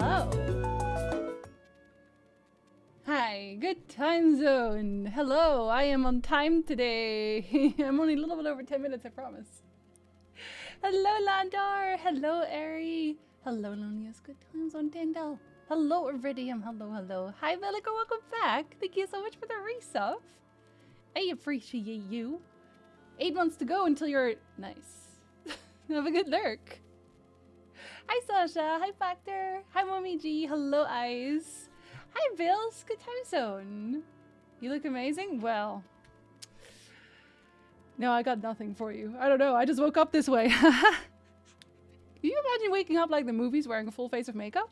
Hello. Hi, good time zone. Hello, I am on time today. I'm only a little bit over 10 minutes, I promise. Hello, Landar. Hello, Ari. Hello, Lonius. Good time zone, Dandel. Hello, Iridium. Hello, hello. Hi, Velica. Welcome back. Thank you so much for the resub. I appreciate you. 8 months to go until you're nice. Have a good lurk. Hi, Sasha. Hi, Factor. Hi, Mommy G. Hello, Eyes. Hi, Bills. Good time zone. You look amazing. Well, no, I got nothing for you. I don't know. I just woke up this way. Can you imagine waking up like the movies wearing a full face of makeup?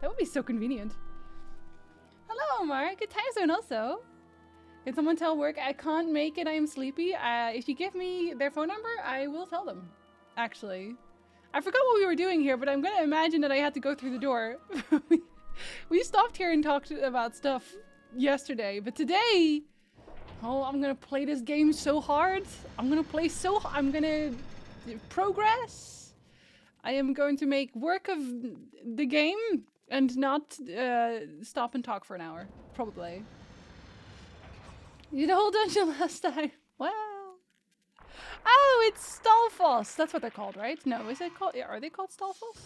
That would be so convenient. Hello, Omar. Good time zone also. Can someone tell work I can't make it, I am sleepy? If you give me their phone number, I will tell them. Actually. I forgot what we were doing here, but I'm gonna imagine that I had to go through the door. We stopped here and talked about stuff yesterday, but today... Oh, I'm gonna play this game so hard. I'm gonna progress. I am going to make work of the game and not stop and talk for an hour, probably. You did a whole dungeon last time. Wow. Oh, it's Stalfos. That's what they're called, right? No, is it called? Are they called Stalfos?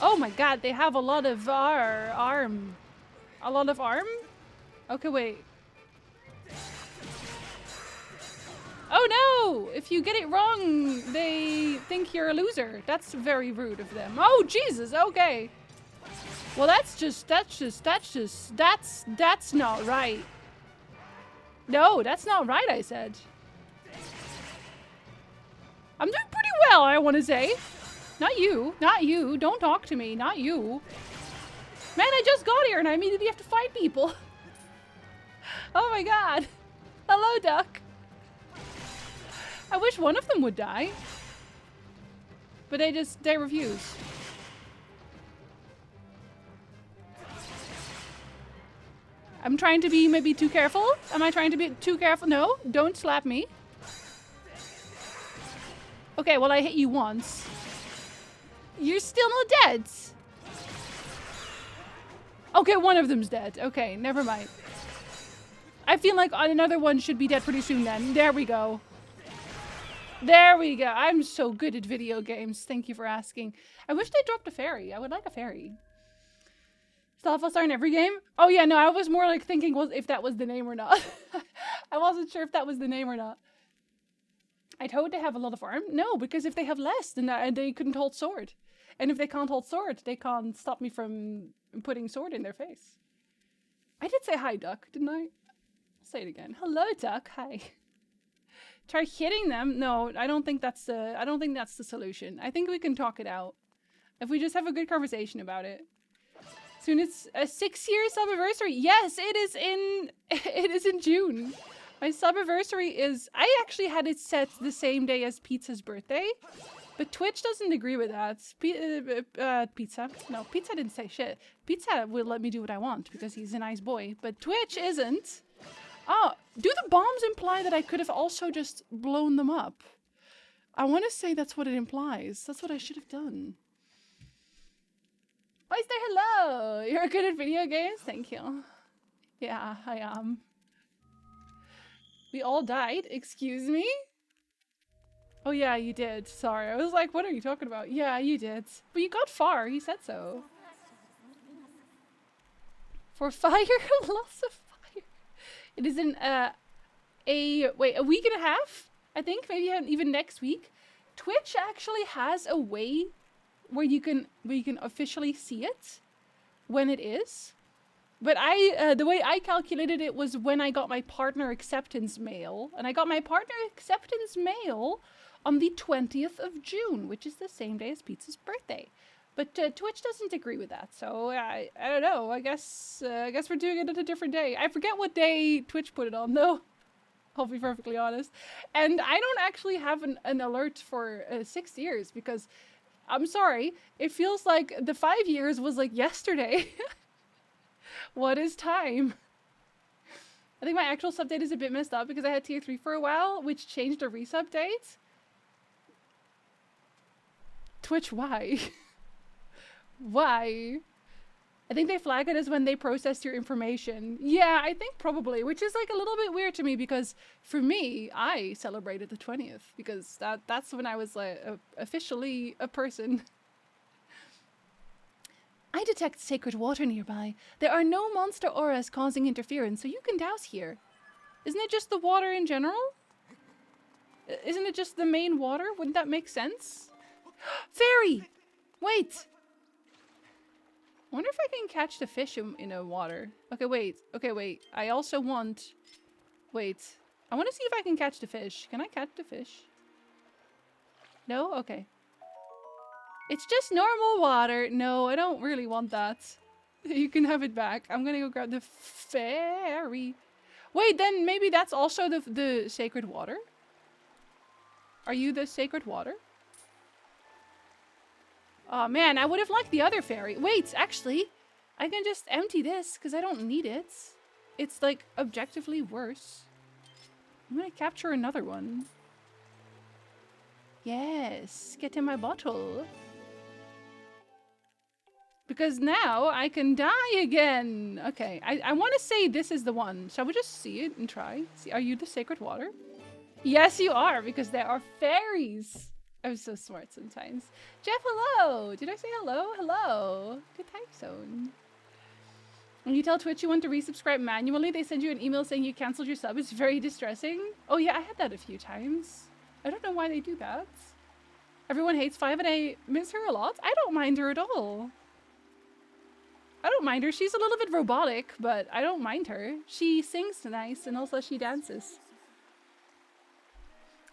Oh my god, they have a lot of arm. A lot of arm? Okay, wait. Oh no! If you get it wrong, they think you're a loser. That's very rude of them. Oh Jesus, okay. Well, that's not right. No, that's not right, I said. I'm doing pretty well, I want to say. Not you. Not you. Don't talk to me. Not you. Man, I just got here and I immediately have to fight people. Oh my god. Hello, Duck. I wish one of them would die. But they refuse. I'm trying to be maybe too careful. Am I trying to be too careful? No, don't slap me. Okay, well I hit you once. You're still not dead. Okay, one of them's dead. Okay, never mind. I feel like another one should be dead pretty soon then. There we go. There we go. I'm so good at video games. Thank you for asking. I wish they dropped a fairy. I would like a fairy. Stalfos are in every game? Oh yeah, no, I was more like thinking if that was the name or not. I wasn't sure if that was the name or not. I'd hope they have a lot of arm. No, because if they have less, then they couldn't hold sword. And if they can't hold sword, they can't stop me from putting sword in their face. I did say hi, Duck, didn't I? I'll say it again. Hello, Duck. Hi. Try hitting them. No, I don't think that's the solution. I think we can talk it out. If we just have a good conversation about it. Soon it's a 6-year sub-anniversary. Yes, it is in June. My sub-anniversary is... I actually had it set the same day as Pizza's birthday. But Twitch doesn't agree with that. Pizza. No, Pizza didn't say shit. Pizza will let me do what I want because he's a nice boy. But Twitch isn't. Oh, do the bombs imply that I could have also just blown them up? I want to say that's what it implies. That's what I should have done. Oyster, hello! You're good at video games? Thank you. Yeah, I am. We all died? Excuse me? Oh yeah, you did. Sorry. I was like, what are you talking about? Yeah, you did. But you got far. He said so. For fire? Lots of fire. It is in a week and a half? I think maybe even next week. Twitch actually has a way where you can officially see it when it is. But the way I calculated it was when I got my partner acceptance mail. And I got my partner acceptance mail on the 20th of June, which is the same day as Pizza's birthday. But Twitch doesn't agree with that, so I don't know. I guess we're doing it at a different day. I forget what day Twitch put it on, though. I'll be perfectly honest. And I don't actually have an alert for 6 years because, I'm sorry, it feels like the 5 years was like yesterday. What is time? I think my actual sub date is a bit messed up because I had tier 3 for a while, which changed the resub date. Twitch, why? Why? I think they flag it as when they process your information. Yeah, I think probably, which is like a little bit weird to me because for me, I celebrated the 20th because that's when I was like officially a person. I detect sacred water nearby. There are no monster auras causing interference, so you can douse here. Isn't it just the water in general? Isn't it just the main water? Wouldn't that make sense? Fairy! Wait! I wonder if I can catch the fish in a water. Okay, wait. Okay, wait. I also want... Wait. I want to see if I can catch the fish. Can I catch the fish? No? Okay. It's just normal water. No, I don't really want that. You can have it back. I'm gonna go grab the fairy. Wait, then maybe that's also the sacred water? Are you the sacred water? Oh man, I would have liked the other fairy. Wait, actually, I can just empty this because I don't need it. It's like objectively worse. I'm gonna capture another one. Yes, get in my bottle. Because now I can die again. Okay, I want to say this is the one. Shall we just see it and try? See, are you the sacred water? Yes, you are, because there are fairies. I'm so smart sometimes. Jeff, hello. Did I say hello? Hello. Good time zone. When you tell Twitch you want to resubscribe manually, they send you an email saying you canceled your sub. It's very distressing. Oh yeah, I had that a few times. I don't know why they do that. Everyone hates Five and I miss her a lot. I don't mind her at all. I don't mind her. She's a little bit robotic, but I don't mind her. She sings nice and also she dances.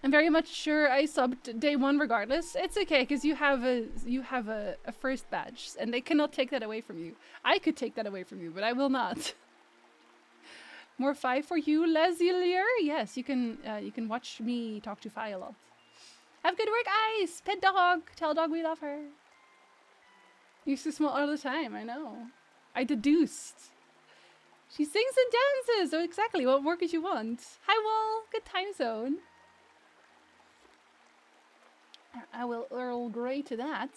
I'm very much sure I subbed day one regardless. It's okay, because you have a first badge, and they cannot take that away from you. I could take that away from you, but I will not. More Fi for you, Leslier. Yes, you can watch me talk to Fi a lot. Have good work, Ice. Pet dog. Tell dog we love her. Used to smell all the time. I know. I deduced. She sings and dances. So exactly, what more could you want? Hi, Wall. Good time zone. I will Earl Grey to that.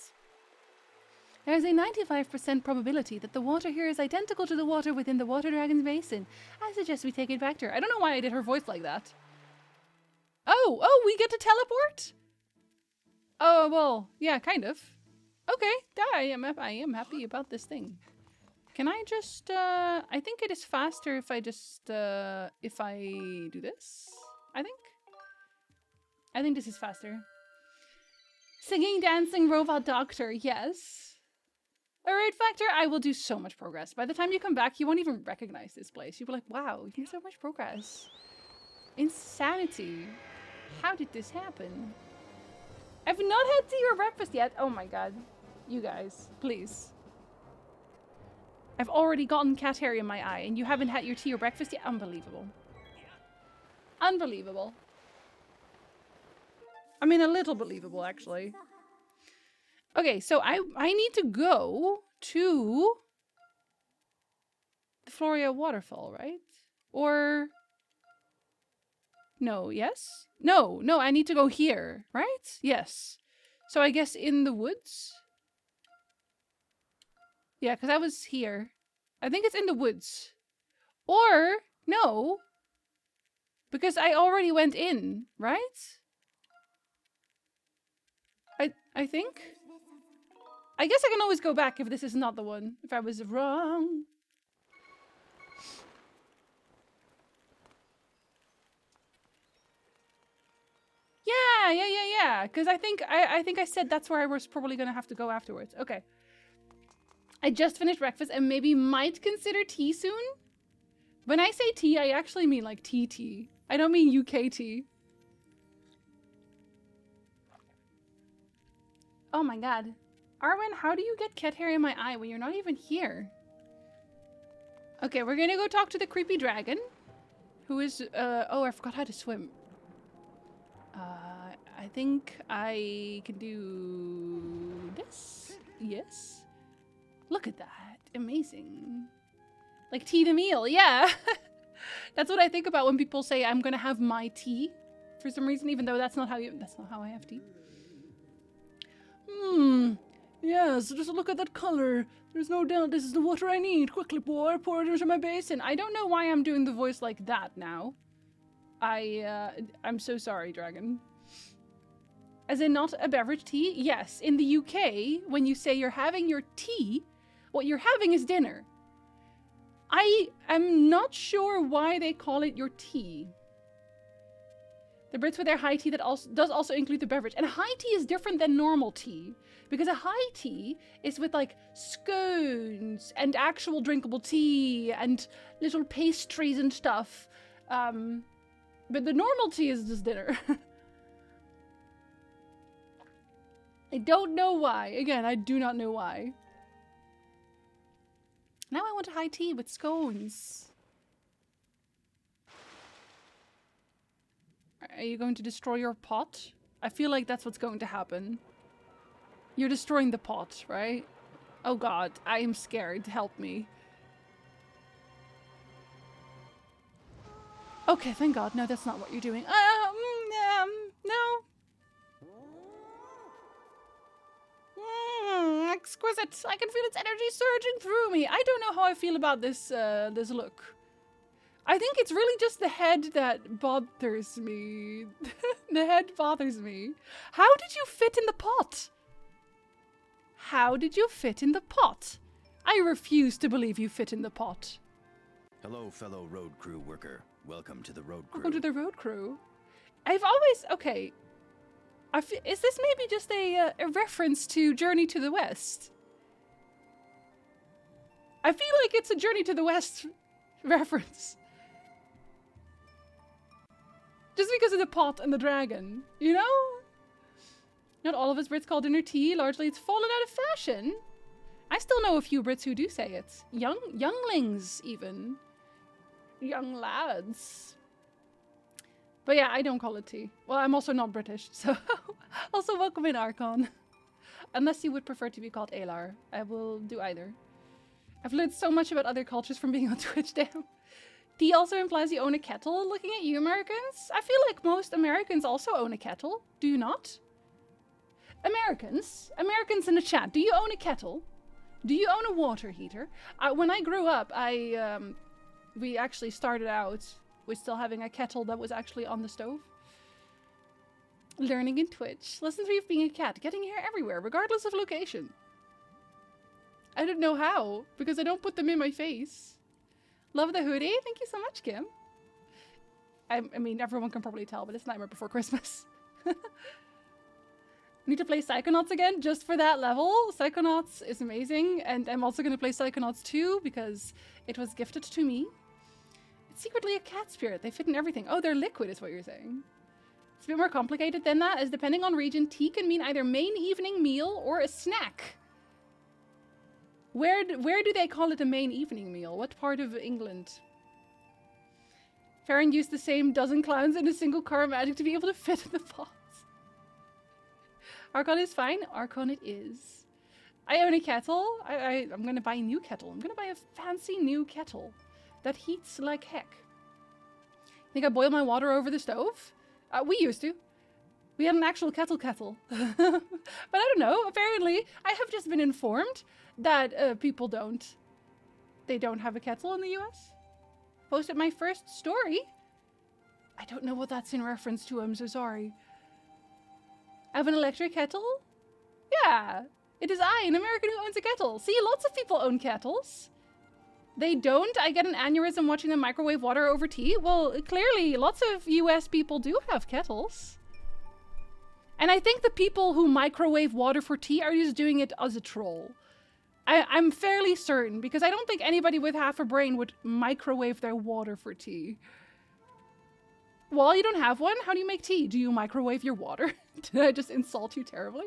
There is a 95% probability that the water here is identical to the water within the Water Dragon's Basin. I suggest we take it back to her. I don't know why I did her voice like that. Oh, we get to teleport? Oh, well, yeah, kind of. Okay, I am happy about this thing. Can I just, I think it is faster if I just, if I do this, I think this is faster. Singing, dancing, robot doctor, yes. Alright, Factor, I will do so much progress. By the time you come back, you won't even recognize this place. You'll be like, wow, you did so much progress. Insanity. How did this happen? I've not had tea or breakfast yet. Oh my god. You guys, please. I've already gotten cat hair in my eye, and you haven't had your tea or breakfast yet? Unbelievable. Unbelievable. I mean, a little believable, actually. Okay, so I need to go to the Floria waterfall, right? Or... No, yes? No, I need to go here, right? Yes. So I guess in the woods? Yeah, because I was here. I think it's in the woods. Or, no. Because I already went in, right? I think. I guess I can always go back if this is not the one. If I was wrong. Yeah. Because I think I said that's where I was probably gonna have to go afterwards. Okay. I just finished breakfast and maybe might consider tea soon. When I say tea, I actually mean like tea. I don't mean UK tea. Oh my god. Arwen, how do you get cat hair in my eye when you're not even here? Okay, we're gonna go talk to the creepy dragon. Who is, oh, I forgot how to swim. I think I can do this. Yes. Look at that. Amazing. Like tea the meal. Yeah. That's what I think about when people say I'm gonna have my tea for some reason, even though that's not how I have tea. Yes, just look at that color. There's no doubt this is the water I need. Quickly, boy, pour it into my basin. I don't know why I'm doing the voice like that now. I'm so sorry, Dragon. As in not a beverage tea? Yes, in the UK, when you say you're having your tea, what you're having is dinner. I am not sure why they call it your tea. The Brits with their high tea that does also include the beverage. And high tea is different than normal tea. Because a high tea is with like scones and actual drinkable tea and little pastries and stuff. But the normal tea is just dinner. I don't know why. Again, I do not know why. Now I want a high tea with scones. Are you going to destroy your pot? I feel like that's what's going to happen. You're destroying the pot, right? Oh god, I am scared. Help me. Okay, thank god. No, that's not what you're doing. No. Exquisite. I can feel its energy surging through me. I don't know how I feel about this, this look. I think it's really just the head that bothers me. The head bothers me. How did you fit in the pot? How did you fit in the pot? I refuse to believe you fit in the pot. Hello, fellow road crew worker. Welcome to the road crew. Welcome to the road crew. I've always... Okay. Is this maybe just a reference to Journey to the West? I feel like it's a Journey to the West reference. Just because of the pot and the dragon, you know? Not all of us Brits call dinner tea. Largely it's fallen out of fashion. I still know a few Brits who do say it. Younglings, even. Young lads. But yeah, I don't call it tea. Well, I'm also not British, so... Also, welcome in, Archon. Unless you would prefer to be called Alar. I will do either. I've learned so much about other cultures from being on Twitch, damn. Tea also implies you own a kettle. Looking at you, Americans, I feel like most Americans also own a kettle. Do you not? Americans in the chat, do you own a kettle? Do you own a water heater? When I grew up, we actually started out with still having a kettle that was actually on the stove. Learning in Twitch. Lesson 3 of being a cat. Getting hair everywhere, regardless of location. I don't know how, because I don't put them in my face. Love the hoodie. Thank you so much, Kim. I mean, everyone can probably tell, but it's Nightmare Before Christmas. Need to play Psychonauts again, just for that level. Psychonauts is amazing, and I'm also going to play Psychonauts 2, because it was gifted to me. It's secretly a cat spirit. They fit in everything. Oh, they're liquid is what you're saying. It's a bit more complicated than that, as depending on region, tea can mean either main evening meal or a snack. Where do they call it a main evening meal? What part of England? Farron used the same dozen clowns in a single car magic to be able to fit in the pots. Archon is fine. Archon it is. I own a kettle. I'm going to buy a new kettle. I'm going to buy a fancy new kettle that heats like heck. Think I boil my water over the stove? We used to. We had an actual kettle. But I don't know. Apparently, I have just been informed that people don't. They don't have a kettle in the US. Posted my first story. I don't know what that's in reference to. I'm so sorry. I have an electric kettle? Yeah. It is I, an American who owns a kettle. See, lots of people own kettles. They don't? I get an aneurysm watching them microwave water over tea? Well, clearly, lots of US people do have kettles. And I think the people who microwave water for tea are just doing it as a troll. I'm fairly certain, because I don't think anybody with half a brain would microwave their water for tea. Well, you don't have one? How do you make tea? Do you microwave your water? Did I just insult you terribly?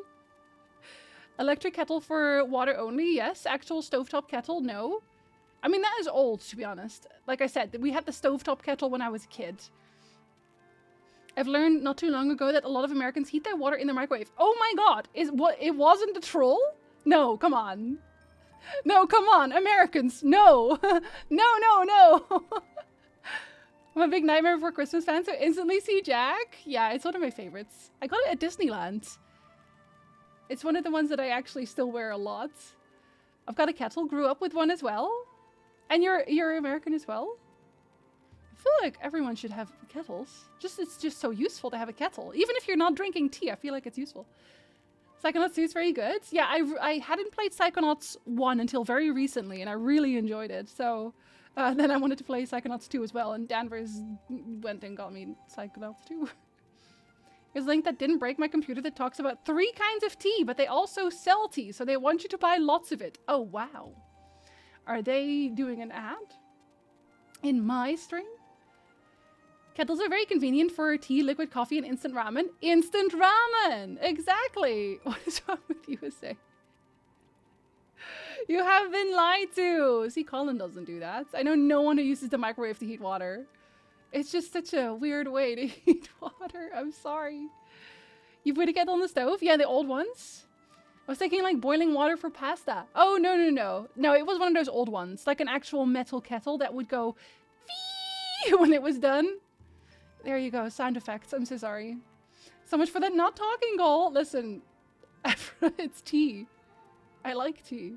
Electric kettle for water only, yes. Actual stovetop kettle, no. I mean, that is old, to be honest. Like I said, we had the stovetop kettle when I was a kid. I've learned not too long ago that a lot of Americans heat their water in the microwave. Oh my god! It wasn't a troll? No, come on. No, come on, Americans, no! No! I'm a big Nightmare Before Christmas fan, so instantly see Jack. Yeah, it's one of my favorites. I got it at Disneyland. It's one of the ones that I actually still wear a lot. I've got a kettle, grew up with one as well. And you're American as well? I feel like everyone should have kettles. It's just so useful to have a kettle. Even if you're not drinking tea, I feel like it's useful. Psychonauts 2 is very good. Yeah, I hadn't played Psychonauts 1 until very recently, and I really enjoyed it. So then I wanted to play Psychonauts 2 as well, and Danvers went and got me Psychonauts 2. There's a link that didn't break my computer that talks about 3 kinds of tea, but they also sell tea, so they want you to buy lots of it. Oh, wow. Are they doing an ad in my stream? Kettles are very convenient for tea, liquid coffee, and instant ramen. Instant ramen! Exactly! What is wrong with USA? You have been lied to! See, Colin doesn't do that. I know no one who uses the microwave to heat water. It's just such a weird way to heat water. I'm sorry. You put a kettle on the stove? Yeah, the old ones. I was thinking like boiling water for pasta. Oh, no, no, no. No, it was one of those old ones. Like an actual metal kettle that would go wee when it was done. There you go. Sound effects. I'm so sorry. So much for that not talking goal. Listen, it's tea. I like tea.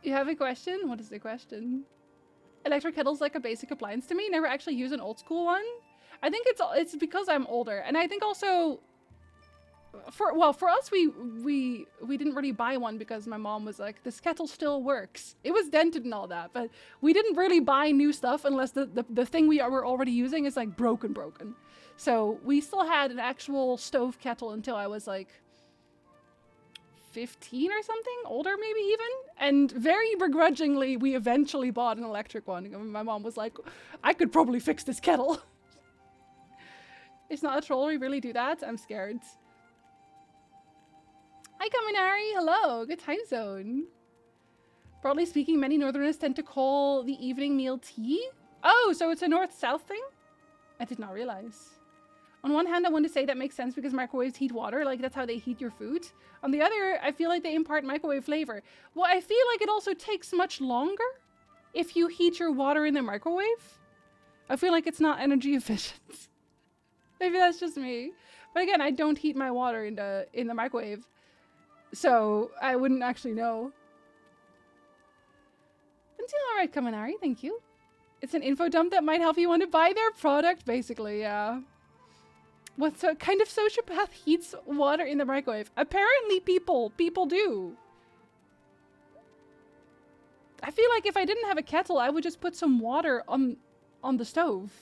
You have a question? What is the question? Electric kettle's like a basic appliance to me. Never actually use an old school one. I think it's because I'm older. And I think also for us we didn't really buy one because my mom was like, this kettle still works. It was dented and all that, but we didn't really buy new stuff unless the thing we were already using is like broken. So we still had an actual stove kettle until I was like 15 or something, older maybe even, and very begrudgingly we eventually bought an electric one. My mom was like, I could probably fix this kettle. It's not a troll, we really do that. I'm scared. Hi Kaminari, hello, good time zone. Broadly speaking, many northerners tend to call the evening meal tea. Oh, so it's a north-south thing? I did not realize. On one hand, I want to say that makes sense because microwaves heat water, like that's how they heat your food. On the other, I feel like they impart microwave flavor. Well, I feel like it also takes much longer if you heat your water in the microwave. I feel like it's not energy efficient. Maybe that's just me. But again, I don't heat my water in the microwave. So I wouldn't actually know. Until alright, Kaminari, thank you. It's an info dump that might help you want to buy their product, basically, yeah. What kind of sociopath heats water in the microwave? Apparently people do. I feel like if I didn't have a kettle, I would just put some water on the stove.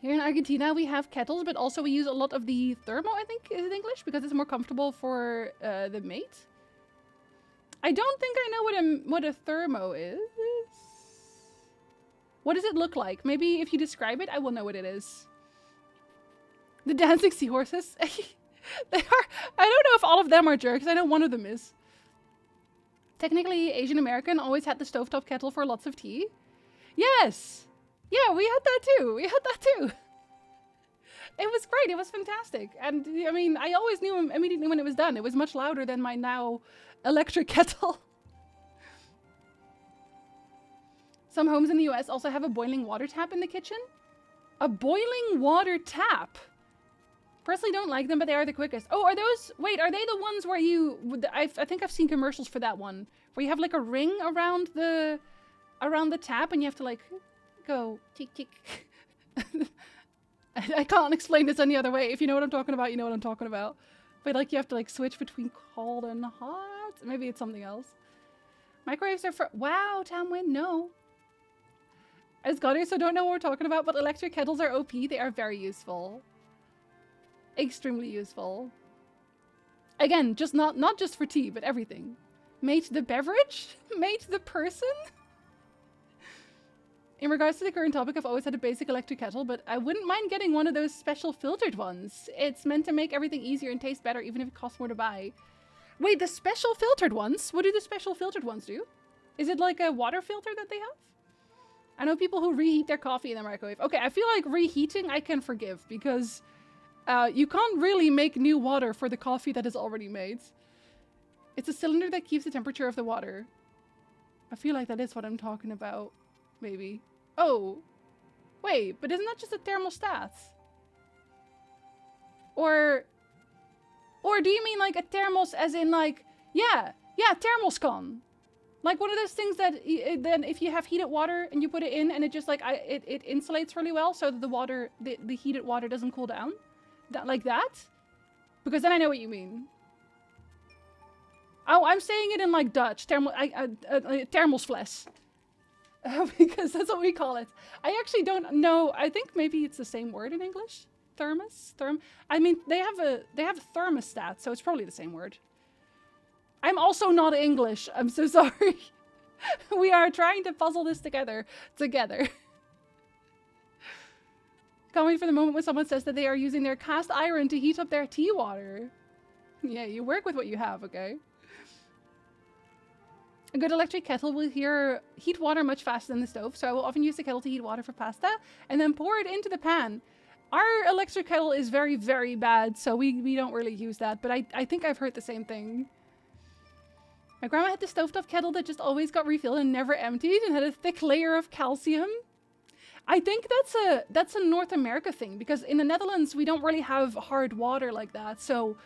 Here in Argentina, we have kettles, but also we use a lot of the thermo, I think, is it English? Because it's more comfortable for the mate. I don't think I know what a thermo is. What does it look like? Maybe if you describe it, I will know what it is. The dancing seahorses? They are... I don't know if all of them are jerks. I know one of them is. Technically, Asian American always had the stovetop kettle for lots of tea. Yes! Yeah, we had that too. It was great. It was fantastic. And I mean, I always knew immediately when it was done. It was much louder than my now electric kettle. Some homes in the US also have a boiling water tap in the kitchen. A boiling water tap? Personally don't like them, but they are the quickest. Oh, are those... Wait, are they the ones where you... I think I've seen commercials for that one. Where you have like a ring around the tap and you have to like go tick tick. I can't explain this any other way. If you know what I'm talking about, you know what I'm talking about. But like you have to like switch between cold and hot. Maybe it's something else. Microwaves are for... Wow, Tamwin, no. As Goddard, so don't know what we're talking about, but electric kettles are OP. They are very useful. Extremely useful. Again, just not just for tea, but everything. Mate the beverage? Mate the person? In regards to the current topic, I've always had a basic electric kettle, but I wouldn't mind getting one of those special filtered ones. It's meant to make everything easier and taste better, even if it costs more to buy. Wait, the special filtered ones? What do the special filtered ones do? Is it like a water filter that they have? I know people who reheat their coffee in the microwave. Okay, I feel like reheating I can forgive because you can't really make new water for the coffee that is already made. It's a cylinder that keeps the temperature of the water. I feel like that is what I'm talking about. Maybe. Oh. Wait, but isn't that just a thermostat? Or do you mean like a thermos as in like, yeah, thermoscan. Like one of those things that then if you have heated water and you put it in and it just like, it insulates really well so that the water, the heated water doesn't cool down. Like that? Because then I know what you mean. Oh, I'm saying it in like Dutch. Thermosfles. Because that's what we call it. I actually don't know. I think maybe it's the same word in English. Thermos? I mean, they have a thermostat, so it's probably the same word. I'm also not English. I'm so sorry. We are trying to puzzle this together. Can't wait for the moment when someone says that they are using their cast iron to heat up their tea water. Yeah, you work with what you have, okay? A good electric kettle will heat water much faster than the stove, so I will often use the kettle to heat water for pasta and then pour it into the pan. Our electric kettle is very, very bad, so we don't really use that, but I think I've heard the same thing. My grandma had the stovetop kettle that just always got refilled and never emptied and had a thick layer of calcium. I think that's a North America thing, because in the Netherlands we don't really have hard water like that, so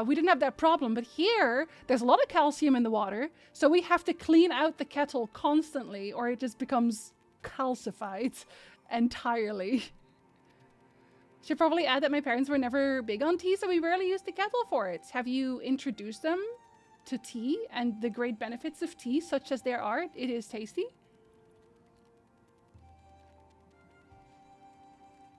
we didn't have that problem. But here, there's a lot of calcium in the water, so we have to clean out the kettle constantly or it just becomes calcified entirely. Should probably add that my parents were never big on tea, so we rarely used the kettle for it. Have you introduced them to tea and the great benefits of tea, such as there are? It is tasty.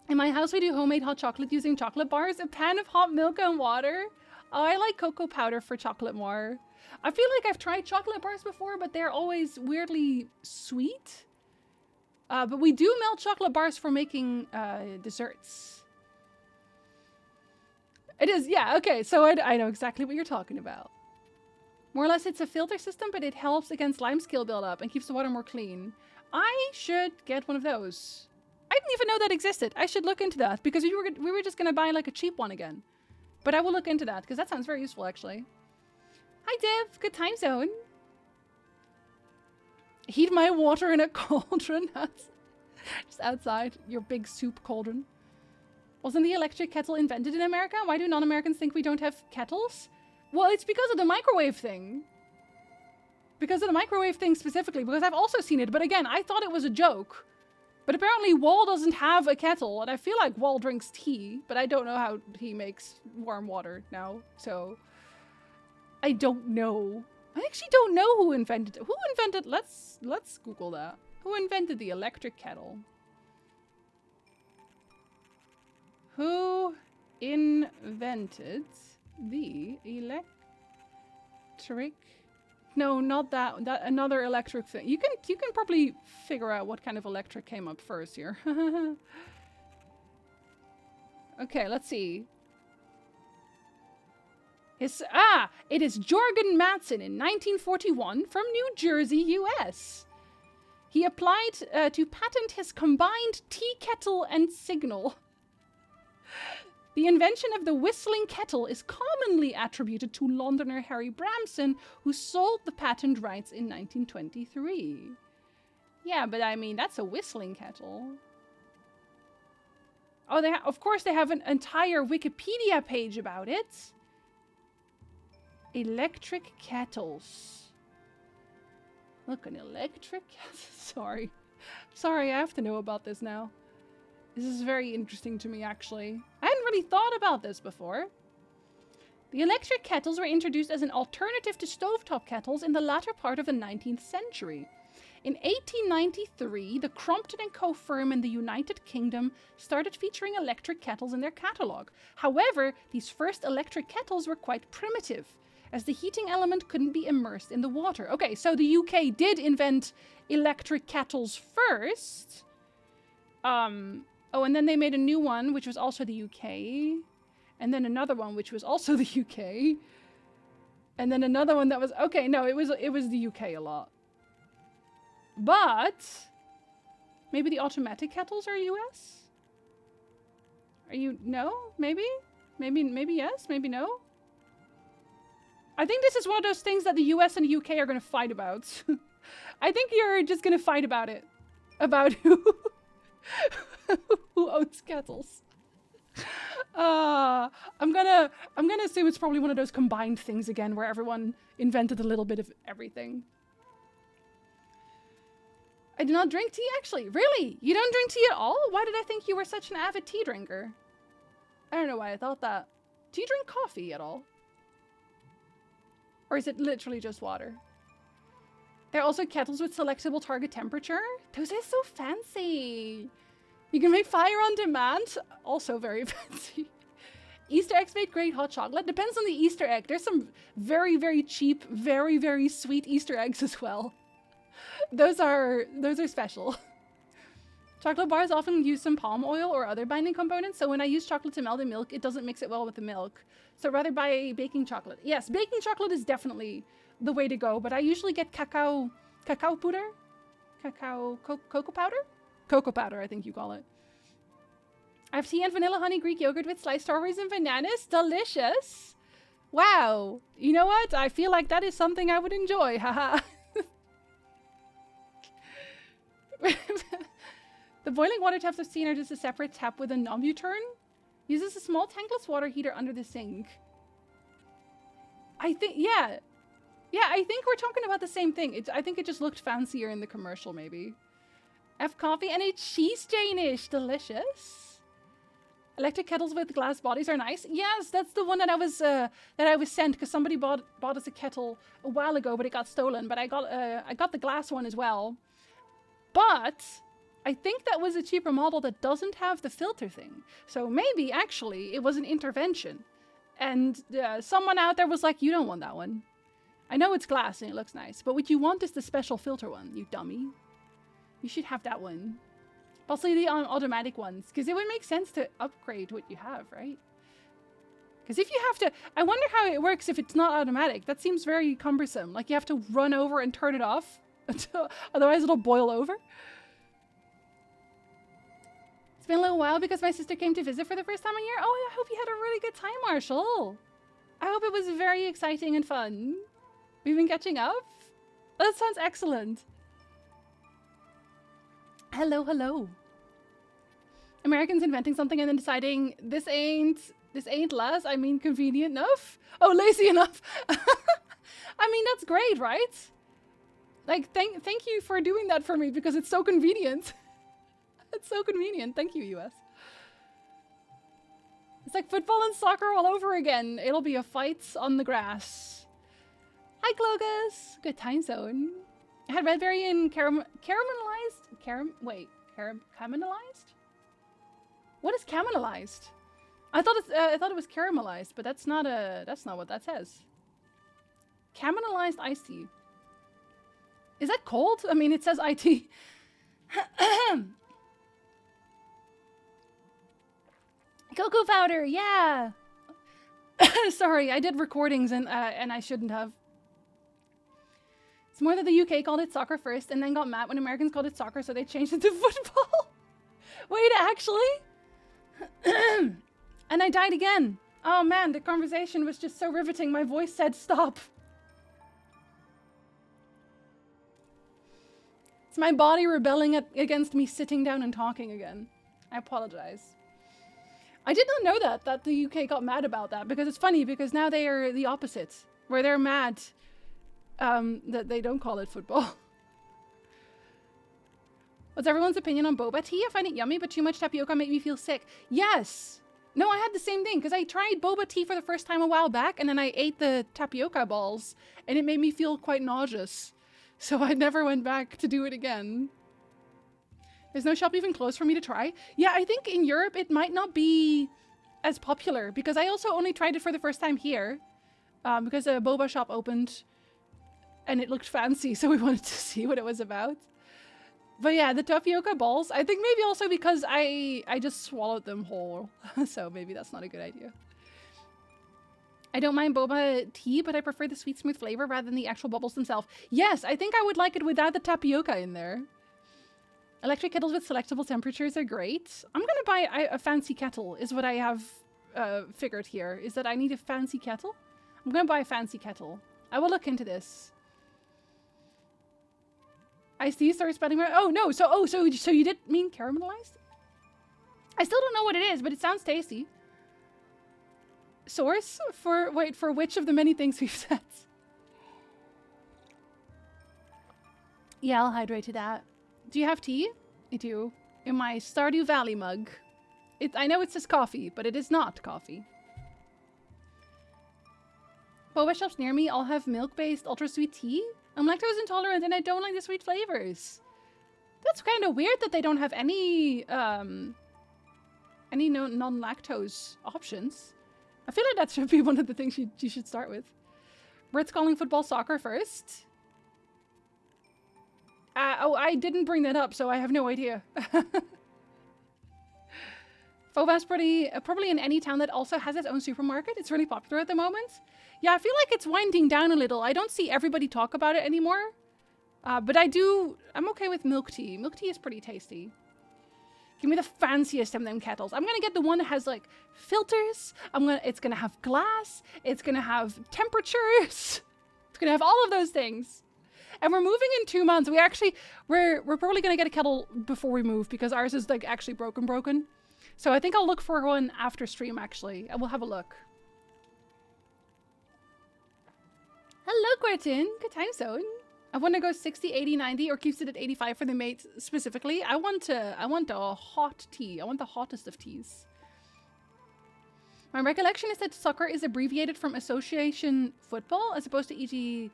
In my house, we do homemade hot chocolate using chocolate bars, a pan of hot milk and water. Oh, I like cocoa powder for chocolate more. I feel like I've tried chocolate bars before, but they're always weirdly sweet. But we do melt chocolate bars for making desserts. It is, yeah, okay, so I know exactly what you're talking about. More or less, it's a filter system, but it helps against lime scale buildup and keeps the water more clean. I should get one of those. I didn't even know that existed. I should look into that, because we were just gonna buy like a cheap one again. But I will look into that, because that sounds very useful, actually. Hi, Div. Good time zone. Heat my water in a cauldron. Just outside your big soup cauldron. Wasn't the electric kettle invented in America? Why do non-Americans think we don't have kettles? Well, it's because of the microwave thing. Because of the microwave thing specifically, because I've also seen it. But again, I thought it was a joke. But apparently Wall doesn't have a kettle, and I feel like Wall drinks tea, but I don't know how he makes warm water now, so I don't know. I actually don't know who invented it. Who invented, let's Google that. Who invented the electric kettle? Who invented the electric? No, not that. That another electric thing. You can probably figure out what kind of electric came up first here. Okay, let's see. It is Jorgen Madsen in 1941 from New Jersey, US. He applied to patent his combined tea kettle and signal. The invention of the whistling kettle is commonly attributed to Londoner Harry Bramson, who sold the patent rights in 1923. Yeah, but I mean, that's a whistling kettle. Oh, of course they have an entire Wikipedia page about it. Electric kettles. Look, an electric kettle. Sorry, I have to know about this now. This is very interesting to me, actually. I hadn't really thought about this before. The electric kettles were introduced as an alternative to stovetop kettles in the latter part of the 19th century. In 1893, the Crompton & Co. firm in the United Kingdom started featuring electric kettles in their catalogue. However, these first electric kettles were quite primitive, as the heating element couldn't be immersed in the water. Okay, so the UK did invent electric kettles first. Oh, and then they made a new one, which was also the UK. And then another one, which was also the UK. And then another one that was... Okay, no, it was the UK a lot. But... maybe the automatic kettles are US? Are you... no? Maybe? Maybe yes? Maybe no? I think this is one of those things that the US and the UK are going to fight about. I think you're just going to fight about it. About who... who owns kettles. I'm gonna assume it's probably one of those combined things again where everyone invented a little bit of everything. I do not drink tea, actually. Really? You don't drink tea at all? Why did I think you were such an avid tea drinker? I don't know why I thought that. Do you drink coffee at all? Or is it literally just water? There are also kettles with selectable target temperature. Those are so fancy. You can make fire on demand. Also very fancy. Easter eggs made great hot chocolate. Depends on the Easter egg. There's some very, very cheap, very, very sweet Easter eggs as well. Those are special. Chocolate bars often use some palm oil or other binding components, so when I use chocolate to melt in milk, it doesn't mix it well with the milk. So rather buy baking chocolate. Yes, baking chocolate is definitely the way to go, but I usually get cacao powder? Cocoa powder? Cocoa powder, I think you call it. I have tea and vanilla honey Greek yogurt with sliced strawberries and bananas. Delicious! Wow. You know what? I feel like that is something I would enjoy. Haha. The boiling water taps I've seen are just a separate tap with a knob you turn. Uses a small tankless water heater under the sink. I think, yeah. Yeah, I think we're talking about the same thing. I think it just looked fancier in the commercial, maybe. F coffee and a cheese Danish. Delicious. Electric kettles with glass bodies are nice. Yes, that's the one that I was sent because somebody bought us a kettle a while ago, but it got stolen. But I got the glass one as well. But I think that was a cheaper model that doesn't have the filter thing. So maybe actually it was an intervention, and someone out there was like, "You don't want that one. I know it's glass and it looks nice, but what you want is the special filter one, you dummy. You should have that one." Possibly the automatic ones, because it would make sense to upgrade what you have, right? Because if you have to... I wonder how it works if it's not automatic. That seems very cumbersome. Like you have to run over and turn it off. Otherwise it'll boil over. It's been a little while because my sister came to visit for the first time in a year. Oh, I hope you had a really good time, Marshall. I hope it was very exciting and fun. We've been catching up? Oh, that sounds excellent. Hello, hello. Americans inventing something and then deciding this ain't less, I mean convenient enough. Oh, lazy enough. I mean, that's great, right? Like, thank you for doing that for me because it's so convenient. It's so convenient. Thank you, US. It's like football and soccer all over again. It'll be a fight on the grass. Hi, Clogus. Good time zone. I had red berry and caramelized? Caramelized? What is caramelized? I thought it was caramelized, but that's not what that says. Caramelized iced tea. Is that cold? I mean, it says IT. Cocoa powder, yeah. Sorry, I did recordings and I shouldn't have. It's more that the UK called it soccer first and then got mad when Americans called it soccer, so they changed it to football. Wait, actually? And I died again. Oh man, the conversation was just so riveting. My voice said stop. It's my body rebelling against me sitting down and talking again. I apologize. I did not know that the UK got mad about that, because it's funny because now they are the opposite, where they're mad that they don't call it football. What's everyone's opinion on boba tea? I find it yummy, but too much tapioca made me feel sick. Yes! No, I had the same thing, because I tried boba tea for the first time a while back, and then I ate the tapioca balls, and it made me feel quite nauseous. So I never went back to do it again. There's no shop even close for me to try. Yeah, I think in Europe it might not be as popular, because I also only tried it for the first time here, because a boba shop opened, and it looked fancy, so we wanted to see what it was about. But yeah, the tapioca balls, I think maybe also because I just swallowed them whole. So maybe that's not a good idea. I don't mind boba tea, but I prefer the sweet, smooth flavor rather than the actual bubbles themselves. Yes, I think I would like it without the tapioca in there. Electric kettles with selectable temperatures are great. I'm gonna buy a fancy kettle, is what I have figured here. Is that I need a fancy kettle? I'm gonna buy a fancy kettle. I will look into this. Iced tea started spelling right. Oh no, so you did mean caramelized? I still don't know what it is, but it sounds tasty. Source for, wait, for which of the many things we've said? Yeah, I'll hydrate to that. Do you have tea? I do. In my Stardew Valley mug. I know it says coffee, but it is not coffee. Boba shops near me all have milk-based ultra-sweet tea. I'm lactose intolerant and I don't like the sweet flavors. That's kind of weird that they don't have any non-lactose options. I feel like that should be one of the things you should start with. Brits calling football soccer first. Oh, I didn't bring that up, so I have no idea. Fova's probably in any town that also has its own supermarket. It's really popular at the moment. Yeah, I feel like it's winding down a little. I don't see everybody talk about it anymore. But I'm okay with milk tea. Milk tea is pretty tasty. Give me the fanciest of them kettles. I'm gonna get the one that has like filters. It's gonna have glass. It's gonna have temperatures. It's gonna have all of those things. And we're moving in 2 months. We're probably gonna get a kettle before we move because ours is like actually broken. So I think I'll look for one after stream actually. I will have a look. Hello, Quentin. Good time zone. I want to go 60, 80, 90 or keeps it at 85 for the mate specifically. I want a hot tea. I want the hottest of teas. My recollection is that soccer is abbreviated from association football as opposed to e.g.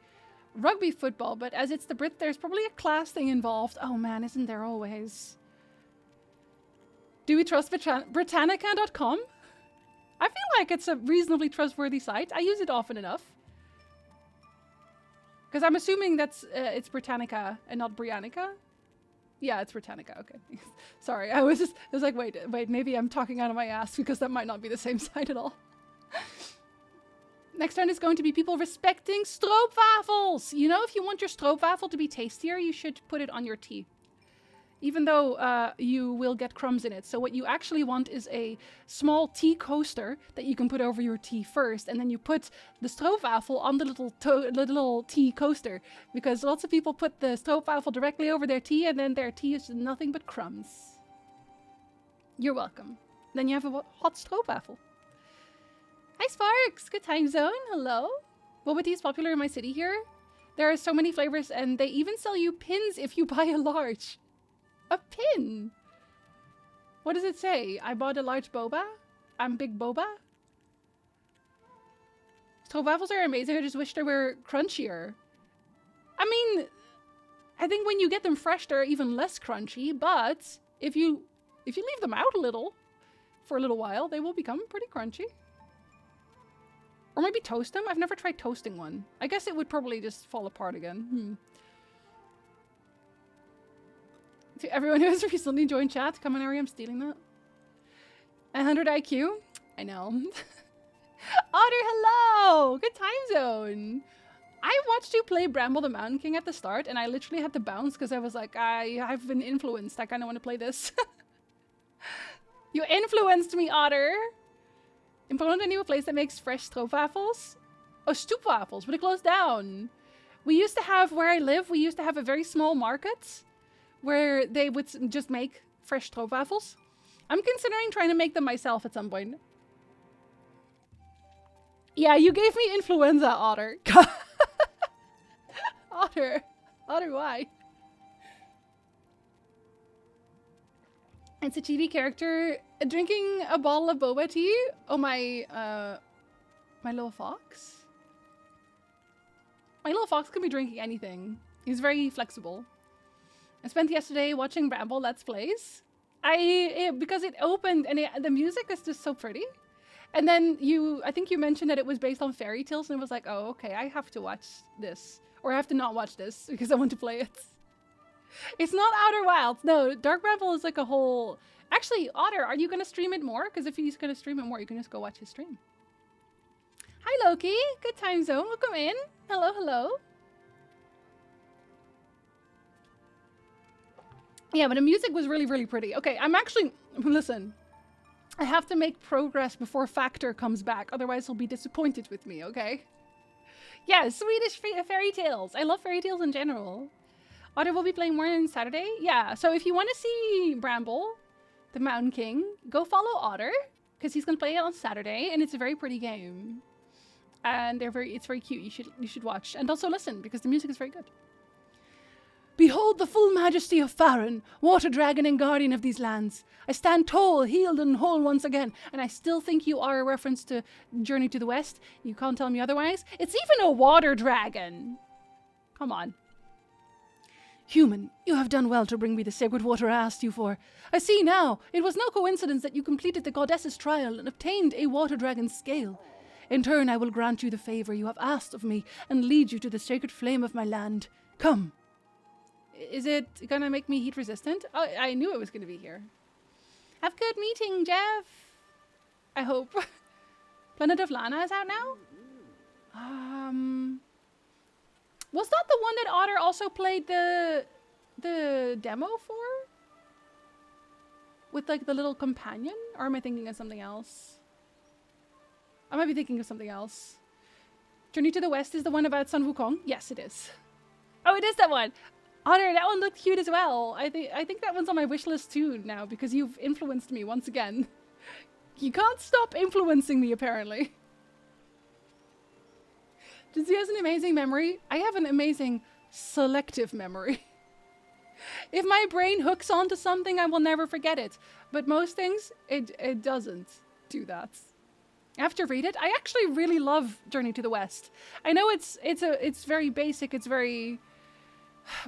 rugby football, but as it's the Brit, there's probably a class thing involved. Oh man, isn't there always? Do we trust Britannica.com? I feel like it's a reasonably trustworthy site. I use it often enough. Because I'm assuming that's it's Britannica and not Briannica. Yeah, it's Britannica. Okay. Sorry, I was like, wait, maybe I'm talking out of my ass because that might not be the same site at all. Next turn is going to be people respecting stroopwafels. You know, if you want your stroopwafel to be tastier, you should put it on your tea. Even though you will get crumbs in it. So what you actually want is a small tea coaster that you can put over your tea first. And then you put the stroopwafel on the little tea coaster. Because lots of people put the stroopwafel directly over their tea and then their tea is nothing but crumbs. You're welcome. Then you have a hot stroopwafel. Hi Sparks! Good time zone. Hello. Boba tea is popular in my city here. There are so many flavors and they even sell you pins if you buy a large. A pin? What does it say? I bought a large boba? I'm big boba? Stroopwafels are amazing. I just wish they were crunchier. I mean, I think when you get them fresh, they're even less crunchy. But if you leave them out a little, for a little while, they will become pretty crunchy. Or maybe toast them? I've never tried toasting one. I guess it would probably just fall apart again. To everyone who has recently joined chat, come on, Ari, I'm stealing that. 100 IQ? I know. Otter, hello! Good time zone! I watched you play Bramble the Mountain King at the start, and I literally had to bounce because I was like, I've been influenced. I kind of want to play this. You influenced me, Otter! In Poland, I knew a place that makes fresh stroopwafels. Oh, stoopwafels, but it closed down. We used to have, where I live, we used to have a very small market where they would just make fresh stroopwafels. I'm considering trying to make them myself at some point. Yeah, you gave me influenza, Otter. Otter, why? It's a TV character drinking a bottle of boba tea. Oh, my little fox. My little fox can be drinking anything. He's very flexible. I spent yesterday watching Bramble Let's Plays. Because it opened and the music is just so pretty. And then I think you mentioned that it was based on fairy tales and it was like, oh, okay, I have to watch this. Or I have to not watch this because I want to play it. It's not Outer Wilds. No, Dark Bramble is like a whole... Actually, Otter, are you going to stream it more? Because if he's going to stream it more, you can just go watch his stream. Hi, Loki. Good time zone. Welcome in. Hello, hello. Yeah, but the music was really, really pretty. Okay, I'm actually... Listen. I have to make progress before Factor comes back. Otherwise, he'll be disappointed with me, okay? Yeah, Swedish fairy tales. I love fairy tales in general. Otter will be playing more on Saturday. Yeah, so if you want to see Bramble, the Mountain King, go follow Otter. because he's gonna play it on Saturday, and it's a very pretty game, and it's very cute. You should watch and also listen because the music is very good. Behold the full majesty of Farron, water dragon and guardian of these lands. I stand tall, healed, and whole once again, and I still think you are a reference to Journey to the West. You can't tell me otherwise. It's even a water dragon. Come on. Human, you have done well to bring me the sacred water I asked you for. I see now, it was no coincidence that you completed the goddess's trial and obtained a water dragon's scale. In turn, I will grant you the favor you have asked of me and lead you to the sacred flame of my land. Come. Is it gonna make me heat resistant? Oh, I knew it was gonna be here. Have a good meeting, Jeff. I hope. Planet of Lana is out now? Was that the one that Otter also played the demo for? With like the little companion? Or am I thinking of something else? I might be thinking of something else. Journey to the West is the one about Sun Wukong? Yes, it is. Oh, it is that one. Otter, that one looked cute as well. I think that one's on my wish list too now because you've influenced me once again. You can't stop influencing me, apparently. Does he have an amazing memory? I have an amazing selective memory. If my brain hooks onto something, I will never forget it. But most things, it doesn't do that. I have to read it. I actually really love Journey to the West. I know it's very basic. It's very...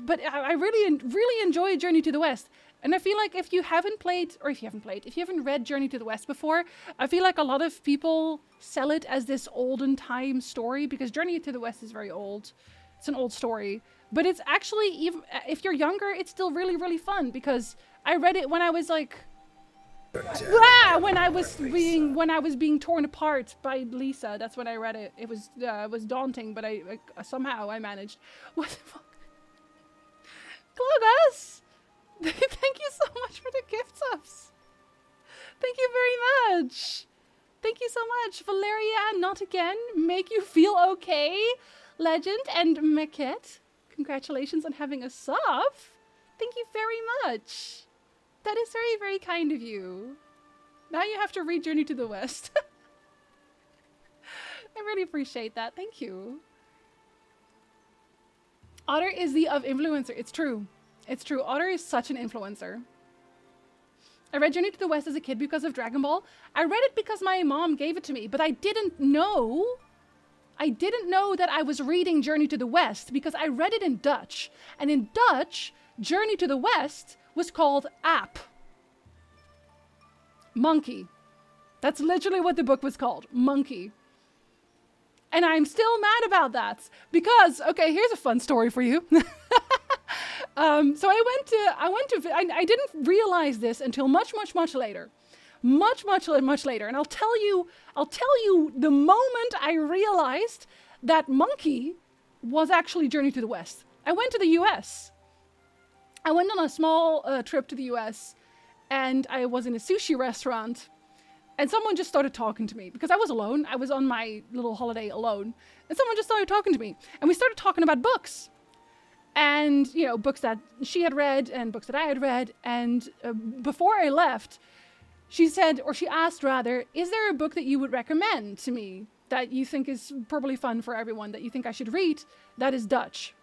But I really enjoy Journey to the West. And I feel like if you haven't read Journey to the West before, I feel like a lot of people sell it as this olden time story because Journey to the West is very old. It's an old story. But it's actually, even if you're younger, it's still really, really fun because I read it when I was like... when I was being torn apart by Lisa. That's when I read it. It was daunting, but somehow I managed. What the fuck? Clovis! Thank you so much for the gift subs. Thank you very much. Thank you so much. Valeria, not again. Make you feel okay. Legend and Maquette. Congratulations on having a sub. Thank you very much. That is very, very kind of you. Now you have to read Journey to the West. I really appreciate that. Thank you. Otter is the of influencer. It's true. It's true. Otter is such an influencer. I read Journey to the West as a kid because of Dragon Ball. I read it because my mom gave it to me, but I didn't know that I was reading Journey to the West because I read it in Dutch. And in Dutch, Journey to the West was called Aap. Monkey. That's literally what the book was called. Monkey. And I'm still mad about that because, okay, here's a fun story for you. So I didn't realize this until much later. Much later. And I'll tell you the moment I realized that Monkey was actually Journey to the West. I went to the US. I went on a small trip to the US and I was in a sushi restaurant. And someone just started talking to me because I was alone. I was on my little holiday alone. And someone just started talking to me. And we started talking about books. And, you know, books that she had read and books that I had read. And before I left, she asked rather, is there a book that you would recommend to me that you think is probably fun for everyone, that you think I should read, that is Dutch?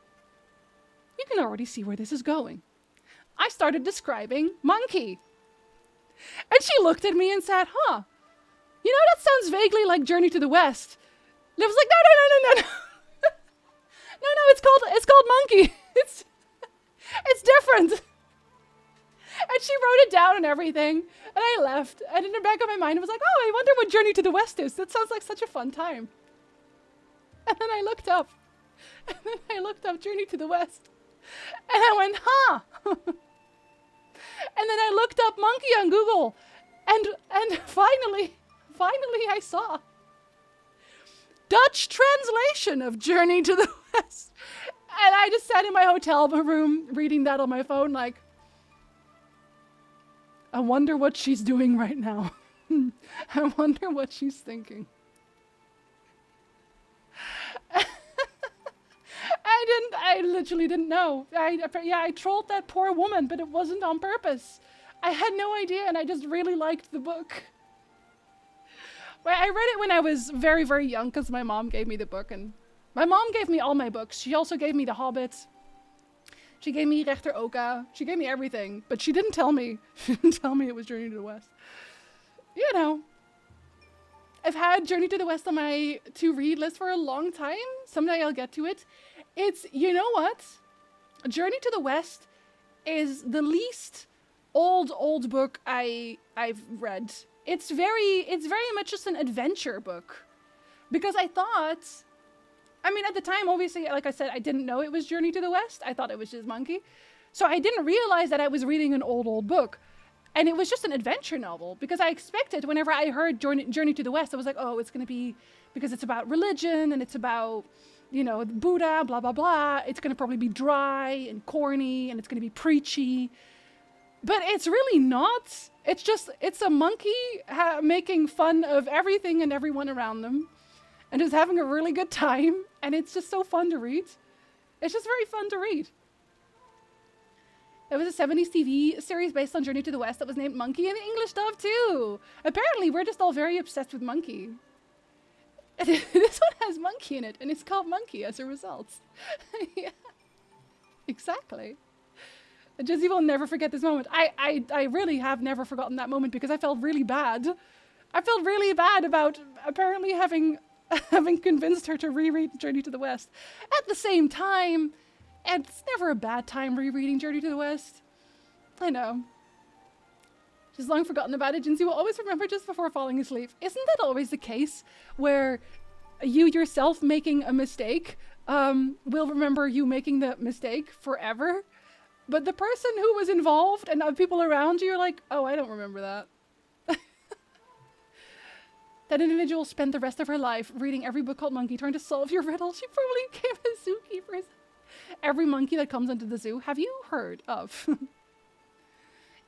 You can already see where this is going. I started describing Monkey. And she looked at me and said, huh, you know, that sounds vaguely like Journey to the West. And I was like, no. No, it's called Monkey. It's different. And she wrote it down and everything. And I left. And in the back of my mind, I was like, oh, I wonder what Journey to the West is. That sounds like such a fun time. And then I looked up. And then I looked up Journey to the West. And I went, huh. And then I looked up Monkey on Google. And finally I saw Dutch translation of Journey to the West. And I just sat in my hotel room reading that on my phone like, I wonder what she's doing right now. I wonder what she's thinking. I literally didn't know. I trolled that poor woman, but it wasn't on purpose. I had no idea, and I just really liked the book. Well, I read it when I was very, very young because my mom gave me the book. And my mom gave me all my books. She also gave me The Hobbit. She gave me Rechter Oka. She gave me everything. But she didn't tell me. She didn't tell me it was Journey to the West. You know. I've had Journey to the West on my to-read list for a long time. Someday I'll get to it. It's, you know what? Journey to the West is the least old book I've read. It's very much just an adventure book. Because I thought, I mean, at the time, obviously, like I said, I didn't know it was Journey to the West. I thought it was just Monkey. So I didn't realize that I was reading an old book. And it was just an adventure novel. Because I expected, whenever I heard Journey to the West, I was like, oh, it's going to be, because it's about religion, and it's about, you know, Buddha, blah, blah, blah. It's going to probably be dry and corny, and it's going to be preachy. But it's really not. It's just, it's a monkey making fun of everything and everyone around them. And just having a really good time. And it's just so fun to read. It's just very fun to read. There was a 70s TV series based on Journey to the West that was named Monkey, and the English dub too. Apparently, we're just all very obsessed with Monkey. This one has Monkey in it, and it's called Monkey as a result. Yeah, exactly. Jizzy will never forget this moment. I really have never forgotten that moment because I felt really bad. I felt really bad about apparently having convinced her to reread Journey to the West. At the same time, and it's never a bad time rereading Journey to the West. I know. She's long forgotten about it. Jinsey will always remember just before falling asleep. Isn't that always the case? Where you yourself making a mistake will remember you making the mistake forever. But the person who was involved and people around you are like, oh, I don't remember that. That individual spent the rest of her life reading every book called Monkey trying to solve your riddle. She probably became a zookeeper. Every monkey that comes into the zoo, have you heard of?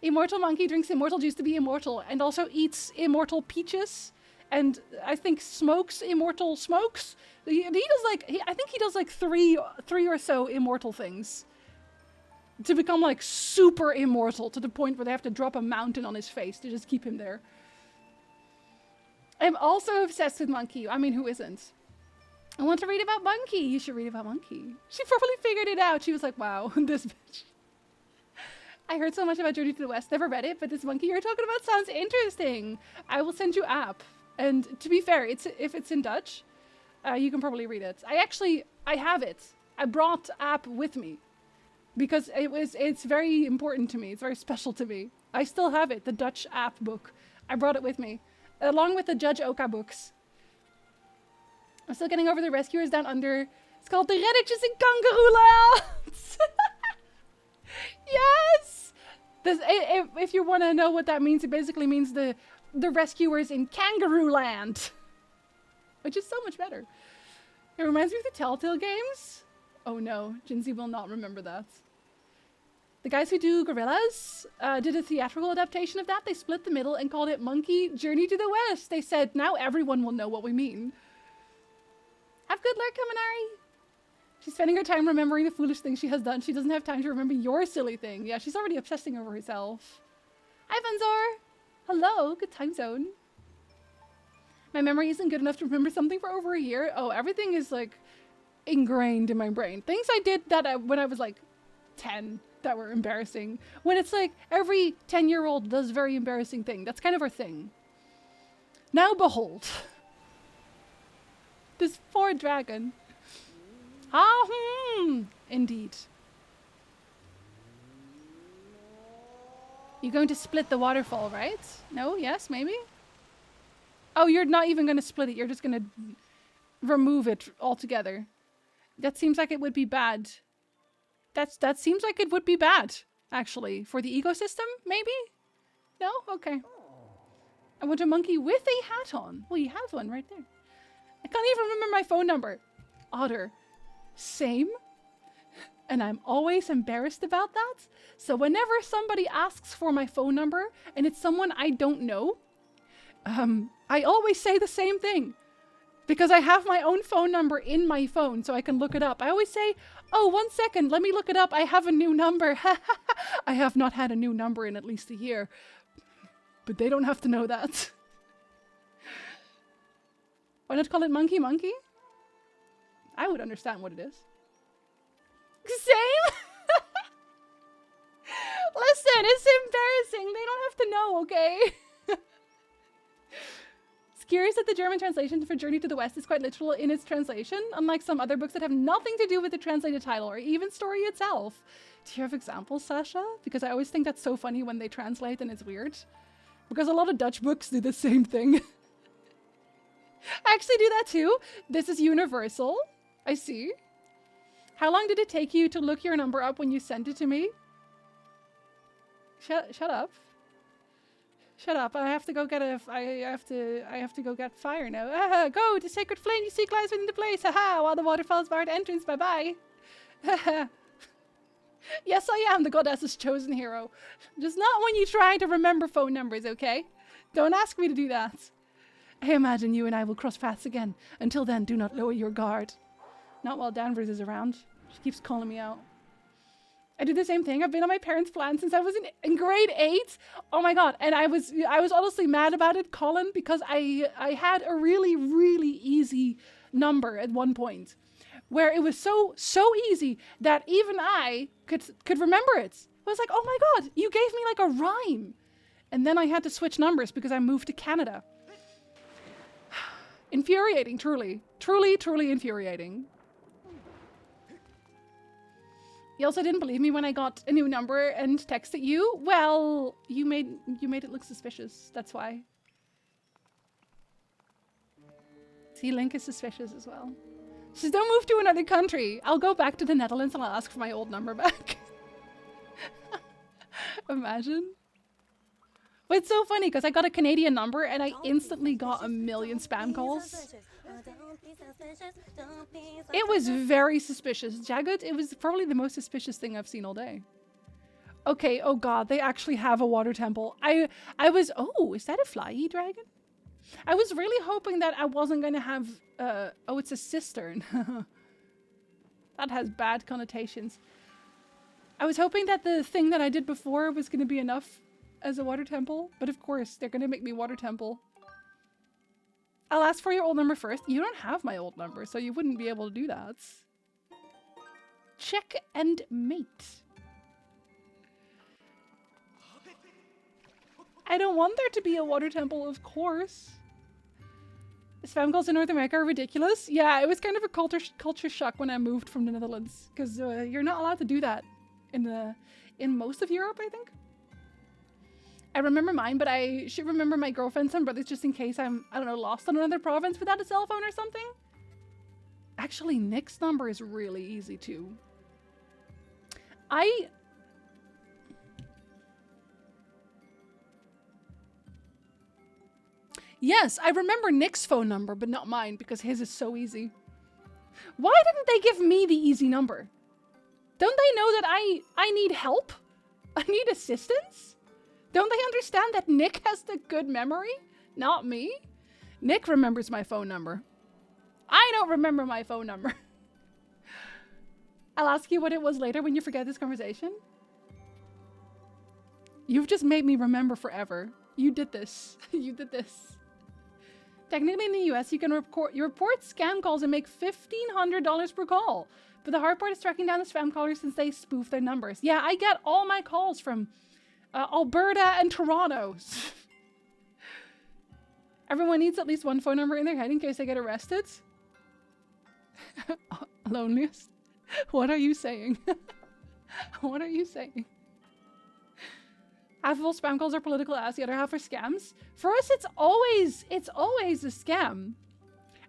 Immortal monkey drinks immortal juice to be immortal and also eats immortal peaches and I think smokes immortal smokes. He does like, I think he does like three or so immortal things to become like super immortal to the point where they have to drop a mountain on his face to just keep him there. I'm also obsessed with Monkey. I mean, who isn't? I want to read about Monkey. You should read about Monkey. She probably figured it out. She was like, wow, this bitch. I heard so much about Journey to the West. Never read it, but this Monkey you're talking about sounds interesting. I will send you app. And to be fair, if it's in Dutch, you can probably read it. I have it. I brought app with me because it's very important to me. It's very special to me. I still have it, the Dutch app book. I brought it with me, along with the Judge Oka books. I'm still getting over the rescuers down under. It's called the Redditjes in Kangarooland. Yes! If you want to know what that means, it basically means the rescuers in Kangaroo Land. Which is so much better. It reminds me of the Telltale games. Oh no, Jinsey will not remember that. The guys who do Gorillas did a theatrical adaptation of that. They split the middle and called it Monkey Journey to the West. They said, now everyone will know what we mean. Have good luck, Kaminari. She's spending her time remembering the foolish things she has done. She doesn't have time to remember your silly thing. Yeah, she's already obsessing over herself. Hi, Vanzor. Hello, good time zone. My memory isn't good enough to remember something for over a year. Oh, everything is like ingrained in my brain. Things I did that when I was like 10 that were embarrassing. When it's like every 10-year-old does a very embarrassing thing. That's kind of our thing. Now behold. This poor dragon. Indeed. You're going to split the waterfall, right? No? Yes? Maybe? Oh, you're not even going to split it. You're just going to remove it altogether. That seems like it would be bad. That seems like it would be bad, actually. For the ecosystem, maybe? No? Okay. I want a monkey with a hat on. Well, you have one right there. I can't even remember my phone number. Otter. Same. And I'm always embarrassed about that. So whenever somebody asks for my phone number and it's someone I don't know, I always say the same thing. Because I have my own phone number in my phone so I can look it up. I always say, oh, 1 second, let me look it up. I have a new number. I have not had a new number in at least a year. But they don't have to know that. Why not call it monkey monkey? I would understand what it is. Same? Listen, it's embarrassing. They don't have to know, okay? It's curious that the German translation for Journey to the West is quite literal in its translation, unlike some other books that have nothing to do with the translated title or even story itself. Do you have examples, Sasha? Because I always think that's so funny when they translate and it's weird. Because a lot of Dutch books do the same thing. I actually do that too. This is universal. I see. How long did it take you to look your number up when you sent it to me? Shut up. Shut up. I have to go get I have to go get fire now. Go to Sacred Flame, you seek lies within the place. Haha, while the waterfalls barred entrance. Bye-bye. Yes, I am the goddess's chosen hero. Just not when you try to remember phone numbers, okay? Don't ask me to do that. I imagine you and I will cross paths again. Until then, do not lower your guard. Not while Danvers is around. She keeps calling me out. I do the same thing. I've been on my parents' plan since I was in grade 8. Oh my god. And I was honestly mad about it, Colin, because I had a really, really easy number at one point. Where it was so easy that even I could remember it. I was like, oh my god, you gave me like a rhyme. And then I had to switch numbers because I moved to Canada. Infuriating, truly. Truly infuriating. You also didn't believe me when I got a new number and texted you? Well, you made it look suspicious. That's why. See, Link is suspicious as well. She says, don't move to another country. I'll go back to the Netherlands and I'll ask for my old number back. Imagine. But it's so funny because I got a Canadian number and I instantly got a million spam calls. It was very suspicious. Jagged, it was probably the most suspicious thing I've seen all day. Okay, oh god, they actually have a water temple. I was, oh, is that a flyy dragon? I was really hoping that I wasn't going to have, oh, it's a cistern. That has bad connotations. I was hoping that the thing that I did before was going to be enough as a water temple, but of course, they're going to make me water temple. I'll ask for your old number first. You don't have my old number, so you wouldn't be able to do that. Check and mate. I don't want there to be a water temple, of course. Spam calls in North America are ridiculous. Yeah, it was kind of a culture shock when I moved from the Netherlands, because you're not allowed to do that in most of Europe, I think. I remember mine, but I should remember my girlfriend's and brothers just in case I'm, I don't know, lost in another province without a cell phone or something. Actually, Nick's number is really easy too. Yes, I remember Nick's phone number, but not mine because his is so easy. Why didn't they give me the easy number? Don't they know that I need help? I need assistance? Don't they understand that Nick has the good memory? Not me. Nick remembers my phone number. I don't remember my phone number. I'll ask you what it was later when you forget this conversation. You've just made me remember forever. You did this. You did this. Technically in the US, you can report scam calls and make $1,500 per call. But the hard part is tracking down the spam callers since they spoof their numbers. Yeah, I get all my calls from Alberta and Toronto. Everyone needs at least one phone number in their head in case they get arrested. Loneliest? What are you saying? What are you saying? Half of all spam calls are political ads, the other half are scams. For us, it's always a scam.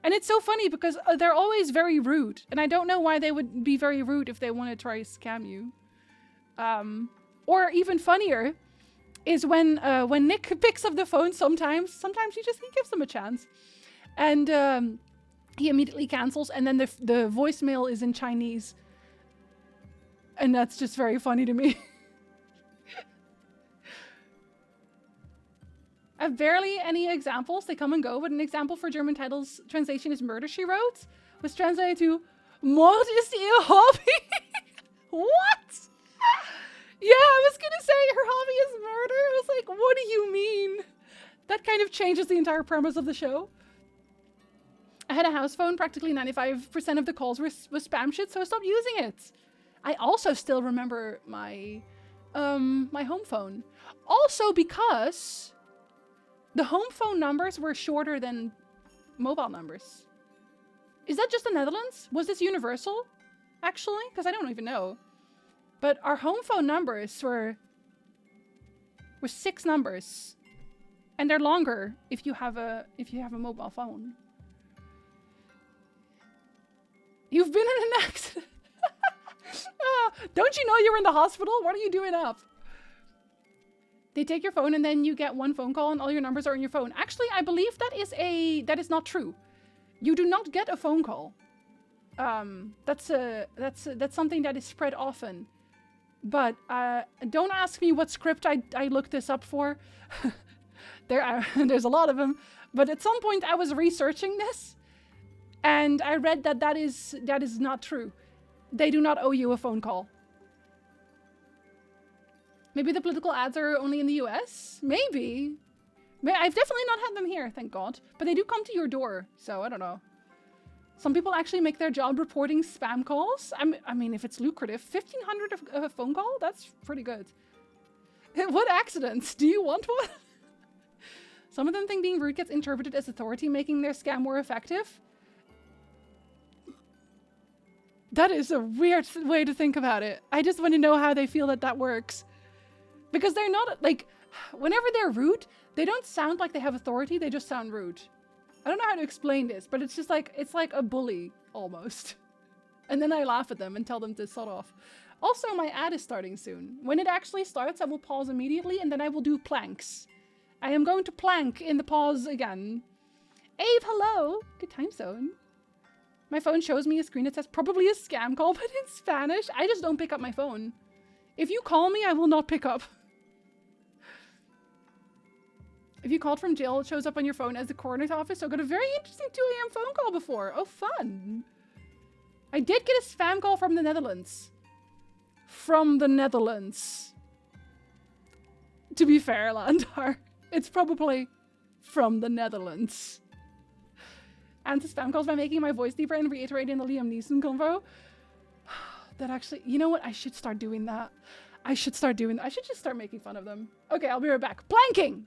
And it's so funny because they're always very rude. And I don't know why they would be very rude if they want to try to scam you. Or even funnier is when Nick picks up the phone sometimes he gives them a chance. And he immediately cancels and then the voicemail is in Chinese. And that's just very funny to me. I have barely any examples. They come and go, but an example for German titles translation is Murder, She Wrote, was translated to Mord ist ihr Hobby. What? Yeah, I was gonna say her hobby is murder. I was like, what do you mean? That kind of changes the entire premise of the show. I had a house phone. Practically 95% of the calls was spam shit, so I stopped using it. I also still remember my my home phone. Also because the home phone numbers were shorter than mobile numbers. Is that just the Netherlands? Was this universal, actually? Because I don't even know. But our home phone numbers were 6 numbers, and they're longer if you have a mobile phone. You've been in an accident. Don't you know you were in the hospital? What are you doing up? They take your phone and then you get one phone call and all your numbers are in your phone. Actually, I believe that is not true. You do not get a phone call. That's something that is spread often. But don't ask me what script I looked this up for. There's a lot of them. But at some point I was researching this, and I read that is not true. They do not owe you a phone call. Maybe the political ads are only in the US? Maybe. I've definitely not had them here, thank God. But they do come to your door, so I don't know. Some people actually make their job reporting spam calls. I mean, if it's lucrative, 1,500 of a phone call? That's pretty good. What accidents? Do you want one? Some of them think being rude gets interpreted as authority, making their scam more effective. That is a weird way to think about it. I just want to know how they feel that works. Because they're not, like, whenever they're rude, they don't sound like they have authority, they just sound rude. I don't know how to explain this, but it's just like, it's like a bully, almost. And then I laugh at them and tell them to sod off. Also, my ad is starting soon. When it actually starts, I will pause immediately, and then I will do planks. I am going to plank in the pause again. Abe, hello! Good time zone. My phone shows me a screen that says probably a scam call, but in Spanish. I just don't pick up my phone. If you call me, I will not pick up. If you called from jail, it shows up on your phone as the coroner's office. So I got a very interesting 2 a.m. phone call before. Oh, fun. I did get a spam call from the Netherlands. From the Netherlands. To be fair, Landar, it's probably from the Netherlands. Answer spam calls by making my voice deeper and reiterating the Liam Neeson convo. That actually, you know what? I should start doing that. I should just start making fun of them. Okay, I'll be right back. Planking!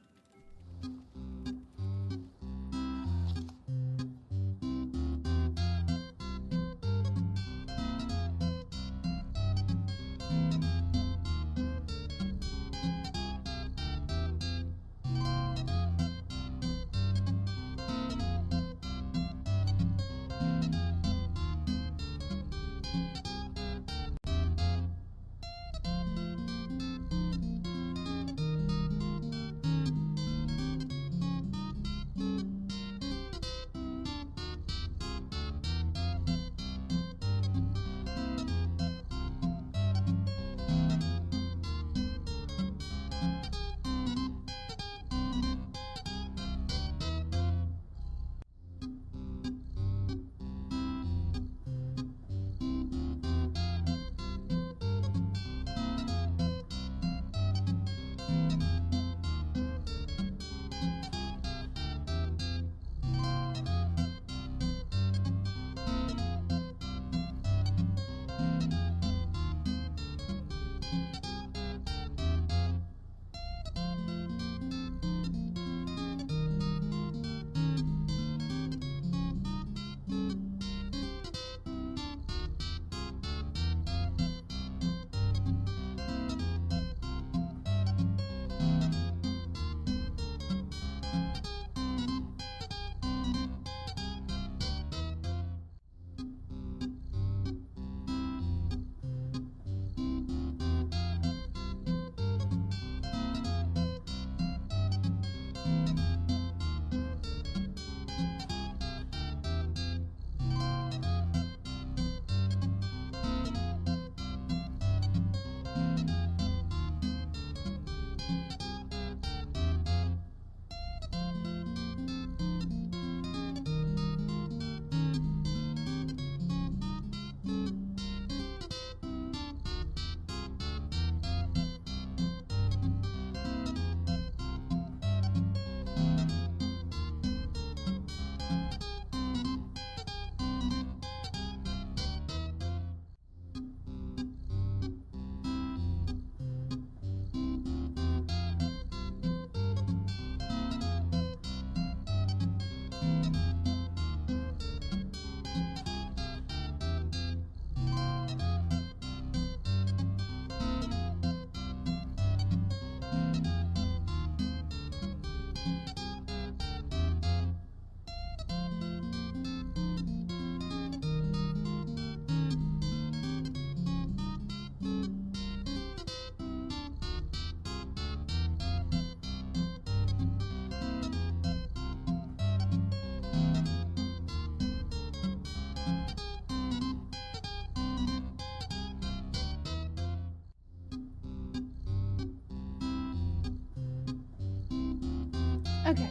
Okay.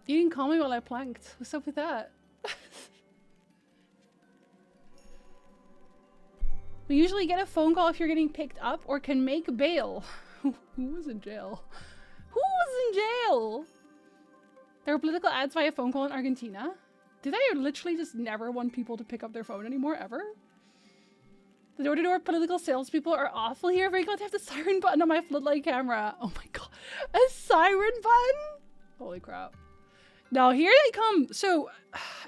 You didn't call me while I planked. What's up with that? We usually get a phone call if you're getting picked up or can make bail. Who was in jail? Who was in jail? There were political ads via phone call in Argentina. Do they literally just never want people to pick up their phone anymore, ever? The door-to-door political salespeople are awful here. Very glad to have the siren button on my floodlight camera. Oh my god. A siren button? Holy crap. Now here they come. So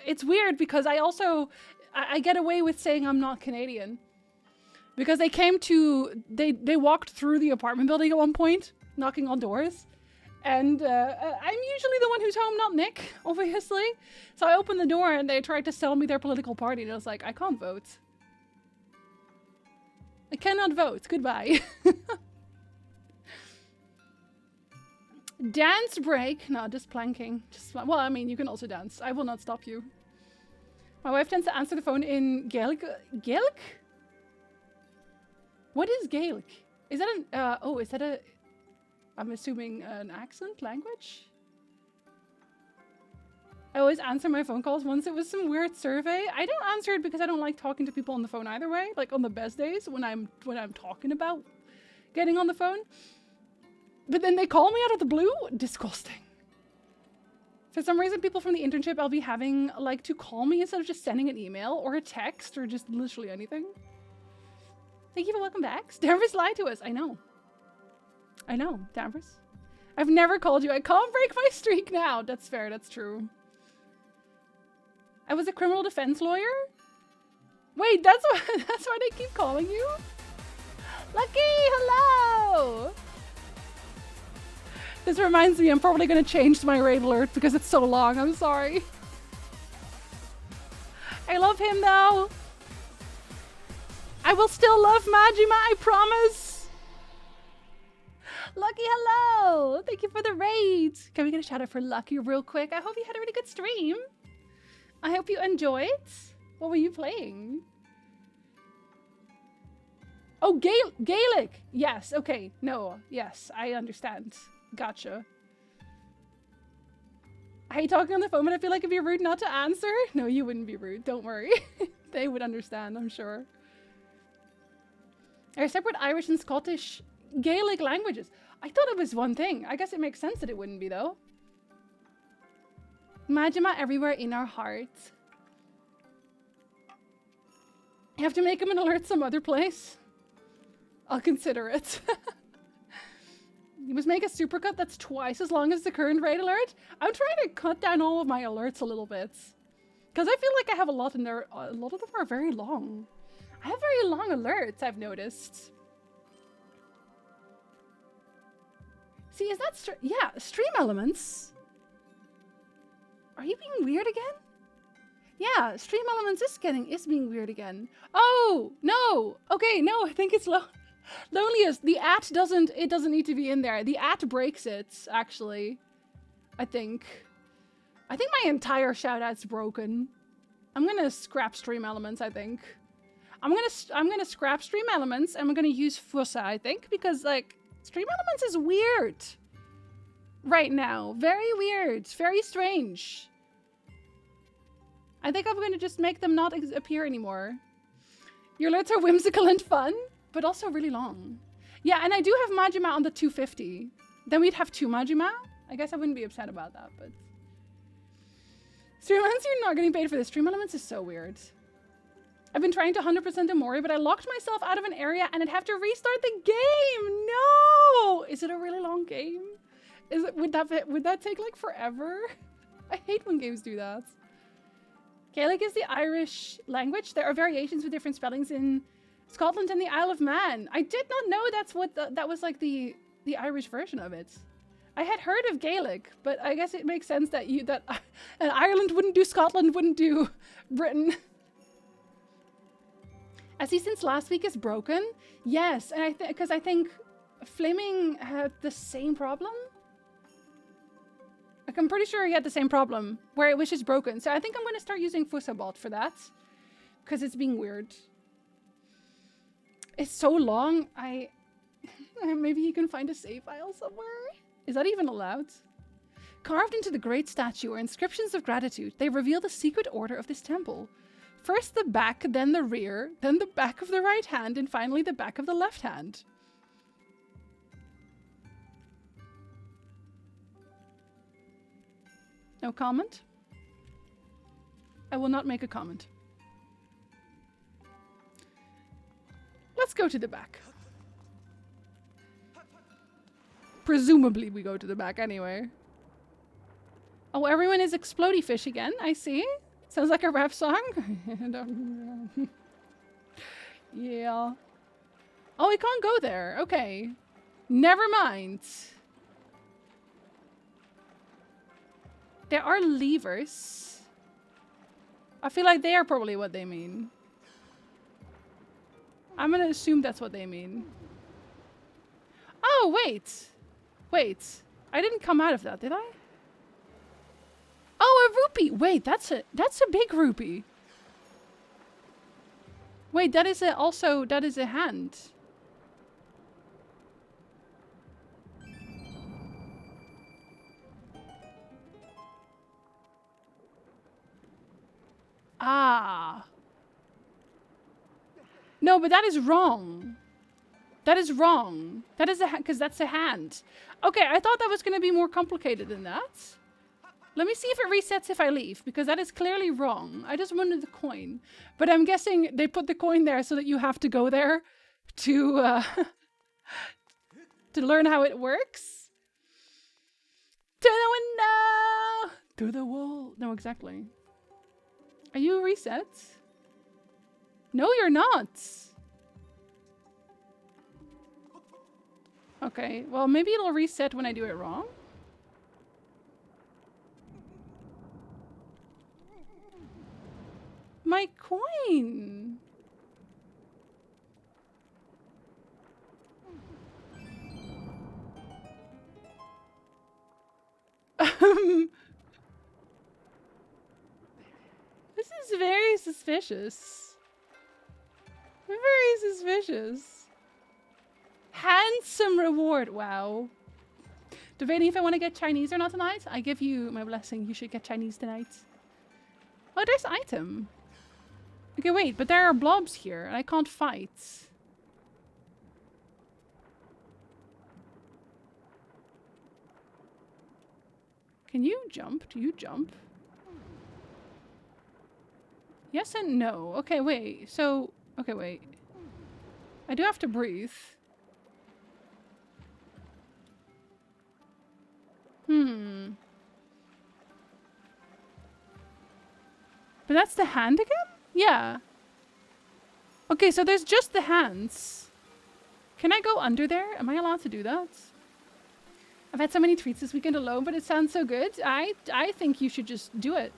it's weird because I get away with saying I'm not Canadian. Because they came to, they walked through the apartment building at one point, knocking on doors. And I'm usually the one who's home, not Nick, obviously. So I opened the door and they tried to sell me their political party. And I was like, I can't vote. I cannot vote. Goodbye. Dance break. No, just planking. Well, I mean, you can also dance. I will not stop you. My wife tends to answer the phone in Gaelic. Gaelic? What is Gaelic? Is that an, oh, is that a, I'm assuming an accent language? I always answer my phone calls. Once it was some weird survey. I don't answer it because I don't like talking to people on the phone either way. Like on the best days when I'm talking about getting on the phone. But then they call me out of the blue. Disgusting. For some reason, people from the internship I'll be having like to call me instead of just sending an email or a text or just literally anything. Thank you for welcome back. Danvers lied to us. I know. I know, Danvers. I've never called you. I can't break my streak now. That's fair. That's true. I was a criminal defense lawyer? Wait, that's why they keep calling you? Lucky, hello! This reminds me, I'm probably going to change my raid alert because it's so long. I'm sorry. I love him though. I will still love Majima, I promise. Lucky, hello. Thank you for the raid. Can we get a shout out for Lucky real quick? I hope you had a really good stream. I hope you enjoyed. What were you playing? Oh, Gaelic. Yes, okay. No, yes, I understand. Gotcha. I hate talking on the phone, but I feel like it'd be rude not to answer. No, you wouldn't be rude. Don't worry. They would understand, I'm sure. There are separate Irish and Scottish Gaelic languages. I thought it was one thing. I guess it makes sense that it wouldn't be, though. Majima everywhere in our hearts. You have to make him an alert some other place. I'll consider it. You must make a supercut that's twice as long as the current raid alert. I'm trying to cut down all of my alerts a little bit. Because I feel like I have a lot in there. A lot of them are very long. I have very long alerts, I've noticed. See, is that yeah, stream elements? Are you being weird again? Yeah, stream elements is being weird again. Oh, no. Okay, no, I think it's loneliest. The at doesn't need to be in there. The at breaks it, actually. I think my entire shout-out's broken. I'm gonna scrap stream elements, I think. I'm gonna scrap stream elements and I'm gonna use Fusa, I think, because like stream elements is weird right now. Very weird, very strange. I think I'm gonna just make them not appear anymore. Your alerts are whimsical and fun, but also really long. Yeah, and I do have Majima on the 250. Then we'd have 2 Majima. I guess I wouldn't be upset about that, but stream elements, you're not getting paid for this. Stream elements is so weird. I've been trying to 100% Amori, but I locked myself out of an area and I'd have to restart the game. No! Is it a really long game? Would that take like forever? I hate when games do that. Gaelic is the Irish language. There are variations with different spellings in Scotland and the Isle of Man. I did not know that's what that was like the Irish version of it. I had heard of Gaelic, but I guess it makes sense that Ireland wouldn't do Scotland, wouldn't do Britain. I see since last week is broken. Yes, and because I think Flaming had the same problem. Like, I'm pretty sure he had the same problem where it was just broken. So I think I'm going to start using Fusabot for that because it's being weird. It's so long. Maybe you can find a save file somewhere. Is that even allowed? Carved into the great statue are inscriptions of gratitude. They reveal the secret order of this temple. First the back, then the rear, then the back of the right hand, and finally the back of the left hand. No comment? I will not make a comment. Let's go to the back. Presumably we go to the back anyway. Oh, everyone is explodey fish again. I see. Sounds like a rap song. Yeah. Oh, we can't go there. Okay. Never mind. There are levers. I feel like they are probably what they mean. I'm gonna assume that's what they mean. Oh, wait. Wait. I didn't come out of that, did I? Oh, a rupee. Wait, that's a big rupee. Wait, that is a hand. Ah. No, but that is wrong. That is wrong. That is because that's a hand. Okay, I thought that was going to be more complicated than that. Let me see if it resets if I leave, because that is clearly wrong. I just wanted the coin. But I'm guessing they put the coin there so that you have to go there to to learn how it works. To the window! To the wall. No, exactly. Are you reset? No, you're not. Okay, well, maybe it'll reset when I do it wrong. My coin! This is very suspicious. Very suspicious. Handsome reward, wow. Debating if I want to get Chinese or not tonight. I give you my blessing. You should get Chinese tonight. Oh, there's item. Okay, wait, but there are blobs here and I can't fight. Can you jump? Do you jump? Yes and no. Okay, wait. So, okay, wait. I do have to breathe. But that's the hand again? Yeah. Okay, so there's just the hands. Can I go under there? Am I allowed to do that? I've had so many treats this weekend alone, but it sounds so good. I think you should just do it.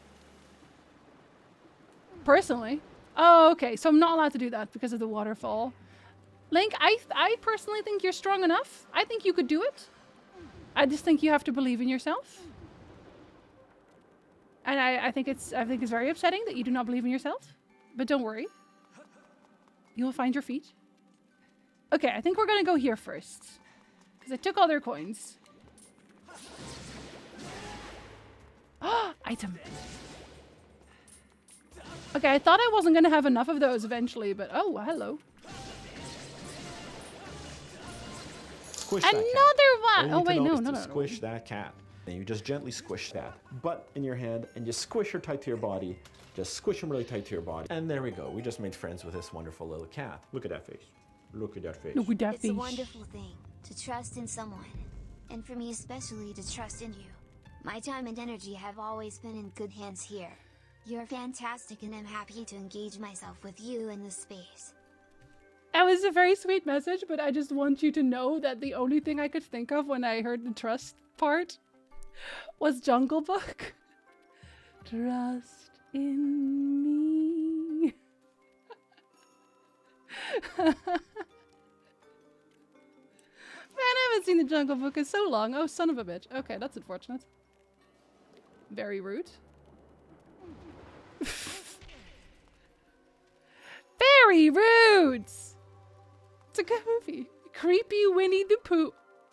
Personally. Oh, okay. So I'm not allowed to do that because of the waterfall. Link, I personally think you're strong enough. I think you could do it. I just think you have to believe in yourself. And I think it's very upsetting that you do not believe in yourself. But don't worry. You'll find your feet. Okay, I think we're gonna go here first. Because I took all their coins. Item. Okay, I thought I wasn't gonna have enough of those eventually, but oh, hello. Squish Another that cat. one! Oh wait, no. Squish that cat. And you just gently squish that butt in your hand and just squish her tight to your body. Just squish him really tight to your body. And there we go. We just made friends with this wonderful little cat. Look at that face. Look at that face. Look at that face. It's a wonderful thing to trust in someone. And for me especially to trust in you. My time and energy have always been in good hands here. You're fantastic and I'm happy to engage myself with you in this space. That was a very sweet message, but I just want you to know that the only thing I could think of when I heard the trust part was Jungle Book. Trust in me. Man, I haven't seen the Jungle Book in so long. Oh, son of a bitch. Okay, that's unfortunate. Very rude. Very rude! It's a good movie. Creepy Winnie the Pooh.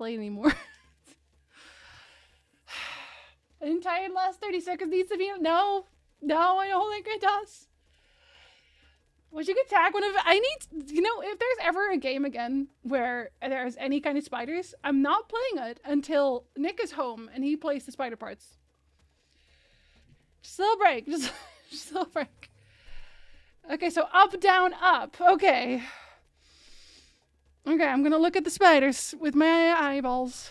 play anymore. An entire last 30 seconds needs to be... No, I don't think it does. Well, you could tag one of... I need... You know, if there's ever a game again where there's any kind of spiders, I'm not playing it until Nick is home and he plays the spider parts. Just a little break. Just a little break. Okay, so up, down, up. Okay. Okay, I'm gonna look at the spiders with my eyeballs.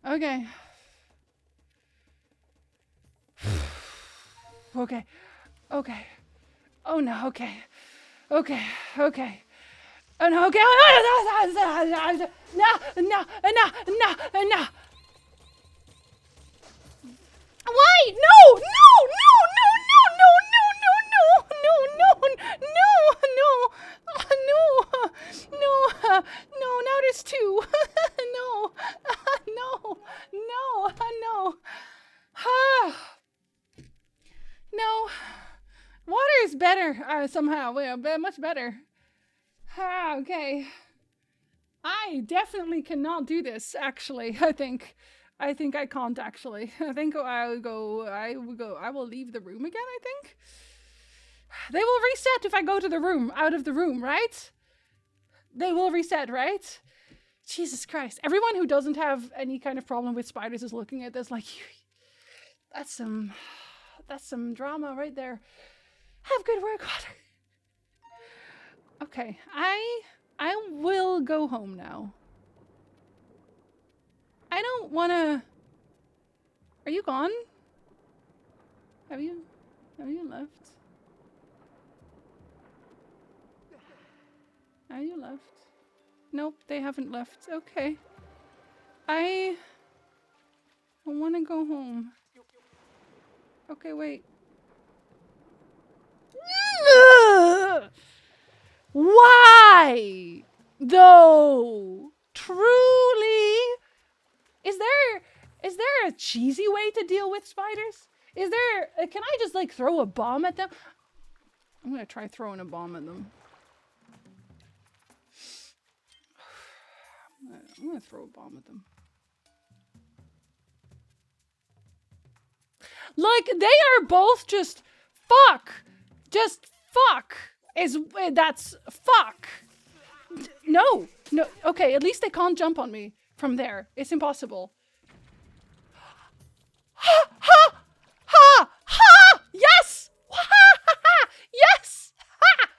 Okay. Okay. Okay. Oh no, okay. Okay. Okay. Oh no, okay. No. Why? No! No, now there's two. No. No. Water is better, somehow. Yeah, much better. Okay. I definitely cannot do this, actually, I think I can't, actually. I think I will leave the room again, I think. They will reset if I go to the room, out of the room, right? They will reset, right? Jesus Christ. Everyone who doesn't have any kind of problem with spiders is looking at this like, that's some drama right there. Have good work, Otter. Okay, I will go home now. I don't wanna... Are you gone? Have you left? Are you left? Nope, they haven't left. Okay. I wanna go home. Okay, wait. Why? Though? Truly? Is there a cheesy way to deal with spiders? Is there... can I just, like, throw a bomb at them? I'm gonna try throwing a bomb at them. I'm gonna throw a bomb at them. Like, they are both just fuck. Just fuck. That's fuck. No. Okay, at least they can't jump on me from there. It's impossible. Ha! Yes! Yes! Ha!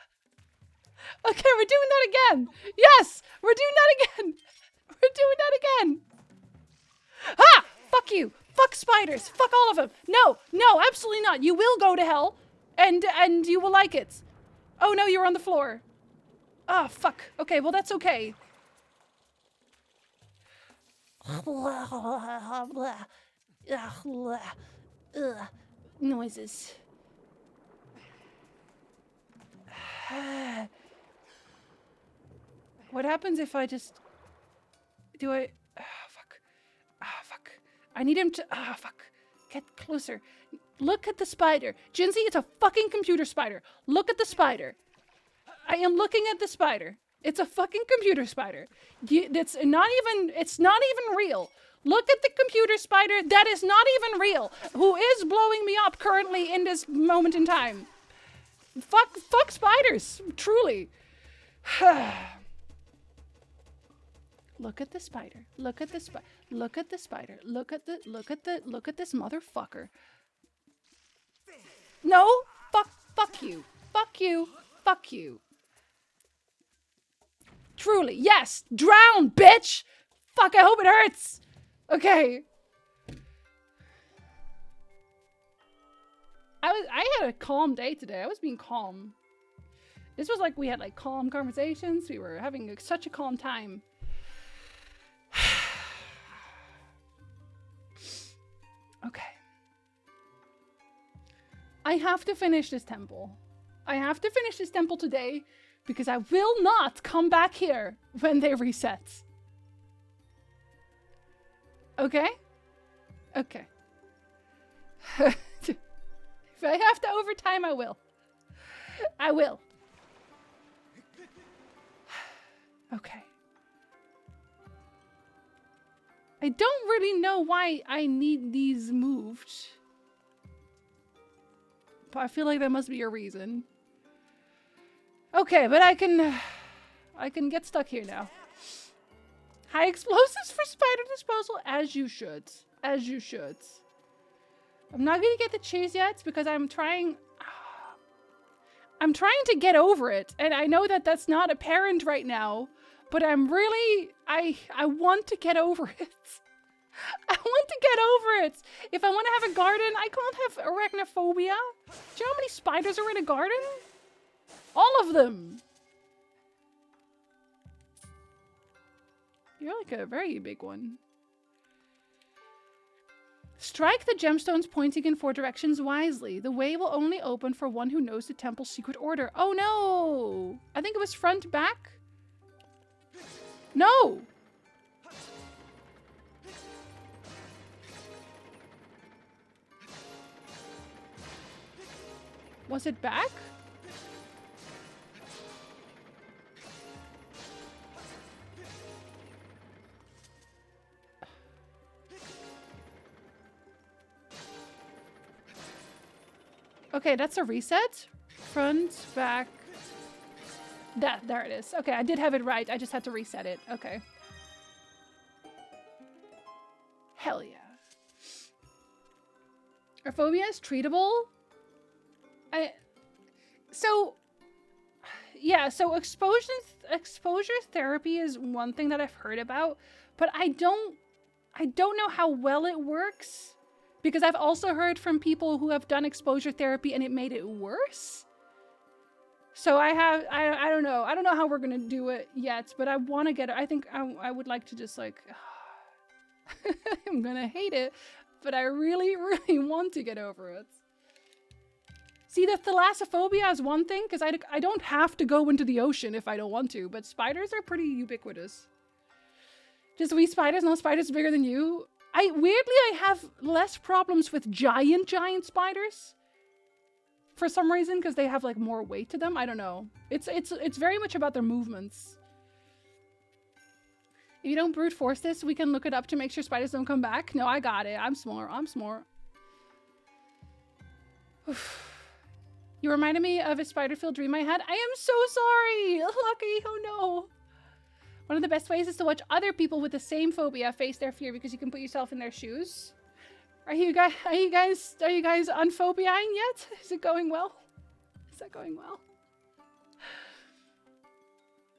Okay, we're doing that again. Yes, we're doing that again. Ha! Fuck you. Fuck spiders. Fuck all of them. No, absolutely not. You will go to hell, and you will like it. Oh no, you're on the floor. Ah, fuck. Okay, well that's okay. Noises. What happens if I just... Do I... fuck. Fuck. I need him to... fuck. Get closer. Look at the spider. Jinsey, it's a fucking computer spider. Look at the spider. I am looking at the spider. It's a fucking computer spider. It's not even real. Look at the computer spider. That is not even real. Who is blowing me up currently in this moment in time. Fuck spiders. Truly. Look at the spider. Look at the spider. Look at the spider. Look at this motherfucker. No. Fuck you. Fuck you. Fuck you. Truly. Yes. Drown, bitch. Fuck, I hope it hurts. Okay. I had a calm day today. I was being calm. This was like we had like calm conversations. We were having such a calm time. Okay. I have to finish this temple. I have to finish this temple today because I will not come back here when they reset. Okay? Okay. If I have to overtime, I will. I will. Okay. I don't really know why I need these moved. But I feel like there must be a reason. Okay, but I can get stuck here now. High explosives for spider disposal, as you should. As you should. I'm not gonna get the cheese yet because I'm trying to get over it. And I know that that's not apparent right now, but I'm really, I want to get over it. I want to get over it. If I want to have a garden, I can't have arachnophobia. Do you know how many spiders are in a garden? All of them. You're like a very big one. Strike the gemstones pointing in 4 directions wisely. The way will only open for one who knows the temple's secret order. Oh no! I think it was front, back. No! Was it back? Okay, that's a reset. Front, back. There it is. Okay, I did have it right. I just had to reset it. Okay. Hell yeah. Our phobia is treatable. So exposure therapy is one thing that I've heard about, but I don't know how well it works. Because I've also heard from people who have done exposure therapy and it made it worse. So I don't know. I don't know how we're gonna do it yet, but I want to get it. I think I would like to just like, I'm gonna hate it, but I really, really want to get over it. See, the thalassophobia is one thing, because I don't have to go into the ocean if I don't want to, but spiders are pretty ubiquitous. Just wee spiders, no spiders bigger than you. Weirdly, I have less problems with giant spiders. For some reason, because they have like more weight to them. I don't know. It's very much about their movements. If you don't brute force this, we can look it up to make sure spiders don't come back. No, I got it. I'm smart. I'm smart. You reminded me of a spider-filled dream I had. I am so sorry. Lucky. Oh no. One of the best ways is to watch other people with the same phobia face their fear because you can put yourself in their shoes. Are you guys unphobiaing yet? Is it going well? Is that going well?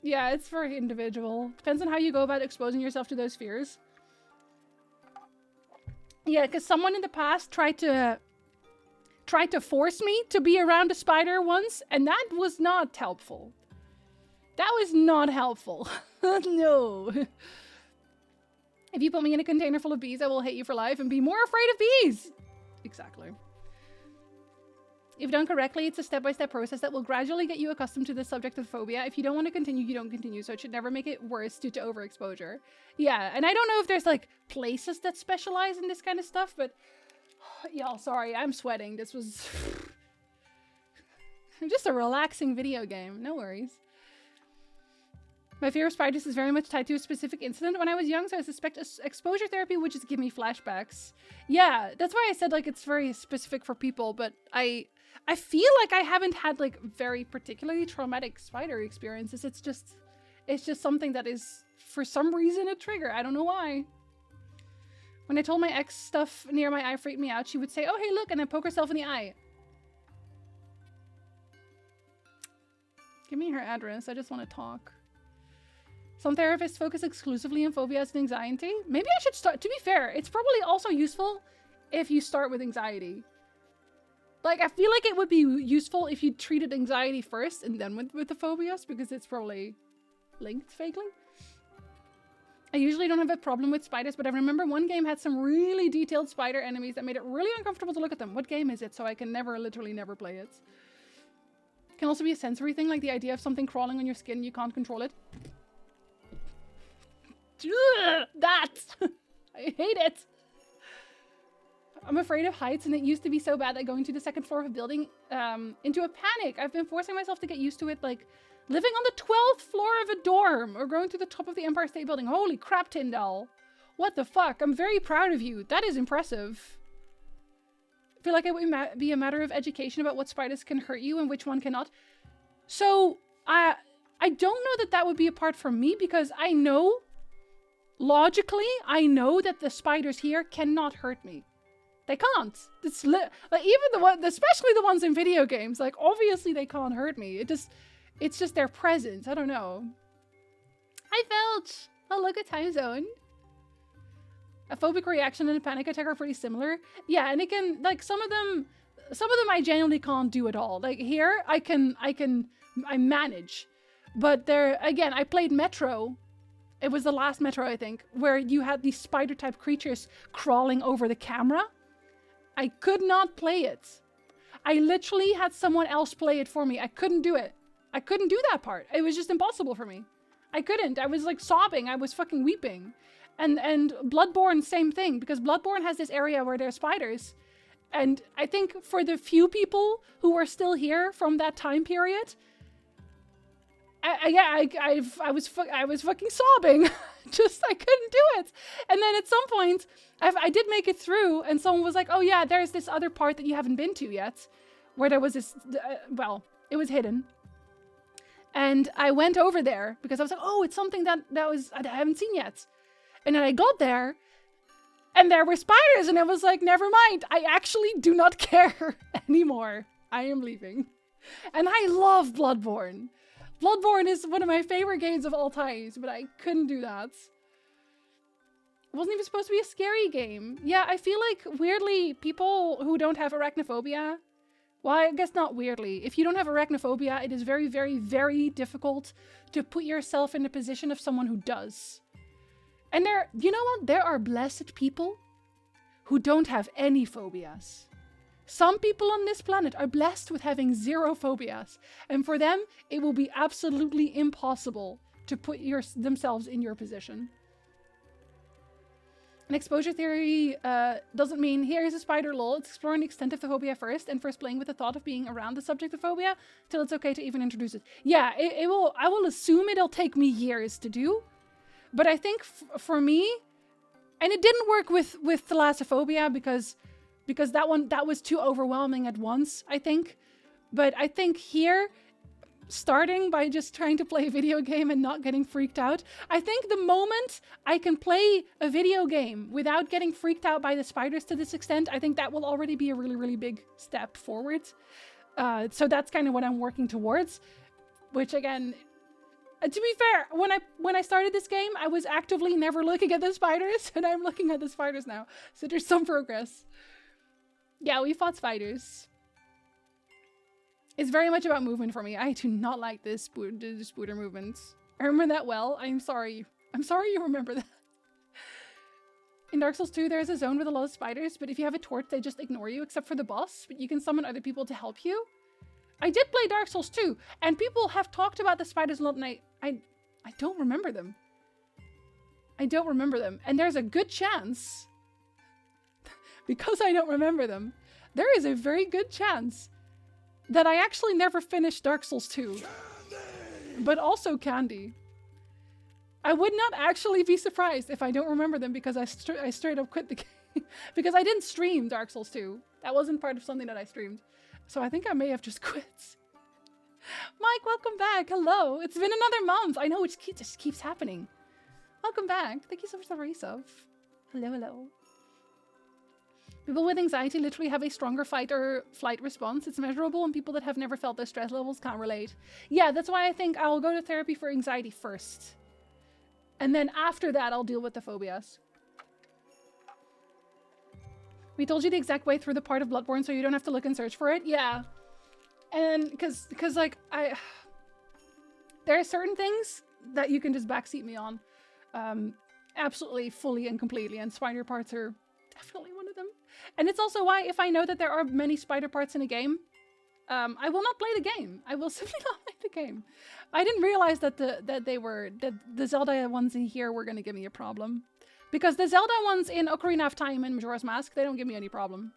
Yeah, it's very individual. Depends on how you go about exposing yourself to those fears. Yeah, because someone in the past tried to force me to be around a spider once, and that was not helpful. That was not helpful. No. If you put me in a container full of bees, I will hate you for life and be more afraid of bees. Exactly. If done correctly, it's a step-by-step process that will gradually get you accustomed to the subject of phobia. If you don't want to continue, you don't continue. So it should never make it worse due to overexposure. Yeah, and I don't know if there's like places that specialize in this kind of stuff, but y'all, sorry, I'm sweating. This was just a relaxing video game. No worries. My fear of spiders is very much tied to a specific incident when I was young, so I suspect exposure therapy would just give me flashbacks. Yeah, that's why I said like it's very specific for people, but I feel like I haven't had like very particularly traumatic spider experiences. It's just something that is for some reason a trigger. I don't know why. When I told my ex stuff near my eye freaked me out, she would say, "Oh hey look," and then poke herself in the eye. Give me her address. I just want to talk. Some therapists focus exclusively on phobias and anxiety. Maybe I should start. To be fair, it's probably also useful if you start with anxiety. Like, I feel like it would be useful if you treated anxiety first and then went with the phobias, because it's probably linked vaguely. I usually don't have a problem with spiders, but I remember one game had some really detailed spider enemies that made it really uncomfortable to look at them. What game is it? So I can literally never play it. It can also be a sensory thing, like the idea of something crawling on your skin, you can't control it. That! I hate it! I'm afraid of heights, and it used to be so bad that going to the second floor of a building into a panic. I've been forcing myself to get used to it, like living on the 12th floor of a dorm or going to the top of the Empire State Building. Holy crap, Tyndall. What the fuck? I'm very proud of you. That is impressive. I feel like it would be a matter of education about what spiders can hurt you and which one cannot. So, I don't know that that would be a part for me because I know, logically, I know that the spiders here cannot hurt me. They can't. It's like even the one, especially the ones in video games, like obviously they can't hurt me. It's just their presence. I don't know. Hi, Felch. Oh, look at Time Zone. A phobic reaction and a panic attack are pretty similar. Yeah, and it can, like, some of them I genuinely can't do at all. Like here, I manage. But there, again, I played Metro. It was the last Metro, I think, where you had these spider-type creatures crawling over the camera. I could not play it. I literally had someone else play it for me. I couldn't do it. I couldn't do that part. It was just impossible for me. I couldn't. I was like sobbing. I was fucking weeping. And Bloodborne, same thing, because Bloodborne has this area where there are spiders. And I think for the few people who are still here from that time period, I was fucking sobbing. Just, I couldn't do it. And then at some point, I did make it through, and someone was like, oh yeah, there's this other part that you haven't been to yet, where there was this, well, it was hidden. And I went over there, because I was like, oh, it's something that I haven't seen yet. And then I got there, and there were spiders, and I was like, never mind, I actually do not care anymore. I am leaving. And I love Bloodborne. Bloodborne is one of my favorite games of all times, but I couldn't do that. It wasn't even supposed to be a scary game. Yeah, I feel like, weirdly, people who don't have arachnophobia, well, I guess not weirdly. If you don't have arachnophobia, it is very, very, very difficult to put yourself in the position of someone who does. And you know what? There are blessed people who don't have any phobias. Some people on this planet are blessed with having zero phobias. And for them, it will be absolutely impossible to put themselves in your position. An exposure theory doesn't mean here's a spider lol. It's exploring the extent of the phobia first and first playing with the thought of being around the subject of phobia till it's okay to even introduce it. Yeah, I will assume it'll take me years to do. But I think for me, and it didn't work with thalassophobia because that was too overwhelming at once, I think. But I think here, starting by just trying to play a video game and not getting freaked out, I think the moment I can play a video game without getting freaked out by the spiders to this extent, I think that will already be a really, really big step forward. So that's kind of what I'm working towards, which again, to be fair, when I started this game, I was actively never looking at the spiders, and I'm looking at the spiders now. So there's some progress. Yeah, we fought spiders. It's very much about movement for me. I do not like this spooder movements. I remember that well. I'm sorry. I'm sorry you remember that. In Dark Souls 2, there's a zone with a lot of spiders, but if you have a torch, they just ignore you, except for the boss. But you can summon other people to help you. I did play Dark Souls 2, and people have talked about the spiders a lot, and I don't remember them. I don't remember them. And there's a good chance, because I don't remember them, there is a very good chance that I actually never finished Dark Souls 2. But also Candy. I would not actually be surprised if I don't remember them because I straight up quit the game. Because I didn't stream Dark Souls 2. That wasn't part of something that I streamed. So I think I may have just quit. Mike, welcome back. Hello. It's been another month. I know, it just keeps happening. Welcome back. Thank you so much for the resub. Hello, hello. People with anxiety literally have a stronger fight or flight response. It's measurable, and people that have never felt their stress levels can't relate. Yeah, that's why I think I'll go to therapy for anxiety first. And then after that, I'll deal with the phobias. We told you the exact way through the part of Bloodborne so you don't have to look and search for it. Yeah. And because like, there are certain things that you can just backseat me on. Absolutely, fully and completely. And spider parts are definitely one of them. And it's also why if I know that there are many spider parts in a game, I will not play the game. I will simply not play the game. I didn't realize that the Zelda ones in here were going to give me a problem. Because the Zelda ones in Ocarina of Time and Majora's Mask, they don't give me any problem.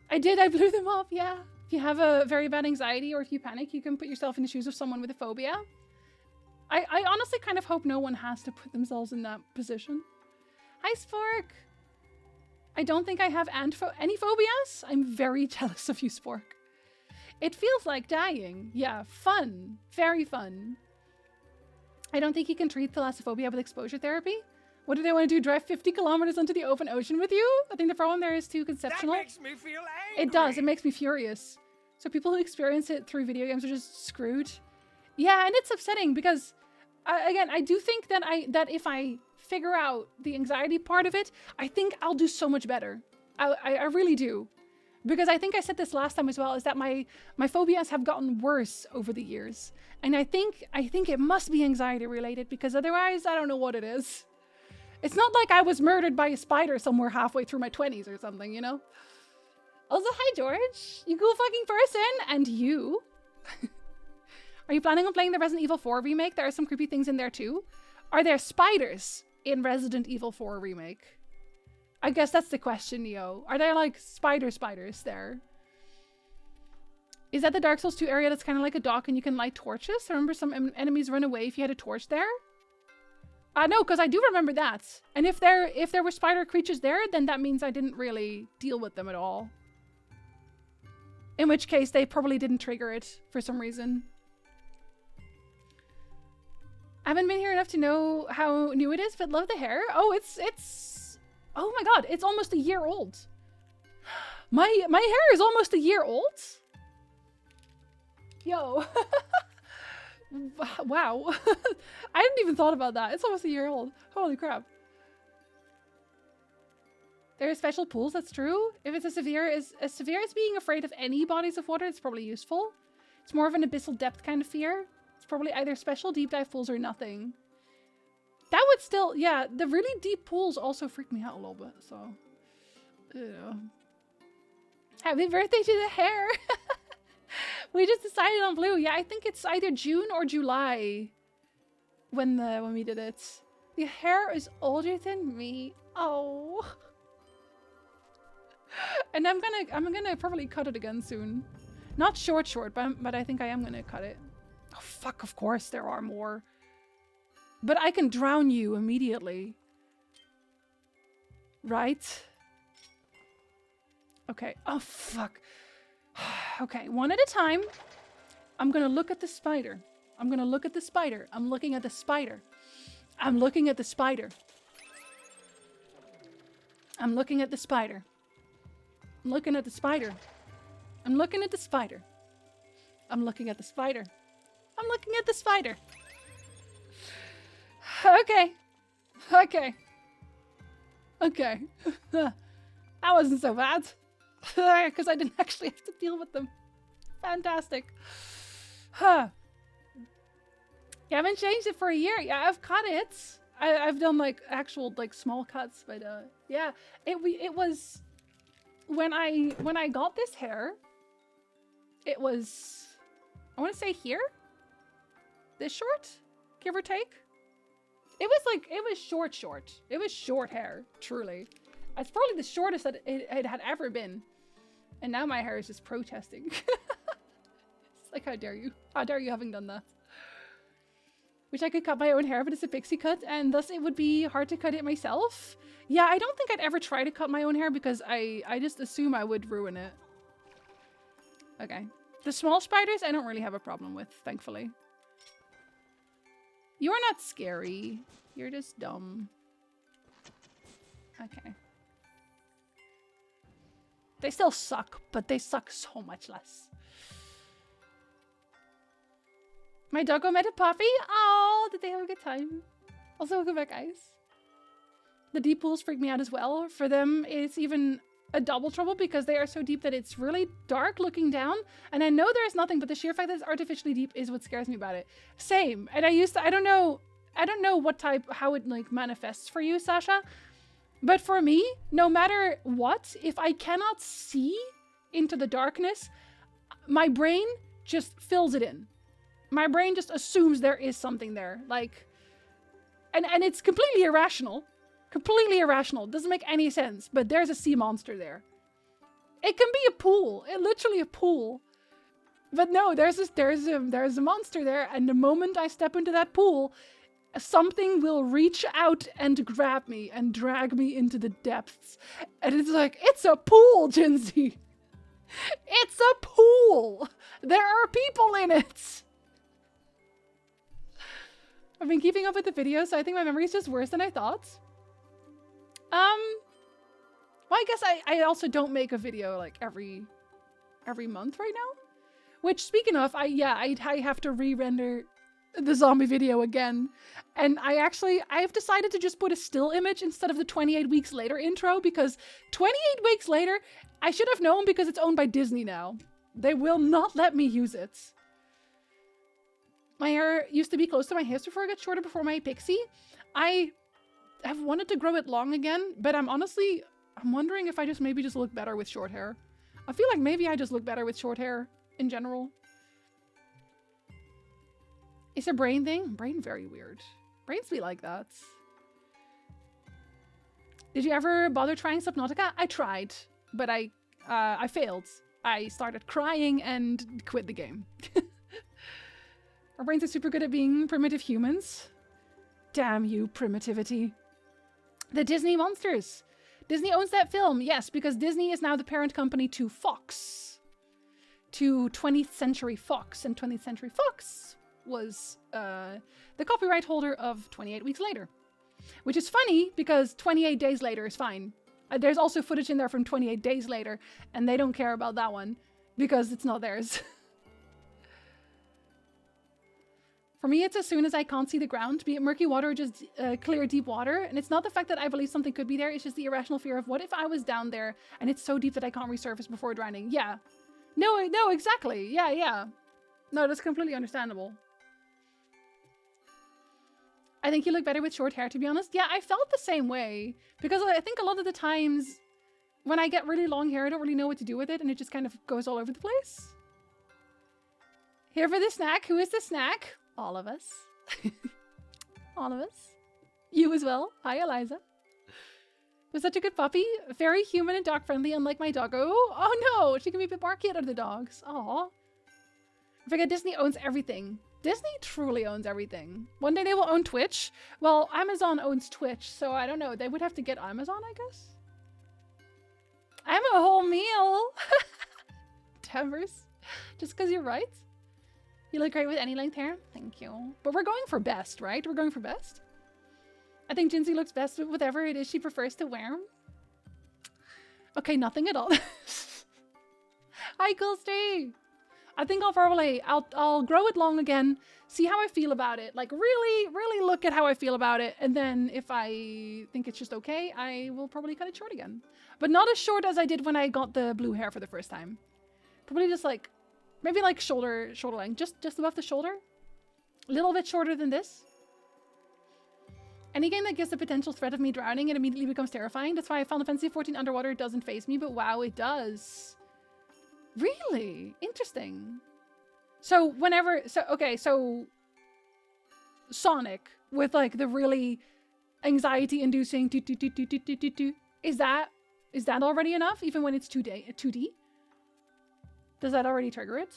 I blew them up, yeah. If you have a very bad anxiety or if you panic, you can put yourself in the shoes of someone with a phobia. I honestly kind of hope no one has to put themselves in that position. Hi, Spork. I don't think I have any phobias. I'm very jealous of you, Spork. It feels like dying. Yeah, fun. Very fun. I don't think you can treat thalassophobia with exposure therapy. What do they want to do? Drive 50 kilometers into the open ocean with you? I think the problem there is too conceptual. That makes me feel angry. It does. It makes me furious. So people who experience it through video games are just screwed. Yeah, and it's upsetting because, again, I do think that that if I figure out the anxiety part of it, I think I'll do so much better. I really do. Because I think I said this last time as well, is that my phobias have gotten worse over the years. And I think it must be anxiety related, because otherwise I don't know what it is. It's not like I was murdered by a spider somewhere halfway through my 20s or something, you know? Also, hi George, you cool fucking person, and you. Are you planning on playing the Resident Evil 4 remake? There are some creepy things in there too. Are there spiders in Resident Evil 4 remake? I guess that's the question, Neo. Are there like spiders there? Is that the Dark Souls 2 area that's kind of like a dock and you can light torches? I remember some enemies run away if you had a torch there. No, because I do remember that. And if there were spider creatures there, then that means I didn't really deal with them at all. In which case, they probably didn't trigger it for some reason. I haven't been here enough to know how new it is, but love the hair. Oh, it's... Oh my god, it's almost a year old. My hair is almost a year old? Yo. Wow. I hadn't even thought about that. It's almost a year old. Holy crap. There are special pools, that's true. If it's as severe as being afraid of any bodies of water, it's probably useful. It's more of an abyssal depth kind of fear. It's probably either special deep dive pools or nothing. That would still, yeah, the really deep pools also freak me out a little bit, so. Yeah. Happy birthday to the hair! We just decided on blue. Yeah, I think it's either June or July when we did it. The hair is older than me. Oh. And I'm gonna probably cut it again soon. Not short, but I think I am gonna cut it. Oh fuck, of course there are more. But I can drown you immediately. Right? Okay. Oh fuck. Okay, one at a time. I'm gonna look at the spider. I'm gonna look at the spider. I'm looking at the spider. I'm looking at the spider. I'm looking at the spider. I'm looking at the spider. I'm looking at the spider. I'm looking at the spider. I'm looking at the spider. Okay. Okay. Okay. That wasn't so bad. Because I didn't actually have to deal with them. Fantastic. Huh. You haven't changed it for a year. Yeah, I've cut it. I've done like actual like small cuts, but yeah. It was when I got this hair, it was, I want to say here. This short, give or take. It was short. It was short hair, truly. It's probably the shortest that it had ever been. And now my hair is just protesting. It's like, how dare you? How dare you having done that? Wish I could cut my own hair, but it's a pixie cut, and thus it would be hard to cut it myself. Yeah, I don't think I'd ever try to cut my own hair because I just assume I would ruin it. Okay. The small spiders, I don't really have a problem with, thankfully. You're not scary. You're just dumb. Okay. They still suck, but they suck so much less. My doggo met a puppy. Oh, did they have a good time? Also, welcome back, guys. The deep pools freak me out as well. For them, it's even a double trouble because they are so deep that it's really dark looking down. And I know there's nothing, but the sheer fact that it's artificially deep is what scares me about it. Same. And I don't know what type, how it like manifests for you, Sasha. But for me, no matter what, if I cannot see into the darkness, my brain just fills it in. My brain just assumes there is something there. Like, and it's completely irrational. Completely irrational. Doesn't make any sense. But there's a sea monster there. It can be a pool. Literally a pool. But no, there's a monster there, and the moment I step into that pool, something will reach out and grab me and drag me into the depths. And it's like, it's a pool, Jinsey. It's a pool. There are people in it. I've been keeping up with the videos, so I think my memory is just worse than I thought. Well, I guess I also don't make a video like every month right now. Which, speaking of, I have to re-render the zombie video again. And I've decided to just put a still image instead of the 28 weeks later intro, because 28 weeks later, I should have known because it's owned by Disney now. They will not let me use it. My hair used to be close to my hips before it got shorter before my pixie. I have wanted to grow it long again, but I'm wondering if I maybe just look better with short hair. I feel like maybe I just look better with short hair in general. It's a brain thing? Brain very weird. Brains be like that. Did you ever bother trying Subnautica? I tried, but I failed. I started crying and quit the game. Our brains are super good at being primitive humans. Damn you, primitivity. The Disney monsters. Disney owns that film, yes, because Disney is now the parent company to Fox. To 20th Century Fox, and 20th Century Fox was the copyright holder of 28 Weeks Later. Which is funny, because 28 Days Later is fine. There's also footage in there from 28 Days Later, and they don't care about that one, because it's not theirs. For me, it's as soon as I can't see the ground, be it murky water or just clear, deep water. And it's not the fact that I believe something could be there, it's just the irrational fear of what if I was down there and it's so deep that I can't resurface before drowning. Yeah. No, exactly. Yeah. No, that's completely understandable. I think you look better with short hair, to be honest. Yeah, I felt the same way. Because I think a lot of the times when I get really long hair, I don't really know what to do with it and it just kind of goes all over the place. Here for the snack. Who is the snack? All of us. All of us. You as well. Hi, Eliza. Was such a good puppy. Very human and dog friendly, unlike my doggo. Oh no, she can be a bit more cute of the dogs. Aw. I forget Disney owns everything. Disney truly owns everything. One day they will own Twitch. Well, Amazon owns Twitch, so I don't know. They would have to get Amazon, I guess. I'm a whole meal. Timbers. Just because you're right. You look great with any length hair. Thank you. But we're going for best, right? We're going for best. I think Jinsey looks best with whatever it is she prefers to wear. Okay, nothing at all. Hi, Coolstream. I think I'll grow it long again, see how I feel about it. Like really look at how I feel about it. And then if I think it's just okay, I will probably cut it short again. But not as short as I did when I got the blue hair for the first time. Probably just like, maybe like shoulder length, just above the shoulder. A little bit shorter than this. Any game that gives the potential threat of me drowning, it immediately becomes terrifying. That's why Final Fantasy XIV underwater doesn't faze me, but wow, it does. Really? Interesting. So so Sonic with like the really anxiety-inducing is that already enough, even when it's 2D? Does that already trigger it?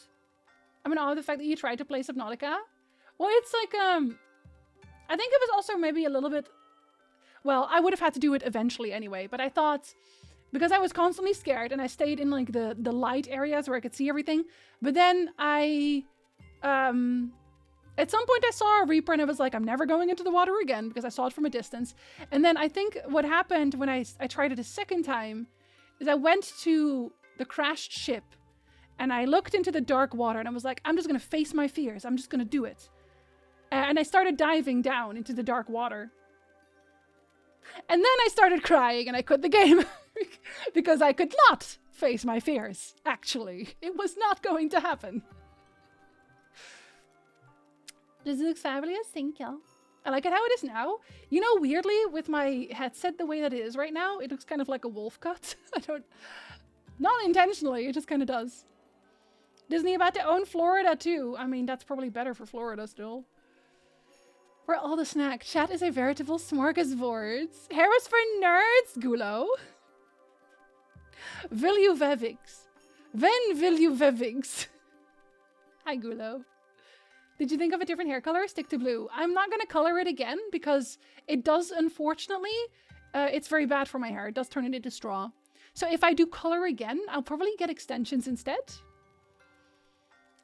I mean, the fact that you tried to play Subnautica. Well, it's like, I think it was also maybe a little bit, well, I would have had to do it eventually anyway, but I thought, because I was constantly scared and I stayed in like the light areas where I could see everything, but then at some point I saw a Reaper and I was like, I'm never going into the water again because I saw it from a distance. And then I think what happened when I tried it a second time is I went to the crashed ship and I looked into the dark water and I was like, I'm just going to face my fears. I'm just going to do it. And I started diving down into the dark water. And then I started crying and I quit the game because I could not face my fears. Actually, it was not going to happen. Does it look fabulous? Thank you. I like it how it is now. You know, weirdly, with my headset the way that it is right now, it looks kind of like a wolf cut. Not intentionally, it just kind of does. Disney about to own Florida too. I mean, that's probably better for Florida still. Where all the snack. Chat is a veritable smorgasbord. Hair is for nerds, Gulo. Will you vevix? When will you vevix? Hi, Gulo. Did you think of a different hair color? Stick to blue. I'm not going to color it again because it does, unfortunately, it's very bad for my hair. It does turn it into straw. So if I do color again, I'll probably get extensions instead.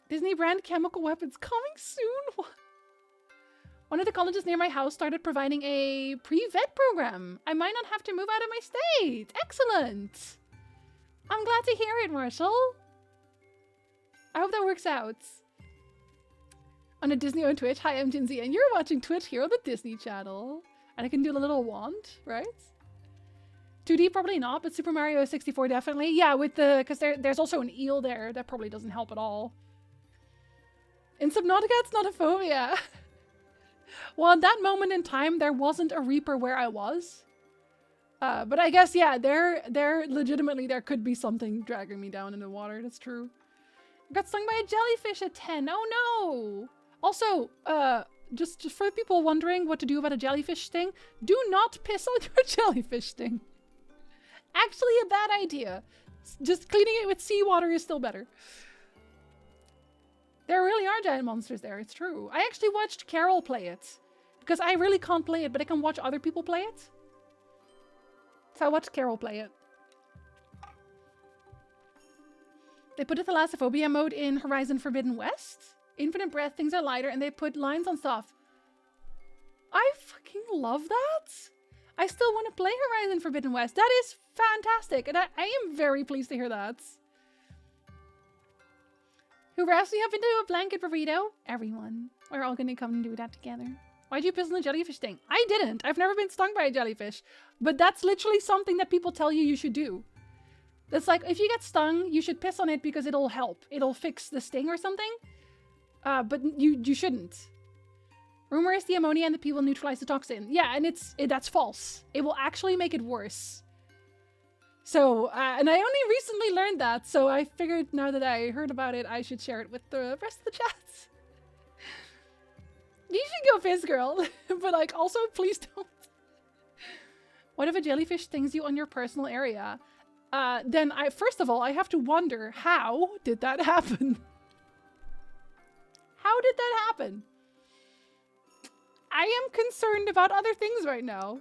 Disney brand chemical weapons coming soon. One of the colleges near my house started providing a pre-vet program. I might not have to move out of my state. Excellent. I'm glad to hear it, Marshall. I hope that works out. On a Disney on Twitch. Hi, I'm Jinzy, and you're watching Twitch here on the Disney Channel. And I can do the little wand, right? 2D probably not, but Super Mario 64 definitely. Yeah, with the because there's also an eel there. That probably doesn't help at all. In Subnautica, it's not a phobia. Well, at that moment in time, there wasn't a Reaper where I was. But I guess, yeah, there legitimately, there could be something dragging me down in the water. That's true. I got stung by a jellyfish at 10. Oh, no. Also, just for people wondering what to do about a jellyfish sting, do not piss on your jellyfish sting. Actually, a bad idea. Just cleaning it with seawater is still better. There really are giant monsters there, it's true. I actually watched Carol play it. Because I really can't play it, but I can watch other people play it. So I watched Carol play it. They put a thalassophobia mode in Horizon Forbidden West. Infinite breath, things are lighter, and they put lines on stuff. I fucking love that. I still want to play Horizon Forbidden West. That is fantastic, and I am very pleased to hear that. Who wraps me up into a blanket burrito? Everyone. We're all gonna come and do that together. Why'd you piss on the jellyfish thing? I didn't. I've never been stung by a jellyfish. But that's literally something that people tell you should do. It's like, if you get stung, you should piss on it because it'll help. It'll fix the sting or something. But you shouldn't. Rumor is the ammonia and the pee will neutralize the toxin. Yeah, and that's false. It will actually make it worse. So, and I only recently learned that, so I figured now that I heard about it, I should share it with the rest of the chats. You should go piss, girl. But like, also, please don't. What if a jellyfish stings you on your personal area? Then first of all, I have to wonder, how did that happen? How did that happen? I am concerned about other things right now.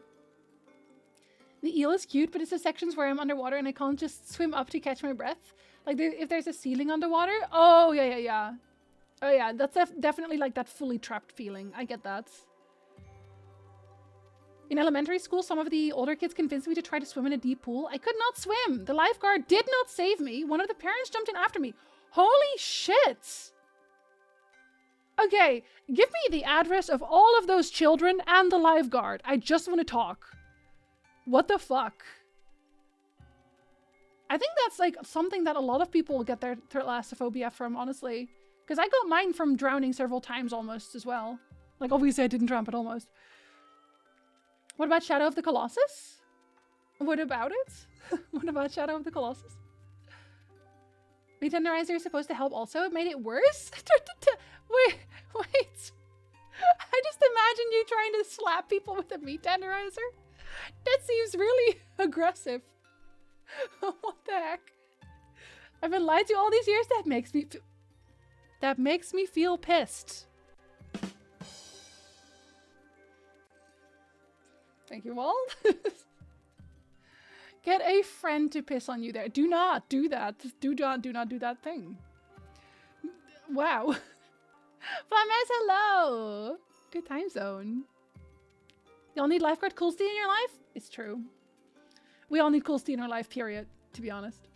The eel is cute, but it's the sections where I'm underwater and I can't just swim up to catch my breath. Like if there's a ceiling underwater. Oh, yeah. Oh, yeah, that's definitely like that fully trapped feeling. I get that. In elementary school, some of the older kids convinced me to try to swim in a deep pool. I could not swim. The lifeguard did not save me. One of the parents jumped in after me. Holy shit. Okay, give me the address of all of those children and the lifeguard. I just want to talk. What the fuck? I think that's like something that a lot of people get their thalassophobia from, honestly. Because I got mine from drowning several times almost as well. Like, obviously I didn't drown, but almost. What about Shadow of the Colossus? What about it? What about Shadow of the Colossus? Meat tenderizer is supposed to help also. It made it worse? Wait. I just imagine you trying to slap people with a meat tenderizer. That seems really aggressive. What the heck? I've been lied to all these years. That makes me feel pissed. Thank you all. Get a friend to piss on you there. Do not do that. Do not do that thing. Wow. Flames, hello. Good time zone. You all need lifeguard cool in your life? It's true. We all need cool in our life, period, to be honest.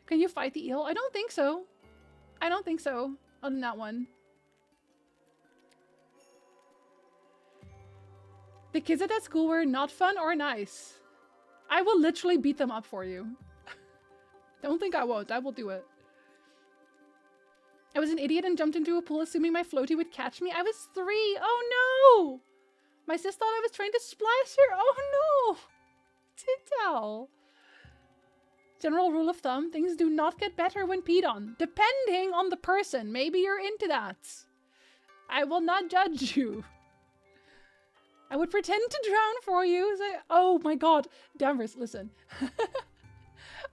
Can you fight the eel? I don't think so. I don't think so. On that one. The kids at that school were not fun or nice. I will literally beat them up for you. Don't think I won't. I will do it. I was an idiot and jumped into a pool assuming my floaty would catch me. I was 3. Oh no! My sis thought I was trying to splash her. Oh no! Tittel. General rule of thumb, things do not get better when peed on. Depending on the person. Maybe you're into that. I will not judge you. I would pretend to drown for you. Oh my god. Danvers, listen.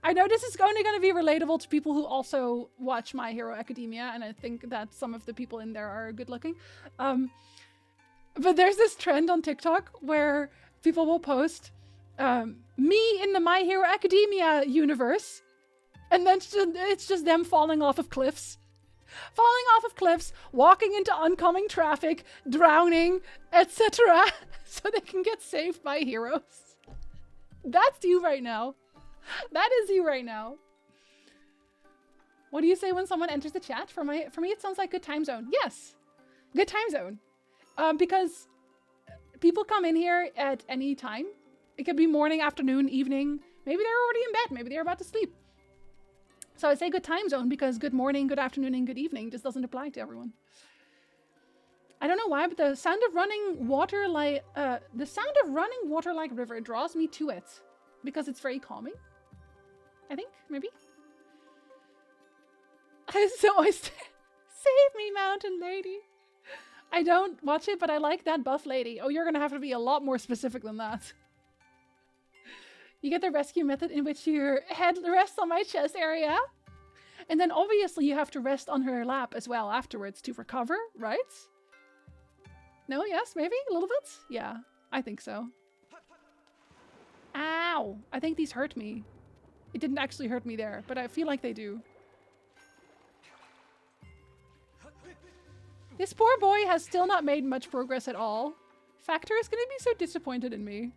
I know this is only going to be relatable to people who also watch My Hero Academia, and I think that some of the people in there are good looking. But there's this trend on TikTok where people will post me in the My Hero Academia universe, and then it's just them falling off of cliffs. Falling off of cliffs, walking into oncoming traffic, drowning, etc. so they can get saved by heroes. That's you right now. That is you right now. What do you say when someone enters the chat? For me, it sounds like good time zone. Yes, good time zone. Because people come in here at any time. It could be morning, afternoon, evening. Maybe they're already in bed. Maybe they're about to sleep. So I say good time zone because good morning, good afternoon, and good evening just doesn't apply to everyone. I don't know why, but the sound of running water like river draws me to it because it's very calming. I think, maybe. So I save me, mountain lady. I don't watch it, but I like that buff lady. Oh, you're gonna have to be a lot more specific than that. You get the rescue method in which your head rests on my chest area. And then obviously you have to rest on her lap as well afterwards to recover, right? No, yes, maybe a little bit? Yeah, I think so. Ow! I think these hurt me. It didn't actually hurt me there, but I feel like they do. This poor boy has still not made much progress at all. Factor is gonna be so disappointed in me.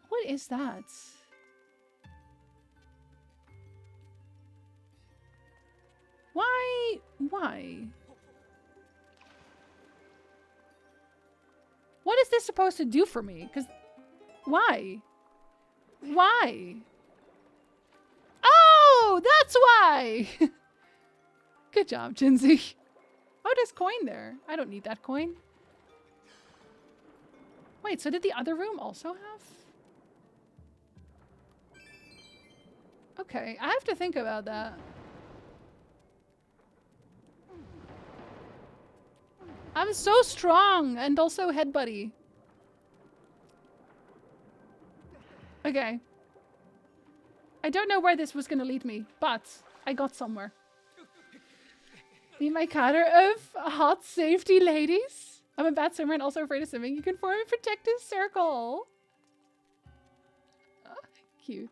What is that? Why? Why? What is this supposed to do for me? Because why? Why? Oh, that's why! Good job, Jinsey. Oh, there's coin there. I don't need that coin. Wait, so did the other room also have? Okay, I have to think about that. I'm so strong and also head buddy. Okay. I don't know where this was gonna lead me, but I got somewhere. Be my cadre of hot safety ladies. I'm a bad swimmer and also afraid of swimming. You can form a protective circle. Oh, cute.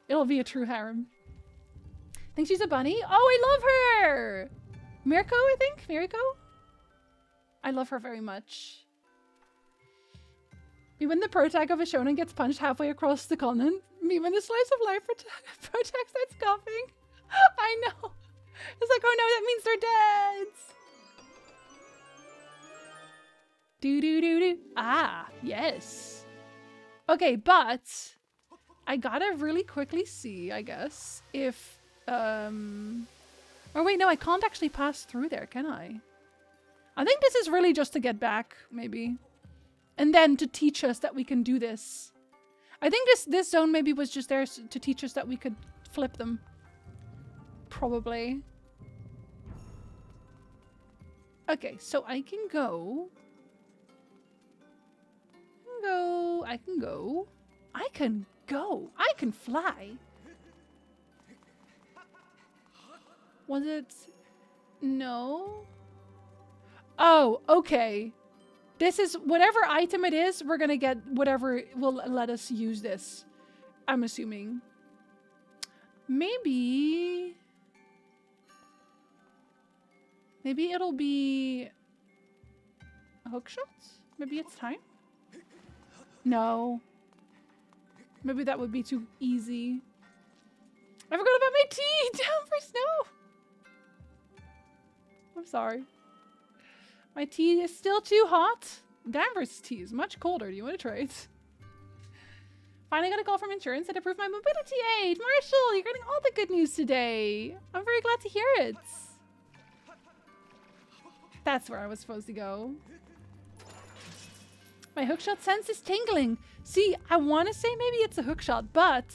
It'll be a true harem. Think she's a bunny? Oh, I love her! Mirko, I think? Mirko? I love her very much. Me when the protag of a shonen gets punched halfway across the continent. Me when the slice of life protag starts coughing. I know. It's like, oh no, that means they're dead. Do. Ah, yes. Okay, but I gotta really quickly see, I guess, if or wait, no, I can't actually pass through there, can I? I think this is really just to get back, maybe. And then to teach us that we can do this. I think this zone maybe was just there to teach us that we could flip them. Probably. Okay, so I can go. I can go. I can fly. Was it? No. Oh, okay. This is whatever item it is, we're gonna get whatever will let us use this. I'm assuming. Maybe it'll be a hook shot? Maybe it's time? No. Maybe that would be too easy. I forgot about my tea! Down for snow! I'm sorry. My tea is still too hot. Danvers' tea is much colder. Do you want to try it? Finally got a call from insurance that approved my mobility aid. Marshall, you're getting all the good news today. I'm very glad to hear it. That's where I was supposed to go. My hookshot sense is tingling. See, I want to say maybe it's a hookshot, but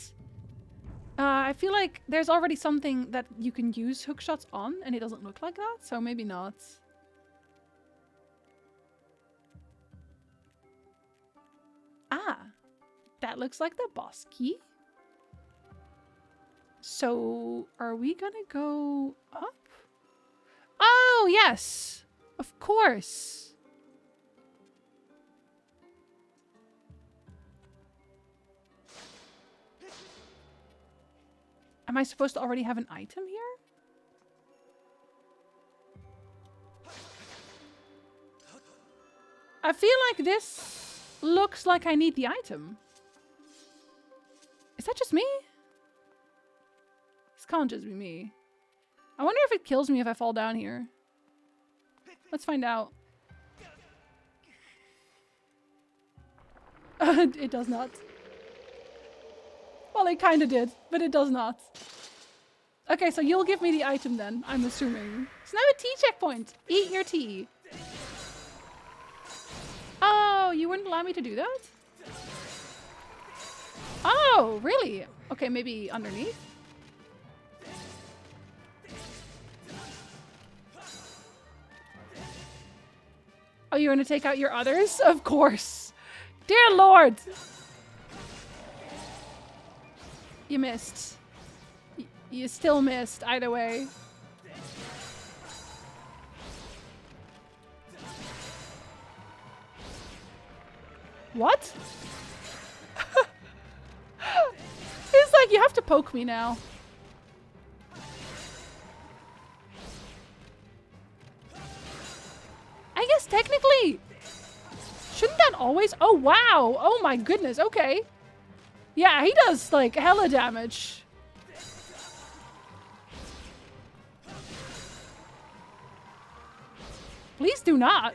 I feel like there's already something that you can use hookshots on, and it doesn't look like that, so maybe not. Ah, That looks like the boss key. So, are we gonna go up? Oh, yes! Of course! Am I supposed to already have an item here? I feel like this looks like I need the item. Is that just me? This can't just be me. I wonder if it kills me if I fall down here. Let's find out. It does not. Well, it kind of did, but it does not. Okay, so you'll give me the item then, I'm assuming. It's now a tea checkpoint. Eat your tea. Oh, you wouldn't allow me to do that? Oh, really? Okay, maybe underneath? Oh, you're gonna take out your others? Of course. Dear Lord! You missed. You still missed, either way. What? It's like, you have to poke me now. I guess technically, shouldn't that always? Oh, wow. Oh my goodness. Okay. Yeah, he does like hella damage. Please do not.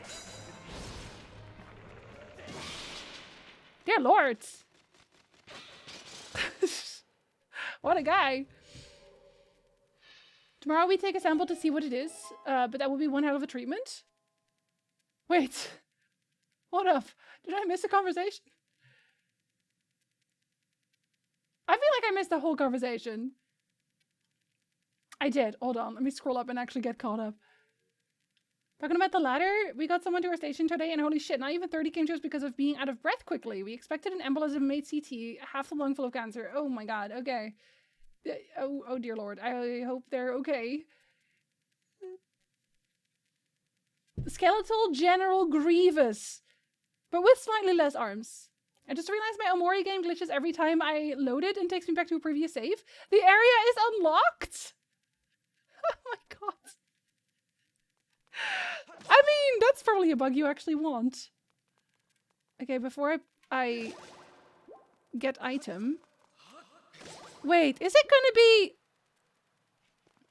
Dear Lord. What a guy. Tomorrow we take a sample to see what it is, but that will be one hell of a treatment. Wait. Hold up. Did I miss a conversation? I feel like I missed the whole conversation. I did. Hold on. Let me scroll up and actually get caught up. Talking about the ladder, we got someone to our station today and holy shit, not even 30 came to us because of being out of breath quickly. We expected an embolism, made CT, half the lung full of cancer. Oh my god, okay. Oh dear Lord, I hope they're okay. Skeletal General Grievous, but with slightly less arms. I just realized my Omori game glitches every time I load it and takes me back to a previous save. The area is unlocked! Oh my god. I mean, that's probably a bug you actually want. Okay, before I get item. Wait, is it gonna be...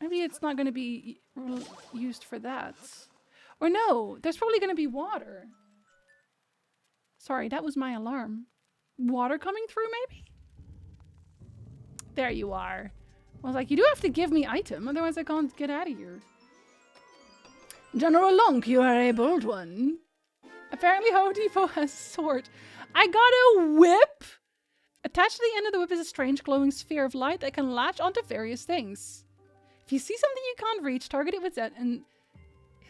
Maybe it's not gonna be used for that. Or no, there's probably gonna be water. Sorry, that was my alarm. Water coming through, maybe? There you are. I was like, you do have to give me item, otherwise I can't get out of here. General Lonk, you are a bold one. Apparently Home Depot has a sword. I got a whip! Attached to the end of the whip is a strange glowing sphere of light that can latch onto various things. If you see something you can't reach, target it with that and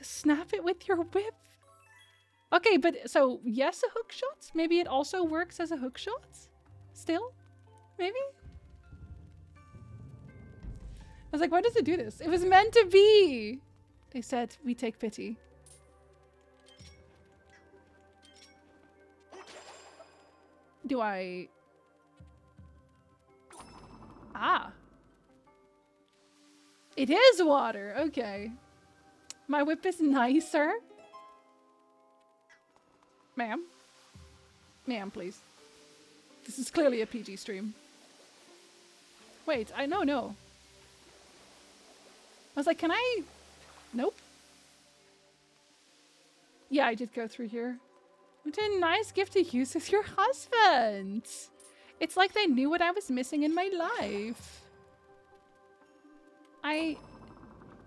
snap it with your whip. Okay, but so yes, a hook shot? Maybe it also works as a hook shot? Still? Maybe? I was like, why does it do this? It was meant to be! They said, we take pity. Do I... Ah. It is water. Okay. My whip is nicer. Ma'am. Ma'am, please. This is clearly a PG stream. Wait, no. I was like, can I... Nope. Yeah, I did go through here. What a nice gift to use with your husband. It's like they knew what I was missing in my life. I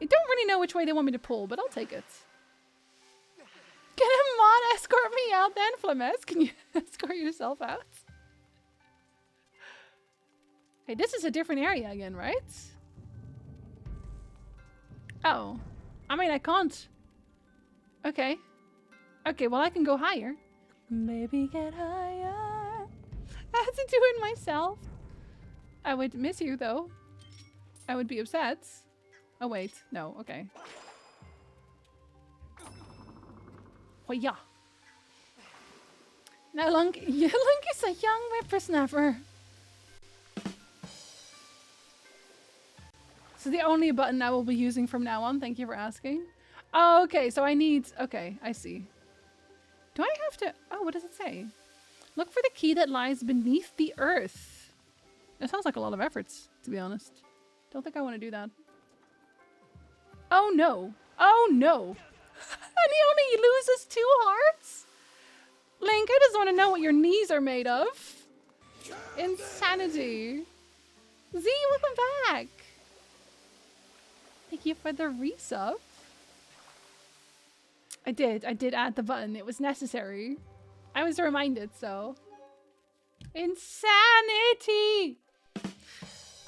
don't really know which way they want me to pull, but I'll take it. Can a mod escort me out then, Flames? Can you escort yourself out? Hey, this is a different area again, right? Oh. I mean, I can't. Okay. Okay, well, I can go higher. Maybe get higher. I had to do it myself. I would miss you, though. I would be upset. Oh, wait. No, okay. Oh, yeah. Now, Lunk is a young whippersnapper. So the only button I will be using from now on. Thank you for asking. Oh, okay. So I need... Okay, I see. Do I have to... Oh, what does it say? Look for the key that lies beneath the earth. That sounds like a lot of efforts, to be honest. Don't think I want to do that. Oh, no. Oh, no. And he only loses 2 hearts? Link, I just want to know what your knees are made of. Insanity. Z, welcome back. Thank you for the resub. I did add the button. It was necessary. I was reminded, so. Insanity!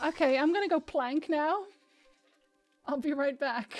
Okay, I'm gonna go plank now. I'll be right back.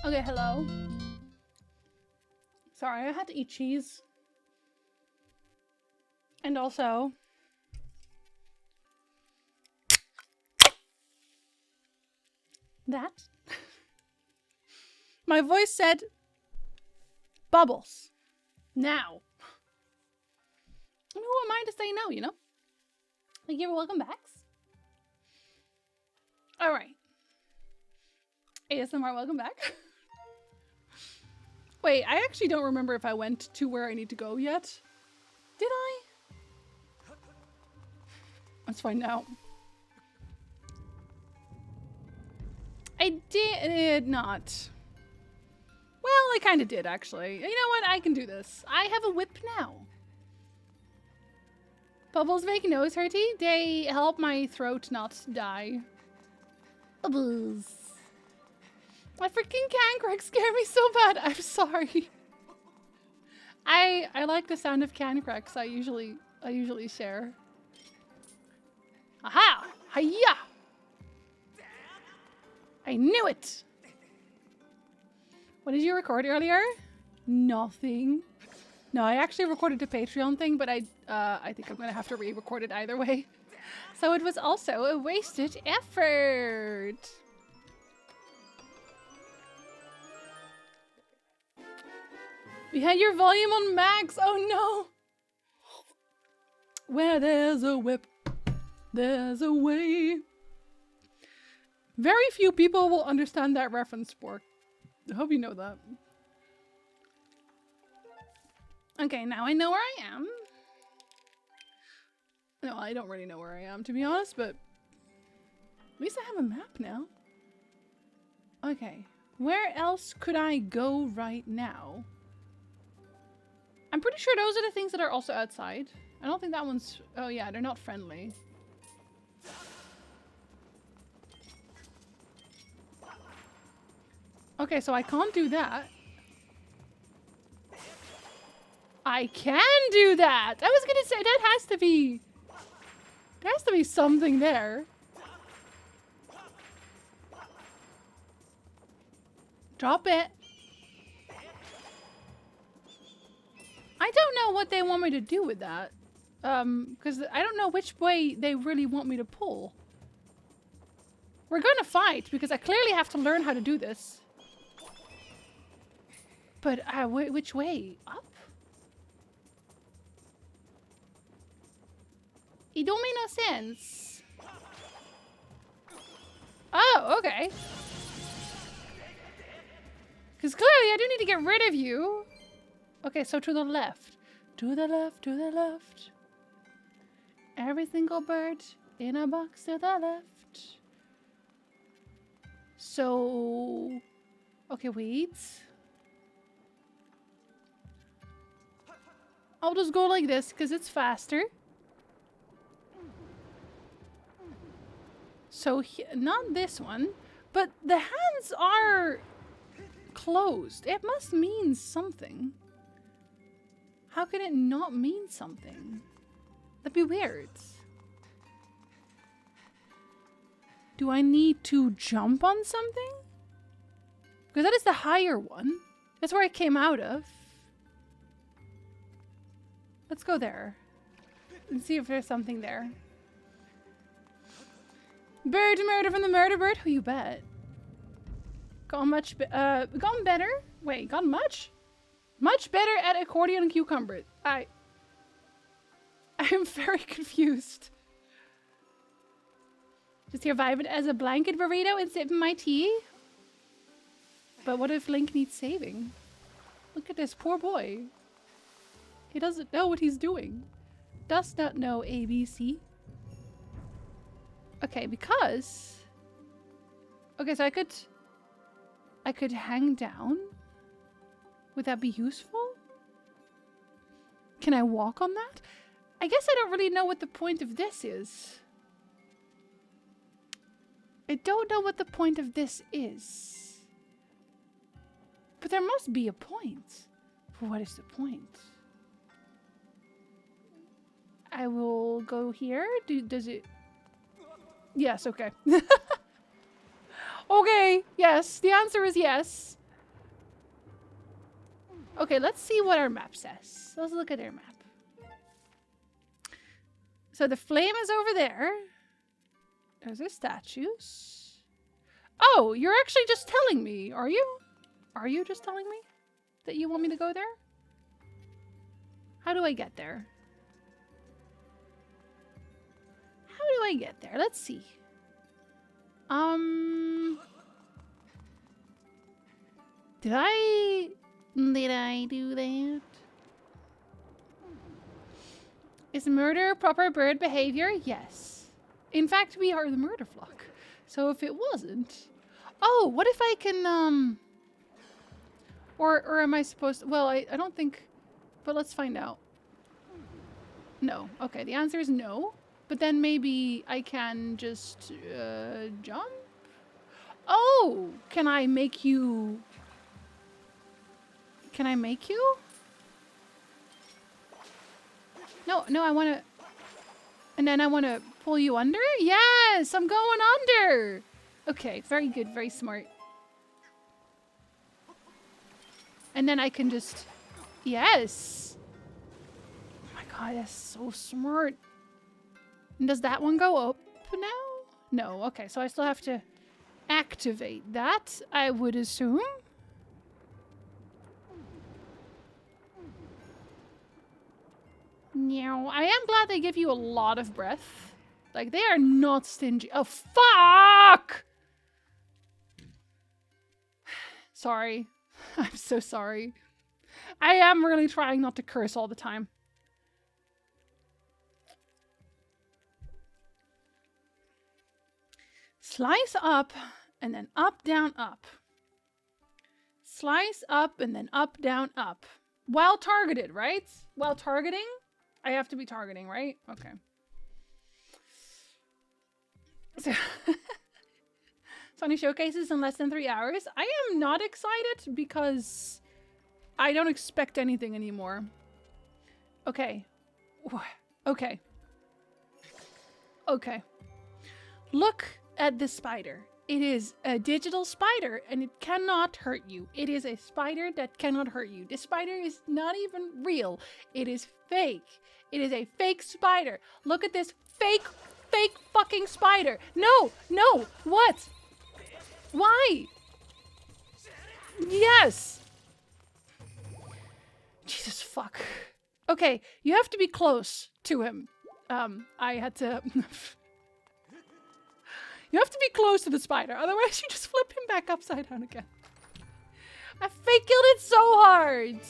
Okay, hello. Sorry, I had to eat cheese. And also... that. My voice said... bubbles. Now. Who am I to say no, you know? Thank you for welcome backs. Alright. ASMR, welcome back. Wait, I actually don't remember if I went to where I need to go yet. Did I? Let's find out. I did not. Well, I kind of did, actually. You know what? I can do this. I have a whip now. Bubbles make nose hurty. They help my throat not die. Bubbles. My freaking cancrack scared me so bad. I'm sorry. I like the sound of cancracks. I usually share. Aha! Hiya! I knew it! What did you record earlier? Nothing. No, I actually recorded a Patreon thing, but I think I'm gonna have to re-record it either way. So it was also a wasted effort. You had your volume on max. Oh no! Where there's a whip, there's a way. Very few people will understand that reference, Spork. I hope you know that. Okay, now I know where I am. No, I don't really know where I am, to be honest, but at least I have a map now. Okay, where else could I go right now? I'm pretty sure those are the things that are also outside. I don't think that one's... oh yeah, they're not friendly. Okay, so I can't do that. I can do that! I was gonna say, that has to be... there has to be something there. Drop it. I don't know what they want me to do with that. Because I don't know which way they really want me to pull. We're gonna fight, because I clearly have to learn how to do this. But, which way? Up? It don't make no sense. Oh, okay. Because clearly I do need to get rid of you. Okay, so to the left. To the left, to the left. Every single bird in a box to the left. So... okay, wait. I'll just go like this, because it's faster. So, not this one. But the hands are closed. It must mean something. How can it not mean something? That'd be weird. Do I need to jump on something? Because that is the higher one. That's where I came out of. Let's go there. And see if there's something there. Bird murder from the murder bird? Who you bet? Gone better? Wait, gone much? Much better at accordion and cucumber. I'm very confused. Just here vibing as a blanket burrito and sipping my tea. But what if Link needs saving? Look at this poor boy. He doesn't know what he's doing. Does not know ABC. Okay, because... okay, so I could hang down. Would that be useful? Can I walk on that? I guess I don't really know what the point of this is. I don't know what the point of this is. But there must be a point. But what is the point? I will go here. Does it... yes, okay. Okay, yes. The answer is yes. Okay, let's see what our map says. Let's look at our map. So the flame is over there. There's the statues. Oh, you're actually just telling me, are you? Are you just telling me that you want me to go there? How do I get there? How do I get there? Let's see. Did I do that? Is murder proper bird behavior? Yes. In fact, we are the murder flock. So if it wasn't... Oh, what if I can, Or am I supposed to... Well, I don't think... But let's find out. No. Okay, the answer is no. But then maybe I can just, jump? Oh! Can I make you... Can I make you? No, I want to... And then I want to pull you under? Yes! I'm going under! Okay, very good, very smart. And then I can just... Yes! Oh my god, that's so smart. And does that one go up now? No, okay, so I still have to activate that, I would assume. Now, I am glad they give you a lot of breath. Like, they are not stingy. Oh, fuck! Sorry. I'm so sorry. I am really trying not to curse all the time. Slice up, and then up, down, up. Slice up, and then up, down, up. While targeted, right? While targeting? I have to be targeting, right? Okay. So Sony showcases in less than 3 hours. I am not excited because I don't expect anything anymore. Okay. Okay. Okay. Look at this spider. It is a digital spider and it cannot hurt you. It is a spider that cannot hurt you. This spider is not even real. It is fake. It is a fake spider. Look at this fake fucking spider. No, what? Why? Yes. Jesus fuck. Okay, you have to be close to him. I had to... You have to be close to the spider, otherwise you just flip him back upside down again. I fake killed it so hard.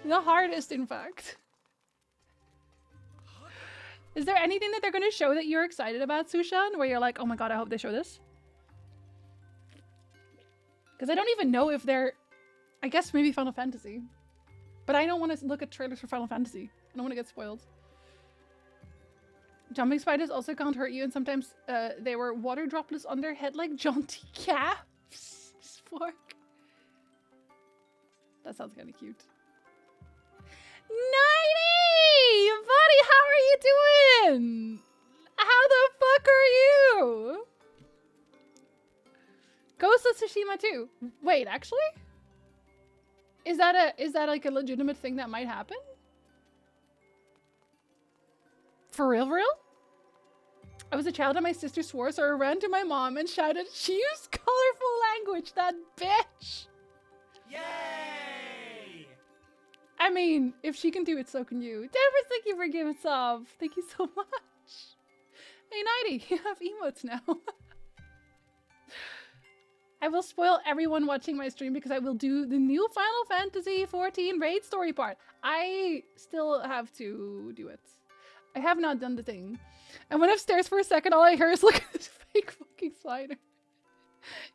The hardest, in fact. Is there anything that they're going to show that you're excited about, Sushan? Where you're like, oh my god, I hope they show this? Because I don't even know if they're... I guess maybe Final Fantasy. But I don't want to look at trailers for Final Fantasy. I don't want to get spoiled. Jumping spiders also can't hurt you, and sometimes they were water droplets on their head like jaunty calves. Spork. That sounds kind of cute. 90! Buddy, how are you doing? How the fuck are you? Ghost of Tsushima 2. Wait, actually? Is that like a legitimate thing that might happen? For real, for real? I was a child and my sister swore, so I ran to my mom and shouted, she used colorful language, that bitch! Yay! I mean, if she can do it, so can you. Denver, thank you for giving sub. Thank you so much. Hey, Nighty, you have emotes now. I will spoil everyone watching my stream because I will do the new Final Fantasy XIV raid story part. I still have to do it. I have not done the thing. I went upstairs for a second, all I heard is look at this fake fucking spider.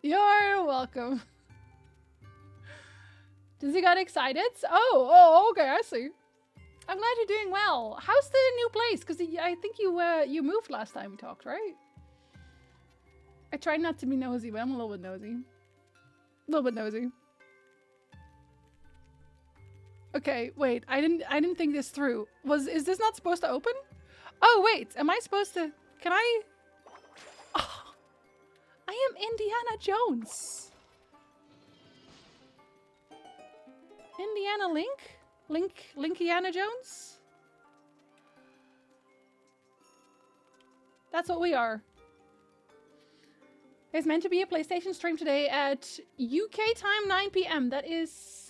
You're welcome. Does he got excited? Oh, okay, I see. I'm glad you're doing well. How's the new place? Because I think you moved last time we talked, right? I tried not to be nosy, but I'm a little bit nosy. A little bit nosy. Okay, wait. I didn't think this through. Is this not supposed to open? Oh, wait. Am I supposed to... Can I... Oh, I am Indiana Jones. Indiana Linkiana Jones? That's what we are. There's meant to be a PlayStation stream today at UK time 9 p.m. That is...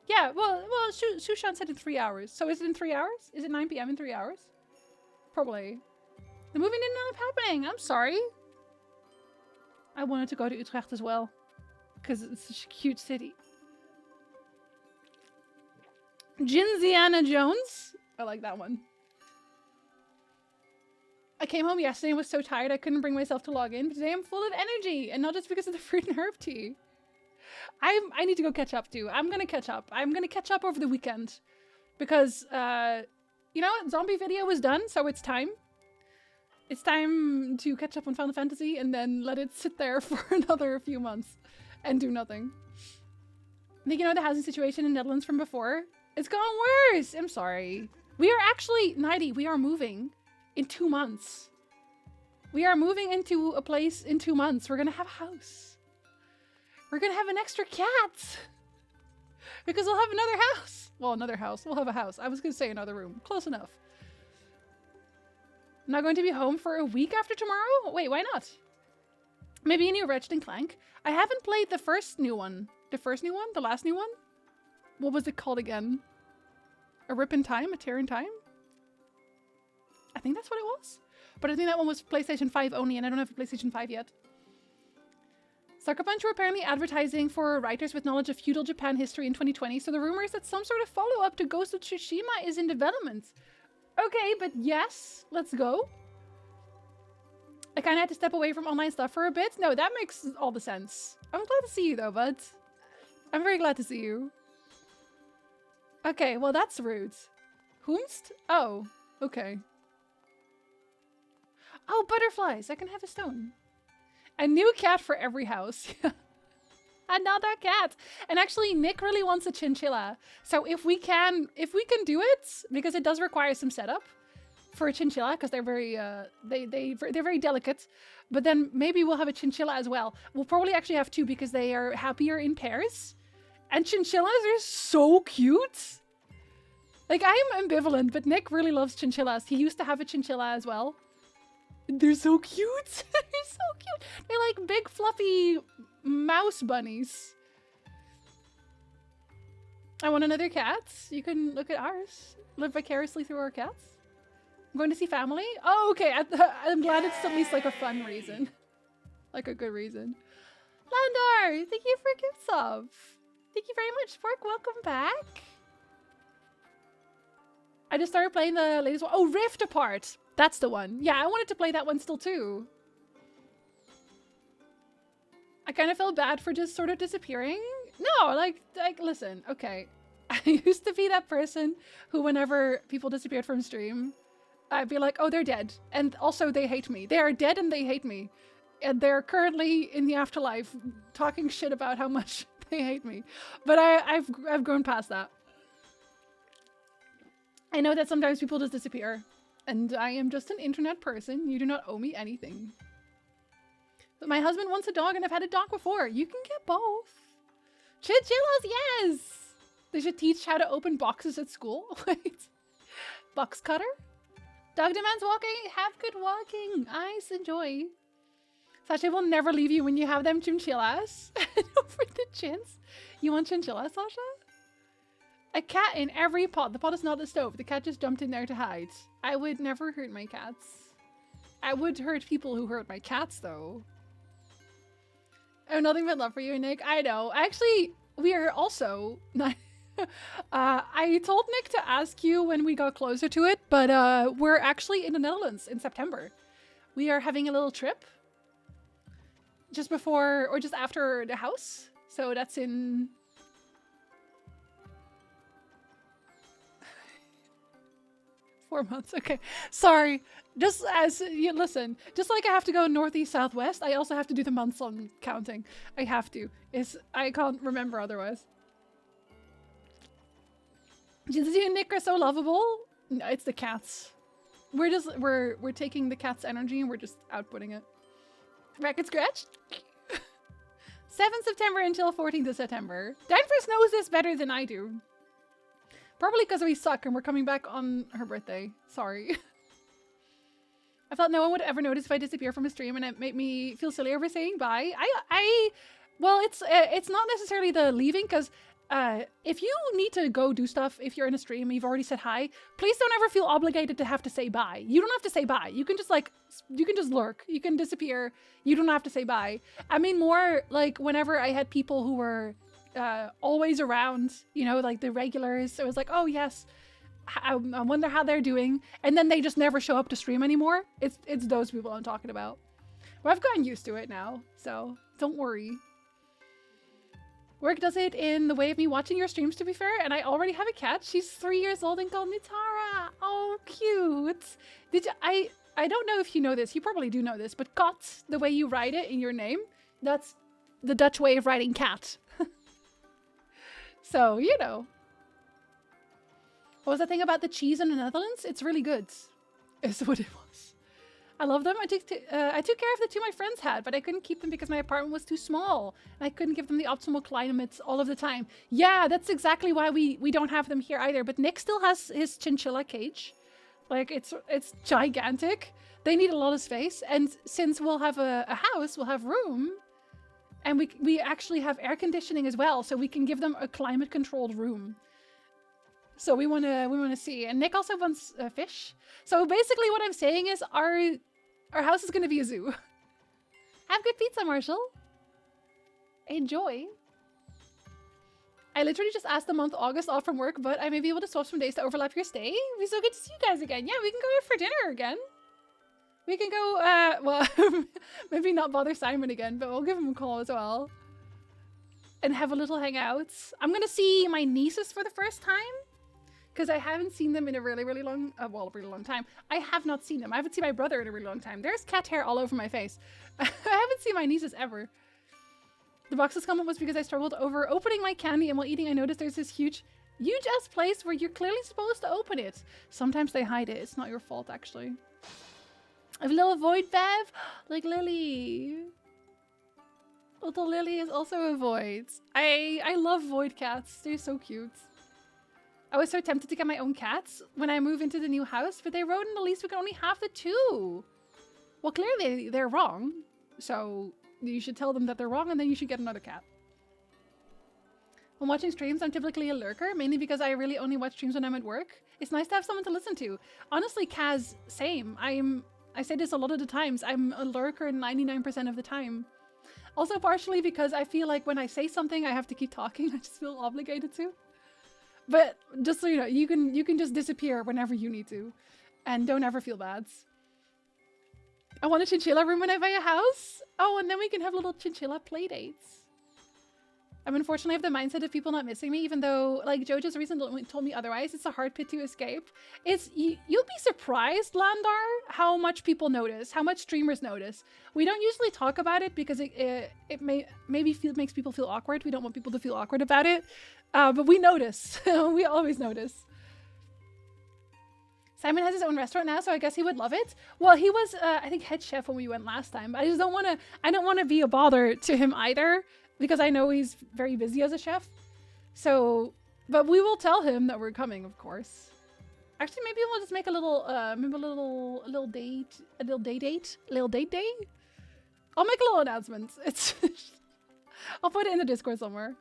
Yeah, well, Sushan said in 3 hours. So is it in 3 hours? Is it 9 p.m. in 3 hours? Probably. The movie didn't end up happening. I'm sorry. I wanted to go to Utrecht as well. Because it's such a cute city. Jinziana Jones. I like that one. I came home yesterday and was so tired I couldn't bring myself to log in. But today I'm full of energy. And not just because of the fruit and herb tea. I need to go catch up too. I'm going to catch up. I'm going to catch up over the weekend. Because, you know what? Zombie video was done, so it's time. It's time to catch up on Final Fantasy and then let it sit there for another few months and do nothing. I think you know the housing situation in the Netherlands from before? It's gone worse! I'm sorry. We are actually, Nighty, we are moving in 2 months. We are moving into a place in 2 months. We're gonna have a house. We're gonna have an extra cat. Because we'll have another house. Well, another house. We'll have a house. I was gonna say another room. Close enough. I'm not going to be home for a week after tomorrow? Wait, why not? Maybe a new Ratchet & Clank. I haven't played the first new one. The first new one? The last new one? What was it called again? A Rip in Time? A Tear in Time? I think that's what it was. But I think that one was PlayStation 5 only, and I don't have a PlayStation 5 yet. Sucker Punch were apparently advertising for writers with knowledge of feudal Japan history in 2020, so the rumor is that some sort of follow-up to Ghost of Tsushima is in development. Okay, but yes, let's go. I kind of had to step away from online stuff for a bit. No, that makes all the sense. I'm glad to see you though, bud. I'm very glad to see you. Okay, well that's rude. Whomst? Oh, okay. Oh, butterflies! I can have a stone. A new cat for every house. Another cat! And actually, Nick really wants a chinchilla. So if we can do it, because it does require some setup for a chinchilla, because they're very, they're very delicate. But then maybe we'll have a chinchilla as well. We'll probably actually have two because they are happier in pairs. And chinchillas are so cute! Like, I'm ambivalent, but Nick really loves chinchillas. He used to have a chinchilla as well. They're so cute. They're so cute. They're like big fluffy mouse bunnies. I want another cat. You can look at ours. Live vicariously through our cats. I'm going to see family. Oh, okay. I'm glad it's at least like a fun reason. Like a good reason. Landar, thank you for gift sub. Thank you very much, Fork. Welcome back. I just started playing the latest one. Oh, Rift Apart. That's the one. Yeah, I wanted to play that one still too. I kind of felt bad for just sort of disappearing. No, like listen, okay. I used to be that person who whenever people disappeared from stream, I'd be like, oh, they're dead. And also they hate me. They are dead and they hate me. And they're currently in the afterlife talking shit about how much they hate me. But I've grown past that. I know that sometimes people just disappear. And I am just an internet person. You do not owe me anything. But my husband wants a dog and I've had a dog before. You can get both. Chinchillas, yes! They should teach how to open boxes at school. Wait. Box cutter? Dog demands walking. Have good walking. Ice, enjoy. Sasha will never leave you when you have them chinchillas. Over the chins. You want chinchillas, Sasha? A cat in every pot. The pot is not the stove. The cat just jumped in there to hide. I would never hurt my cats. I would hurt people who hurt my cats, though. Oh, nothing but love for you, Nick. I know. Actually, we are also... I told Nick to ask you when we got closer to it, but we're actually in the Netherlands in September. We are having a little trip. Just before, or just after the house. So that's in... 4 months, okay. Sorry. Just as you listen, just like I have to go northeast, southwest, I also have to do the months on counting. I have to. I can't remember otherwise. Jinzy and Nick are so lovable. No, it's the cats. We're taking the cat's energy and we're just outputting it. Racket scratch. 7th September until 14th of September. Danvers knows this better than I do. Probably because we suck and we're coming back on her birthday. Sorry. I felt no one would ever notice if I disappear from a stream, and it made me feel silly over saying bye. Well, it's not necessarily the leaving, because if you need to go do stuff, if you're in a stream and you've already said hi, please don't ever feel obligated to have to say bye. You don't have to say bye. You can just lurk. You can disappear. You don't have to say bye. I mean, more like whenever I had people who were always around, you know, like the regulars. It was like, oh yes, I wonder how they're doing, and then they just never show up to stream anymore. It's those people I'm talking about. Well, I've gotten used to it now, so don't worry. Work does it in the way of me watching your streams, to be fair, and I already have a cat. She's 3 years old and called me Tara. Oh, cute. I don't know if you know this. You probably do know this, but Kot, the way you write it in your name, that's the Dutch way of writing cat. So, you know. What was the thing about the cheese in the Netherlands? It's really good. Is what it was. I love them. I took care of the two my friends had, but I couldn't keep them because my apartment was too small. And I couldn't give them the optimal climates all of the time. Yeah, that's exactly why we don't have them here either. But Nick still has his chinchilla cage. Like, it's gigantic. They need a lot of space. And since we'll have a house, we'll have room. And we actually have air conditioning as well. So we can give them a climate-controlled room. So we want to see. And Nick also wants fish. So basically what I'm saying is our house is going to be a zoo. Have good pizza, Marshall. Enjoy. I literally just asked the month August off from work, but I may be able to swap some days to overlap your stay. It'd be so good to see you guys again. Yeah, we can go out for dinner again. We can go, well, maybe not bother Simon again, but we'll give him a call as well. And have a little hangout. I'm going to see my nieces for the first time. Because I haven't seen them in a really, really long, really long time. I have not seen them. I haven't seen my brother in a really long time. There's cat hair all over my face. I haven't seen my nieces ever. The box's comment was because I struggled over opening my candy, and while eating I noticed there's this huge ass place where you're clearly supposed to open it. Sometimes they hide it. It's not your fault, actually. I have a little void Bev, like Lily. Little Lily is also a void. I love void cats. They're so cute. I was so tempted to get my own cats when I move into the new house, but they wrote in the lease we can only have the 2. Well, clearly they're wrong. So you should tell them that they're wrong, and then you should get another cat. When watching streams, I'm typically a lurker, mainly because I really only watch streams when I'm at work. It's nice to have someone to listen to. Honestly, Kaz, same. I say this a lot of the times. I'm a lurker 99% of the time. Also partially because I feel like when I say something, I have to keep talking. I just feel obligated to. But just so you know, you can just disappear whenever you need to. And don't ever feel bad. I want a chinchilla room when I buy a house. Oh, and then we can have little chinchilla play dates. I'm unfortunately of the mindset of people not missing me, even though, like, JoJo's recently told me otherwise. It's a hard pit to escape. You'll be surprised, Landar, how much people notice, how much streamers notice. We don't usually talk about it because it makes people feel awkward. We don't want people to feel awkward about it. But we notice. We always notice. Simon has his own restaurant now, so I guess he would love it. Well, he was, I think, head chef when we went last time. But I just don't want to be a bother to him either, because I know he's very busy as a chef. So, but we will tell him that we're coming, of course. Actually, maybe we'll just make a little date day. I'll make a little announcement. I'll put it in the Discord somewhere.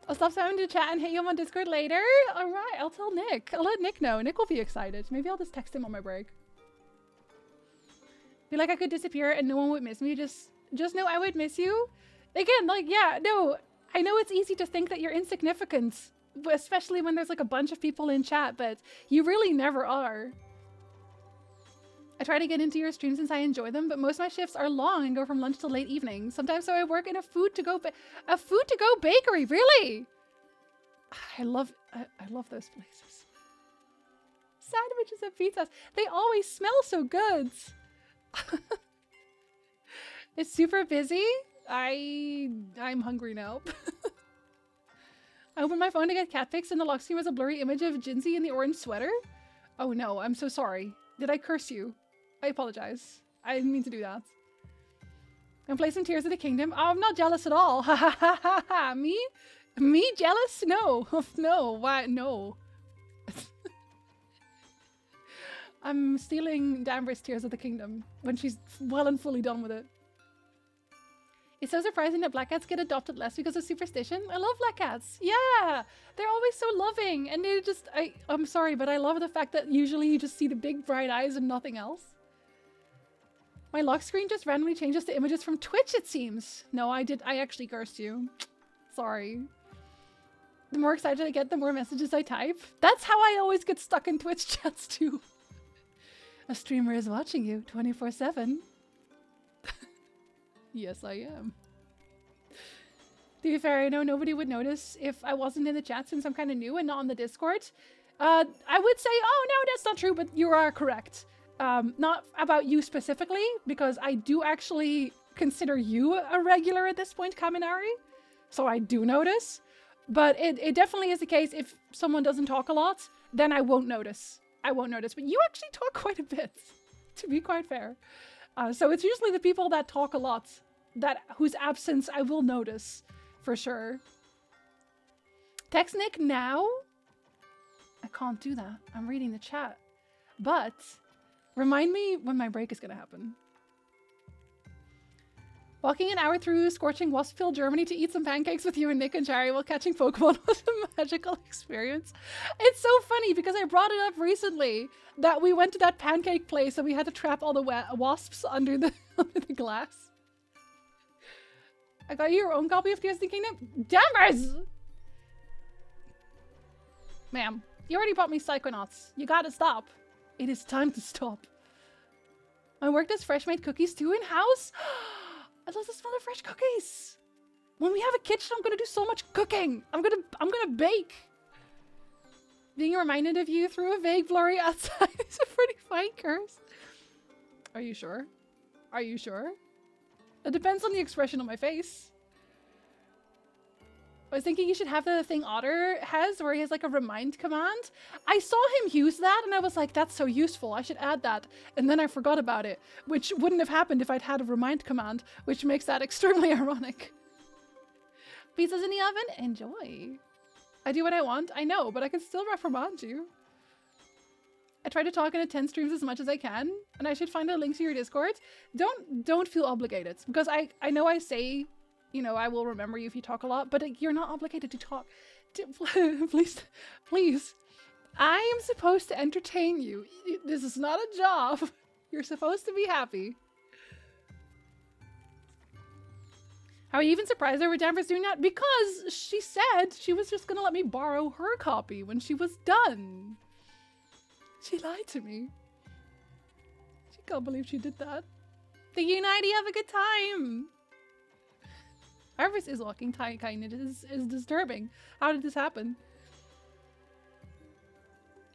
I'll stop spamming to chat and hit you on Discord later. All right, I'll tell Nick. I'll let Nick know. Nick will be excited. Maybe I'll just text him on my break. Feel like I could disappear and no one would miss me. Just know I would miss you. Again, like, yeah, no. I know it's easy to think that you're insignificant, especially when there's like a bunch of people in chat, but you really never are. I try to get into your streams since I enjoy them, but most of my shifts are long and go from lunch to late evening. Sometimes so I work in a food-to-go bakery. Really? I love those places. Sandwiches and pizzas. They always smell so good. It's super busy. I'm hungry now. I opened my phone to get cat pics and the lock screen was a blurry image of Jinsey in the orange sweater. Oh no, I'm so sorry. Did I curse you? I apologize. I didn't mean to do that. And play some Tears of the Kingdom. Oh, I'm not jealous at all. Ha ha ha ha ha. Me? Me jealous? No. No. Why? No. I'm stealing Danvers' Tears of the Kingdom when she's well and fully done with it. It's so surprising that black cats get adopted less because of superstition. I love black cats. Yeah. They're always so loving. And they just, I'm sorry, but I love the fact that usually you just see the big bright eyes and nothing else. My lock screen just randomly changes to images from Twitch, it seems. No, I actually cursed you. Sorry. The more excited I get, the more messages I type. That's how I always get stuck in Twitch chats too. A streamer is watching you 24/7. Yes, I am. To be fair, I know nobody would notice if I wasn't in the chat since I'm kind of new and not on the Discord. I would say, oh no, that's not true, but you are correct. Not about you specifically, because I do actually consider you a regular at this point, Kaminari. So I do notice. But it definitely is the case if someone doesn't talk a lot, then I won't notice. I won't notice. But you actually talk quite a bit, to be quite fair. So it's usually the people that talk a lot, whose absence I will notice, for sure. Text Nick now? I can't do that. I'm reading the chat. But remind me when my break is going to happen. Walking an hour through scorching wasp-filled Germany to eat some pancakes with you and Nick and Jerry while catching Pokemon was a magical experience. It's so funny because I brought it up recently that we went to that pancake place and we had to trap all the wasps under the glass. I got you your own copy of Tears of the Kingdom? Danvers! Ma'am, you already bought me Psychonauts. You gotta stop. It is time to stop. I worked as fresh-made cookies too in-house. I love the smell of fresh cookies. When we have a kitchen, I'm gonna do so much cooking. I'm gonna bake. Being reminded of you through a vague blurry outside is a pretty fine curse. Are you sure? Are you sure? It depends on the expression on my face. I was thinking you should have the thing Otter has where he has like a remind command. I saw him use that and I was like, that's so useful. I should add that. And then I forgot about it, which wouldn't have happened if I'd had a remind command, which makes that extremely ironic. Pizza's in the oven? Enjoy. I do what I want. I know, but I can still reprimand you. I try to talk and attend streams as much as I can, and I should find a link to your Discord. Don't feel obligated, because I know I say, you know, I will remember you if you talk a lot, but you're not obligated to talk. Please. I am supposed to entertain you. This is not a job. You're supposed to be happy. How are you even surprised over Danvers doing that? Because she said she was just gonna let me borrow her copy when she was done. She lied to me. She can't believe she did that. The United have a good time. Iris is walking kind. It is disturbing. How did this happen?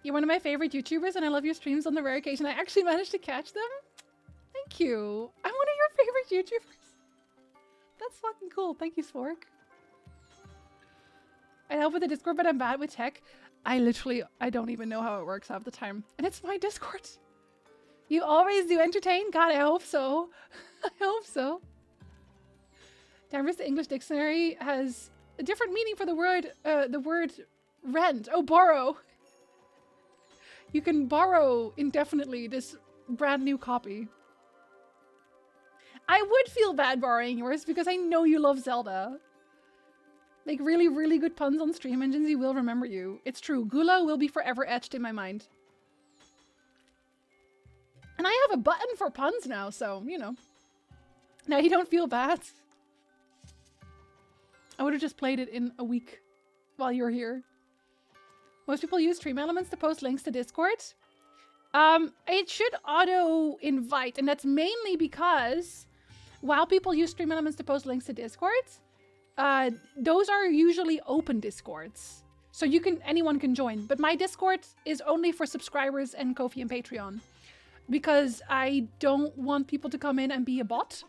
You're one of my favorite YouTubers and I love your streams on the rare occasion I actually managed to catch them. Thank you. I'm one of your favorite YouTubers. That's fucking cool. Thank you, Spork. I help with the Discord, but I'm bad with tech. I don't even know how it works half the time. And it's my Discord. You always do entertain? God, I hope so. I hope so. Danvers, the English dictionary has a different meaning for the word rent. Oh, borrow. You can borrow indefinitely this brand new copy. I would feel bad borrowing yours because I know you love Zelda. Like really, really good puns on stream engines, you will remember you. It's true. Gula will be forever etched in my mind. And I have a button for puns now, so, you know. Now you don't feel bad. I would have just played it in a week while you were here. Most people use Stream Elements to post links to Discord. It should auto-invite, and that's mainly because while people use Stream Elements to post links to Discord, those are usually open Discords. So anyone can join. But my Discord is only for subscribers and Ko-fi and Patreon. Because I don't want people to come in and be a bot.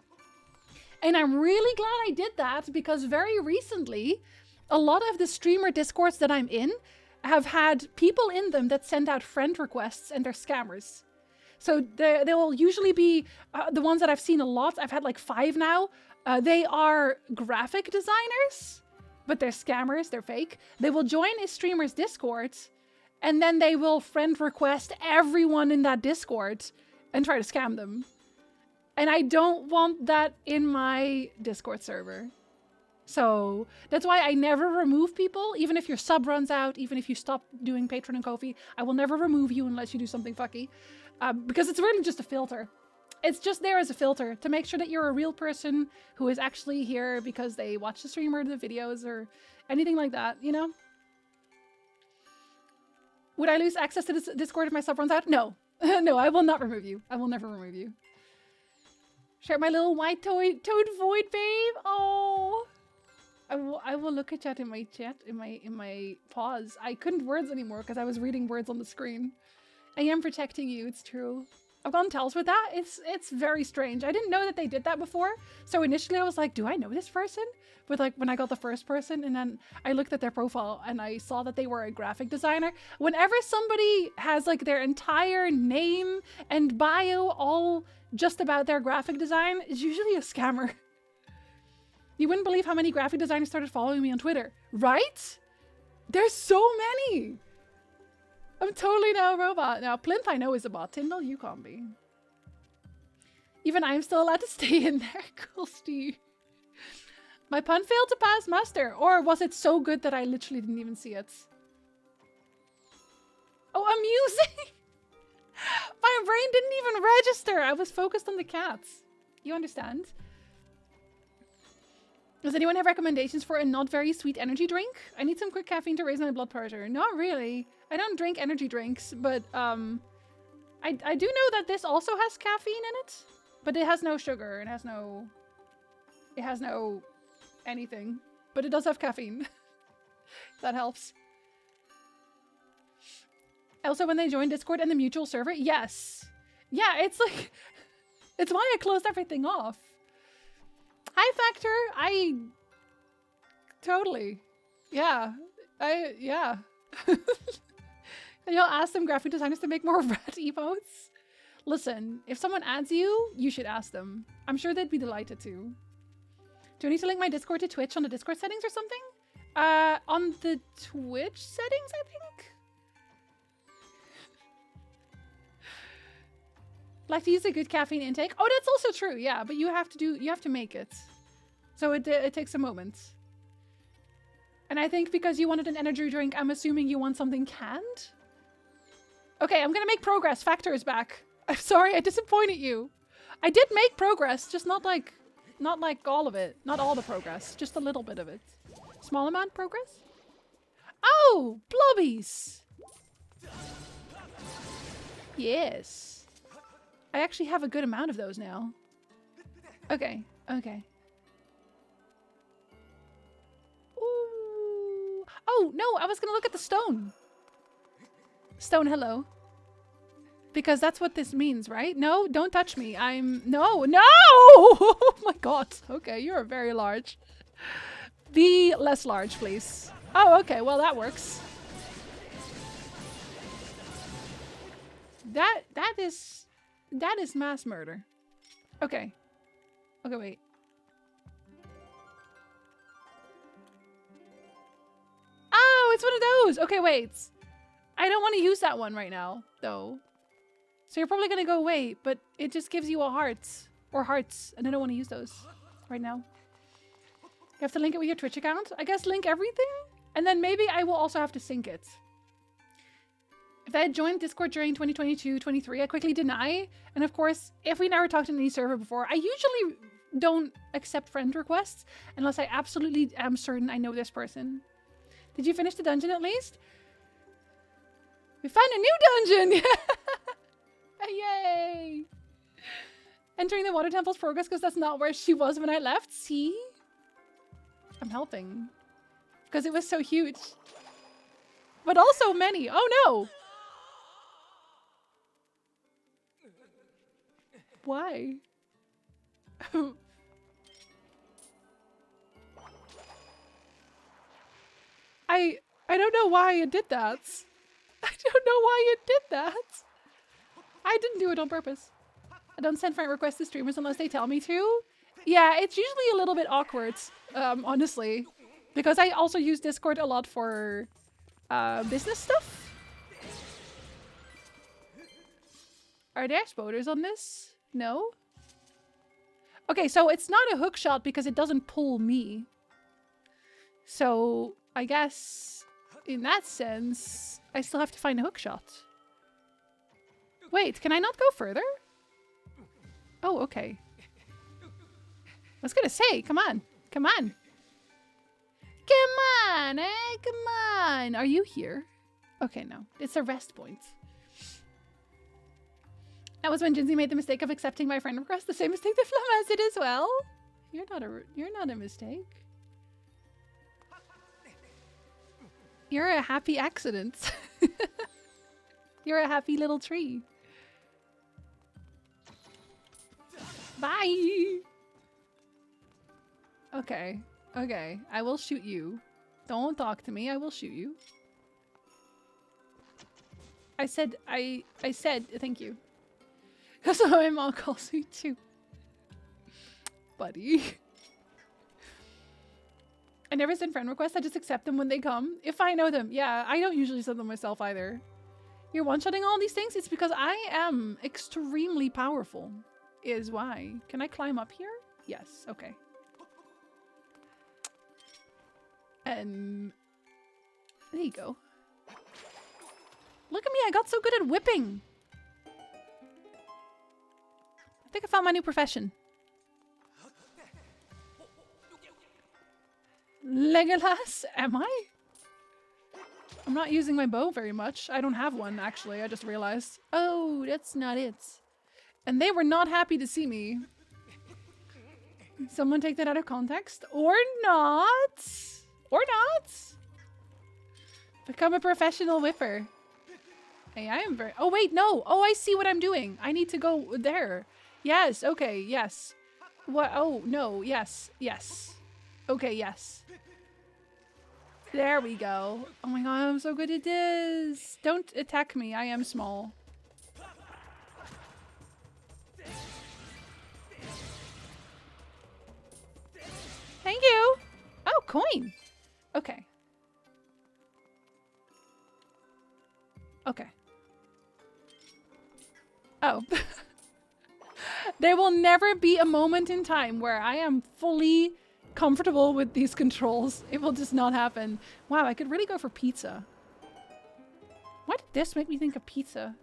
And I'm really glad I did that because very recently, a lot of the streamer Discords that I'm in have had people in them that send out friend requests and they're scammers. So they will usually be the ones that I've seen a lot. I've had like 5 now. They are graphic designers, but they're scammers. They're fake. They will join a streamer's Discord, and then they will friend request everyone in that Discord and try to scam them. And I don't want that in my Discord server. So that's why I never remove people, even if your sub runs out, even if you stop doing Patreon and Ko-fi. I will never remove you unless you do something fucky. Because it's really just a filter. It's just there as a filter to make sure that you're a real person who is actually here because they watch the stream or the videos or anything like that, you know? Would I lose access to this Discord if my sub runs out? No. No, I will not remove you. I will never remove you. Share my little white toad void, babe. Oh, I will look at chat in my pause. I couldn't words anymore because I was reading words on the screen. I am protecting you. It's true. I've gone tells with that. It's very strange. I didn't know that they did that before. So initially I was like, do I know this person? But like when I got the first person and then I looked at their profile and I saw that they were a graphic designer. Whenever somebody has like their entire name and bio all just about their graphic design, it's usually a scammer. You wouldn't believe how many graphic designers started following me on Twitter, right? There's so many. I'm totally now a robot. Now, Plinth I know is a bot. Tyndall, you can't be. Even I'm still allowed to stay in there. Cool, Steve. My pun failed to pass muster. Or was it so good that I literally didn't even see it? Oh, amusing. My brain didn't even register. I was focused on the cats. You understand? Does anyone have recommendations for a not very sweet energy drink? I need some quick caffeine to raise my blood pressure. Not really. I don't drink energy drinks, but I do know that this also has caffeine in it, but it has no sugar. It has no anything, but it does have caffeine. That helps. Also, when they join Discord and the mutual server, yes. Yeah, it's like, it's why I closed everything off. Hi, Factor. Totally. Yeah. Yeah. And you'll ask them graphic designers to make more red emotes? Listen, if someone adds you, you should ask them. I'm sure they'd be delighted to. Do I need to link my Discord to Twitch on the Discord settings or something? On the Twitch settings, I think? Like to use a good caffeine intake. Oh, that's also true. Yeah, but you have to make it. So it takes a moment. And I think because you wanted an energy drink, I'm assuming you want something canned? Okay, I'm gonna make progress. Factor is back. I'm sorry, I disappointed you. I did make progress, just not like all of it. Not all the progress, just a little bit of it. Small amount progress? Oh, blobbies. Yes. I actually have a good amount of those now. Okay, okay. Ooh. Oh, no, I was gonna look at the stone. Stone, hello. Because that's what this means, right? No, don't touch me. No! Oh my god. Okay, you're very large. Be less large, please. Oh, okay, well that works. That is mass murder. Okay. Okay, wait. Oh, it's one of those. Okay, wait. I don't want to use that one right now, though. So you're probably gonna go away, but it just gives you a heart. Or hearts, and I don't want to use those right now. You have to link it with your Twitch account? I guess link everything? And then maybe I will also have to sync it. If I had joined Discord during 2022-23, I quickly deny. And of course, if we never talked in any server before, I usually don't accept friend requests unless I absolutely am certain I know this person. Did you finish the dungeon at least? We found a new dungeon! Yay! Entering the water temple's progress because that's not where she was when I left. See? I'm helping. Because it was so huge. But also many. Oh no! Why? I don't know why it did that. I don't know why it did that. I didn't do it on purpose. I don't send friend requests to streamers unless they tell me to. Yeah, it's usually a little bit awkward, honestly. Because I also use Discord a lot for business stuff. Are there spoilers on this? No? Okay, so it's not a hook shot because it doesn't pull me. So I guess in that sense, I still have to find a hook shot. Wait, can I not go further? Oh, okay. I was gonna say, come on. Come on. Come on, eh? Come on. Are you here? Okay, no. It's a rest point. That was when Jinsey made the mistake of accepting my friend request. The same mistake that Flamas did as well. You're not a mistake. You're a happy accident. You're a happy little tree. Bye. Okay. Okay. I will shoot you. Don't talk to me. I will shoot you. I said thank you. That's what my mom calls me too. Buddy. I never send friend requests. I just accept them when they come. If I know them. Yeah, I don't usually send them myself either. You're one-shotting all these things? It's because I am extremely powerful. Is why. Can I climb up here? Yes. Okay. There you go. Look at me. I got so good at whipping. I think I found my new profession. Legolas? Am I? I'm not using my bow very much. I don't have one, actually. I just realized. Oh, that's not it. And they were not happy to see me. Someone take that out of context? Or not. Or not. Become a professional whipper. Hey, I am very... Oh, wait, no. Oh, I see what I'm doing. I need to go there. Yes, okay, yes. What? Oh, no, yes, yes. Okay, yes. There we go. Oh my god, I'm so good at this. Don't attack me. I am small. Thank you. Oh, coin. Okay. Okay. Oh. There will never be a moment in time where I am fully comfortable with these controls. It will just not happen. Wow, I could really go for pizza. Why did this make me think of pizza?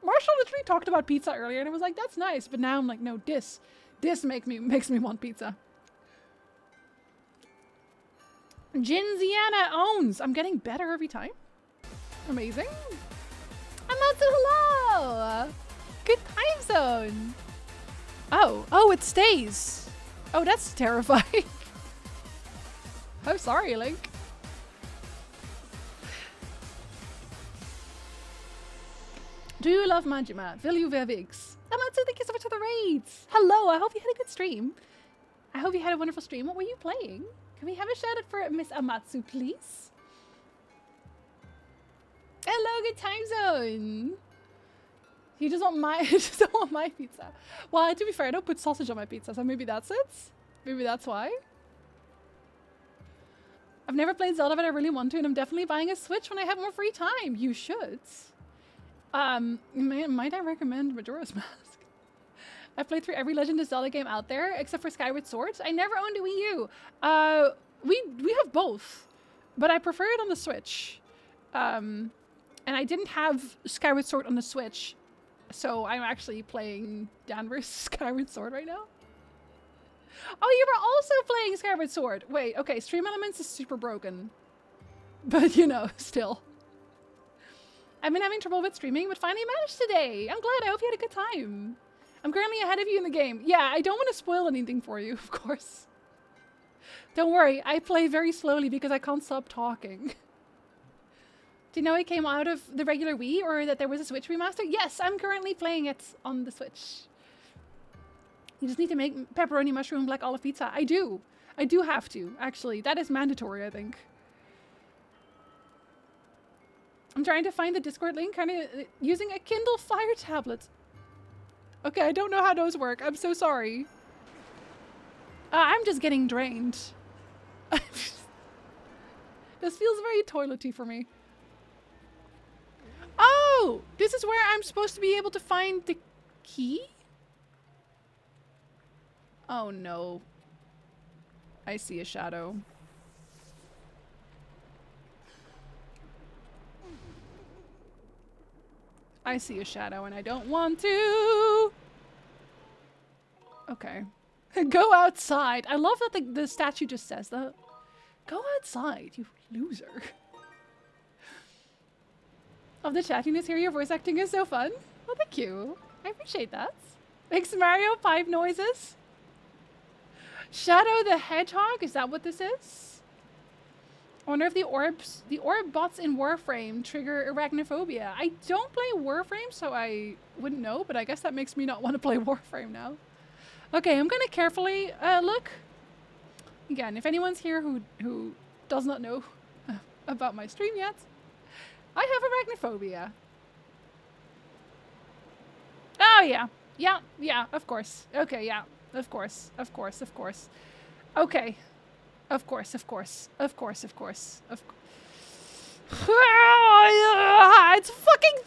Marshall literally talked about pizza earlier and I was like, that's nice. But now I'm like, no, this makes me want pizza. Jinziana owns. I'm getting better every time. Amazing. Amatsu, hello. Good time zone. Oh, it stays. Oh, that's terrifying. I'm sorry, Link. Do you love Majima? Will you Vivix? Amatsu, thank you so much for the raids. Hello, I hope you had a good stream. I hope you had a wonderful stream. What were you playing? Can we have a shout out for Miss Amatsu, please? Hello, good time zone. You just want my just don't want my pizza. Well, to be fair, I don't put sausage on my pizza, so maybe that's it. Maybe that's why. I've never played Zelda, but I really want to, and I'm definitely buying a Switch when I have more free time. You should. Might I recommend Majora's Mask? I've played through every Legend of Zelda game out there, except for Skyward Sword. I never owned a Wii U. We have both, but I prefer it on the Switch. And I didn't have Skyward Sword on the Switch, so I'm actually playing Danvers Skyward Sword right now. Oh, you were also playing Skyward Sword. Wait, okay, Stream Elements is super broken. But, you know, still. I've been having trouble with streaming, but finally managed today. I'm glad. I hope you had a good time. I'm currently ahead of you in the game. Yeah, I don't want to spoil anything for you, of course. Don't worry, I play very slowly because I can't stop talking. Do you know it came out of the regular Wii, or that there was a Switch remaster? Yes, I'm currently playing it on the Switch. You just need to make pepperoni, mushroom, black olive pizza. I do. I do have to, actually. That is mandatory, I think. I'm trying to find the Discord link, kind of using a Kindle Fire tablet. Okay, I don't know how those work. I'm so sorry. I'm just getting drained. This feels very toilety for me. Oh! This is where I'm supposed to be able to find the key? Oh no. I see a shadow. I see a shadow and I don't want to. Okay. Go outside. I love that the statue just says that. Go outside, you loser. Love the chattiness here. Your voice acting is so fun. Well, thank you. I appreciate that. Makes Mario pipe noises. Shadow the Hedgehog? Is that what this is? I wonder if the orb bots in Warframe trigger arachnophobia. I don't play Warframe, so I wouldn't know, but I guess that makes me not want to play Warframe now. Okay, I'm gonna carefully look. Again, if anyone's here who does not know about my stream yet, I have arachnophobia. Oh yeah. Yeah, of course. Okay, yeah. Of course. Okay. Of course. It's fucking 3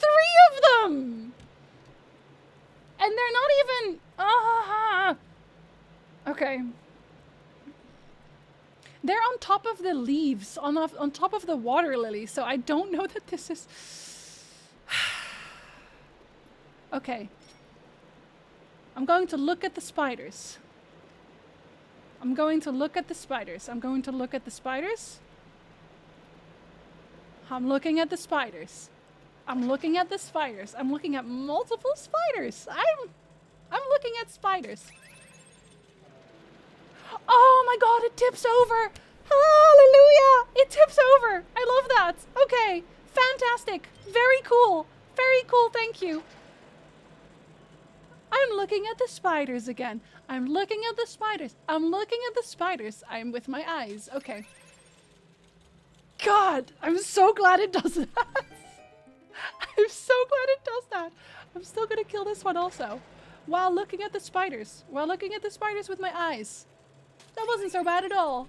of them! And they're not even... Okay. They're on top of the leaves, on top of the water lily, so I don't know that this is... Okay. I'm going to look at the spiders. I'm looking at the spiders. I'm looking at multiple spiders. I'm looking at spiders. Oh my god, it tips over. Hallelujah. It tips over. I love that. Okay. Fantastic. Very cool. Thank you. I'm looking at the spiders again. I'm looking at the spiders. I'm with my eyes. Okay. God, I'm so glad it does that. I'm still gonna kill this one also. While looking at the spiders. With my eyes. That wasn't so bad at all.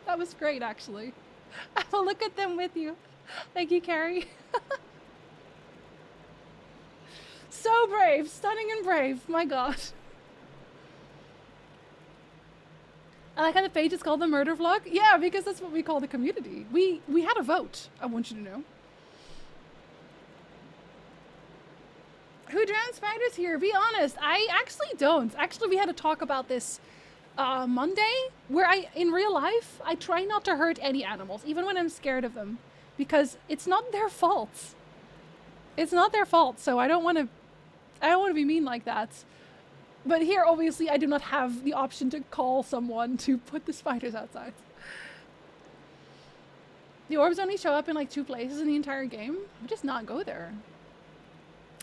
That was great, actually. I will look at them with you. Thank you, Carrie. So brave, stunning and brave. My god. I like how the page is called the murder vlog. Yeah, because that's what we call the community. We had a vote, I want you to know. Who drowns spiders here? Be honest. I actually don't. Actually, we had a talk about this Monday, where in real life, I try not to hurt any animals, even when I'm scared of them, because it's not their fault. So I don't want to be mean like that. But here, obviously, I do not have the option to call someone to put the spiders outside. The orbs only show up in like 2 places in the entire game. Just not go there.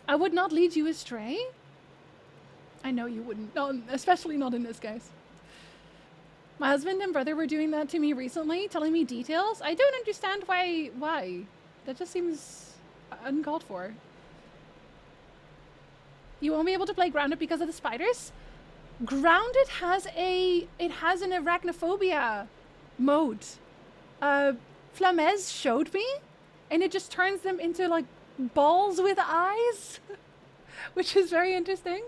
I would not lead you astray. I know you wouldn't. No, especially not in this case. My husband and brother were doing that to me recently, telling me details. I don't understand why. That just seems uncalled for. You won't be able to play Grounded because of the spiders? Grounded has an arachnophobia mode. Flamez showed me, and it just turns them into like balls with eyes, which is very interesting.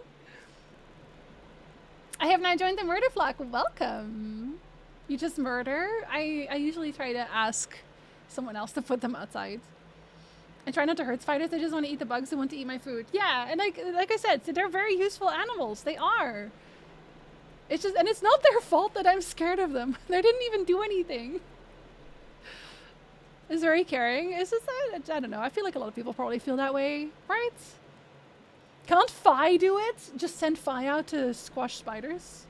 I have now joined the murder flock. Welcome. You just murder? I usually try to ask someone else to put them outside. I try not to hurt spiders. They just want to eat the bugs who want to eat my food. Yeah, and like I said, they're very useful animals. They are. It's just, and it's not their fault that I'm scared of them. They didn't even do anything. It's very caring. It's just that, I don't know. I feel like a lot of people probably feel that way, right? Can't Fi do it? Just send Fi out to squash spiders.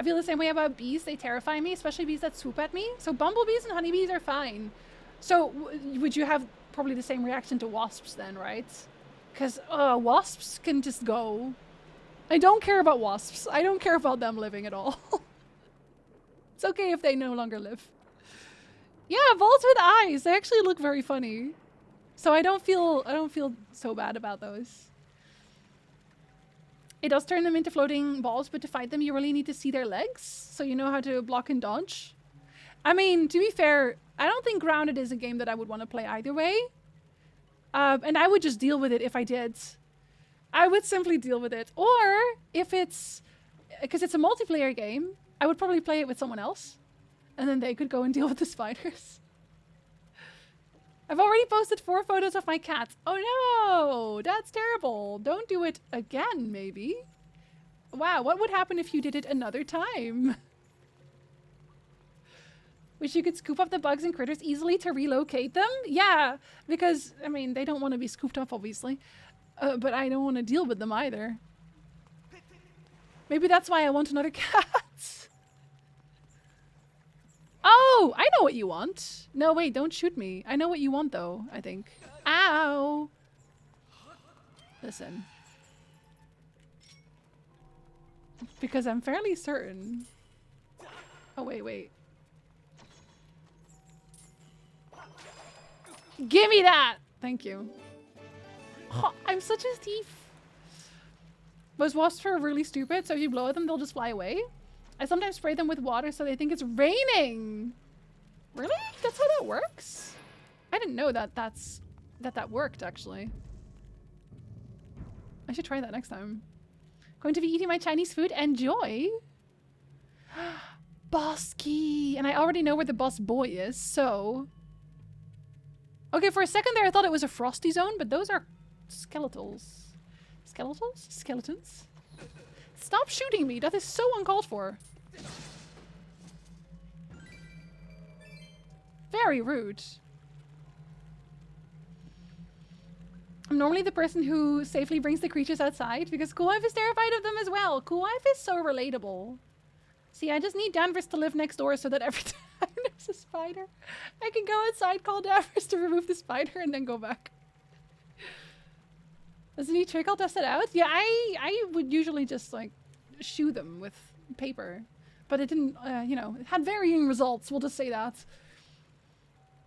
I feel the same way about bees. They terrify me, especially bees that swoop at me. So bumblebees and honeybees are fine. So would you have probably the same reaction to wasps then, right? Because wasps can just go. I don't care about wasps. I don't care about them living at all. It's okay if they no longer live. Yeah, balls with eyes. They actually look very funny. So I don't feel so bad about those. It does turn them into floating balls, but to fight them, you really need to see their legs, so you know how to block and dodge. I mean, to be fair, I don't think Grounded is a game that I would want to play either way. And I would just deal with it if I did. I would simply deal with it. Or if it's... Because it's a multiplayer game, I would probably play it with someone else. And then they could go and deal with the spiders. I've already posted 4 photos of my cats. Oh no! That's terrible. Don't do it again, maybe. Wow, what would happen if you did it another time? Wish you could scoop up the bugs and critters easily to relocate them? Yeah, because, I mean, they don't want to be scooped up, obviously. But I don't want to deal with them either. Maybe that's why I want another cat. Oh, I know what you want. No, wait, don't shoot me. I know what you want, though, I think. Ow! Listen. Because I'm fairly certain... Oh, wait. Give me that! Thank you. Oh, I'm such a thief. Those wasps are really stupid, so if you blow at them, they'll just fly away. I sometimes spray them with water so they think it's raining. Really? That's how that works? I didn't know that that worked, actually. I should try that next time. Going to be eating my Chinese food. Enjoy. Boss key. And I already know where the boss boy is, so... Okay, for a second there I thought it was a frosty zone, but those are skeletals. Skeletals? Skeletons? Stop shooting me! That is so uncalled for. Very rude. I'm normally the person who safely brings the creatures outside because Cool Wife is terrified of them as well. Cool Wife is so relatable. See, I just need Danvers to live next door so that every time there's a spider, I can go outside, call Danvers to remove the spider, and then go back. Does a new trick? I'll test it out. Yeah, I would usually just like shoo them with paper, but it didn't, you know, it had varying results. We'll just say that.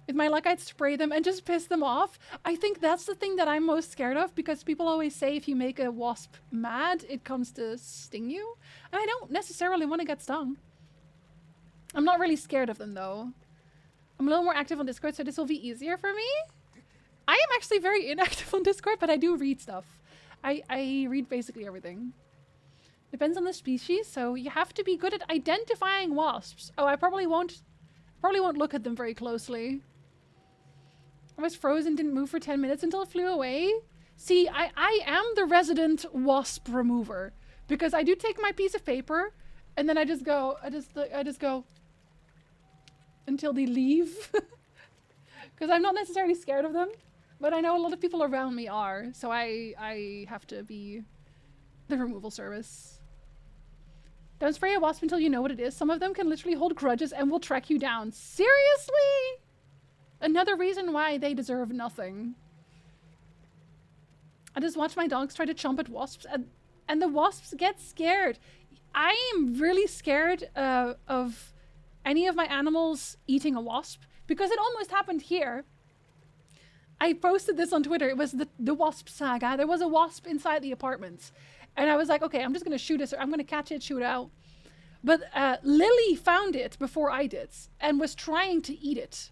With my luck, I'd spray them and just piss them off. I think that's the thing that I'm most scared of because people always say if you make a wasp mad, it comes to sting you. And I don't necessarily want to get stung. I'm not really scared of them though. I'm a little more active on Discord, so this will be easier for me. I am actually very inactive on Discord, but I do read stuff. I read basically everything. Depends on the species, so you have to be good at identifying wasps. Oh, I probably won't look at them very closely. I was frozen, didn't move for 10 minutes until it flew away. See, I am the resident wasp remover because I do take my piece of paper and then I just go until they leave. Because I'm not necessarily scared of them, but I know a lot of people around me are, so I have to be the removal service. Don't spray a wasp until you know what it is. Some of them can literally hold grudges and will track you down. Seriously? Another reason why they deserve nothing. I just watch my dogs try to chomp at wasps and the wasps get scared. I am really scared of any of my animals eating a wasp because it almost happened here. I posted this on Twitter. It was the wasp saga. There was a wasp inside the apartment. And I was like, okay, I'm just going to shoot it. I'm going to catch it, shoot it out. But Lily found it before I did and was trying to eat it.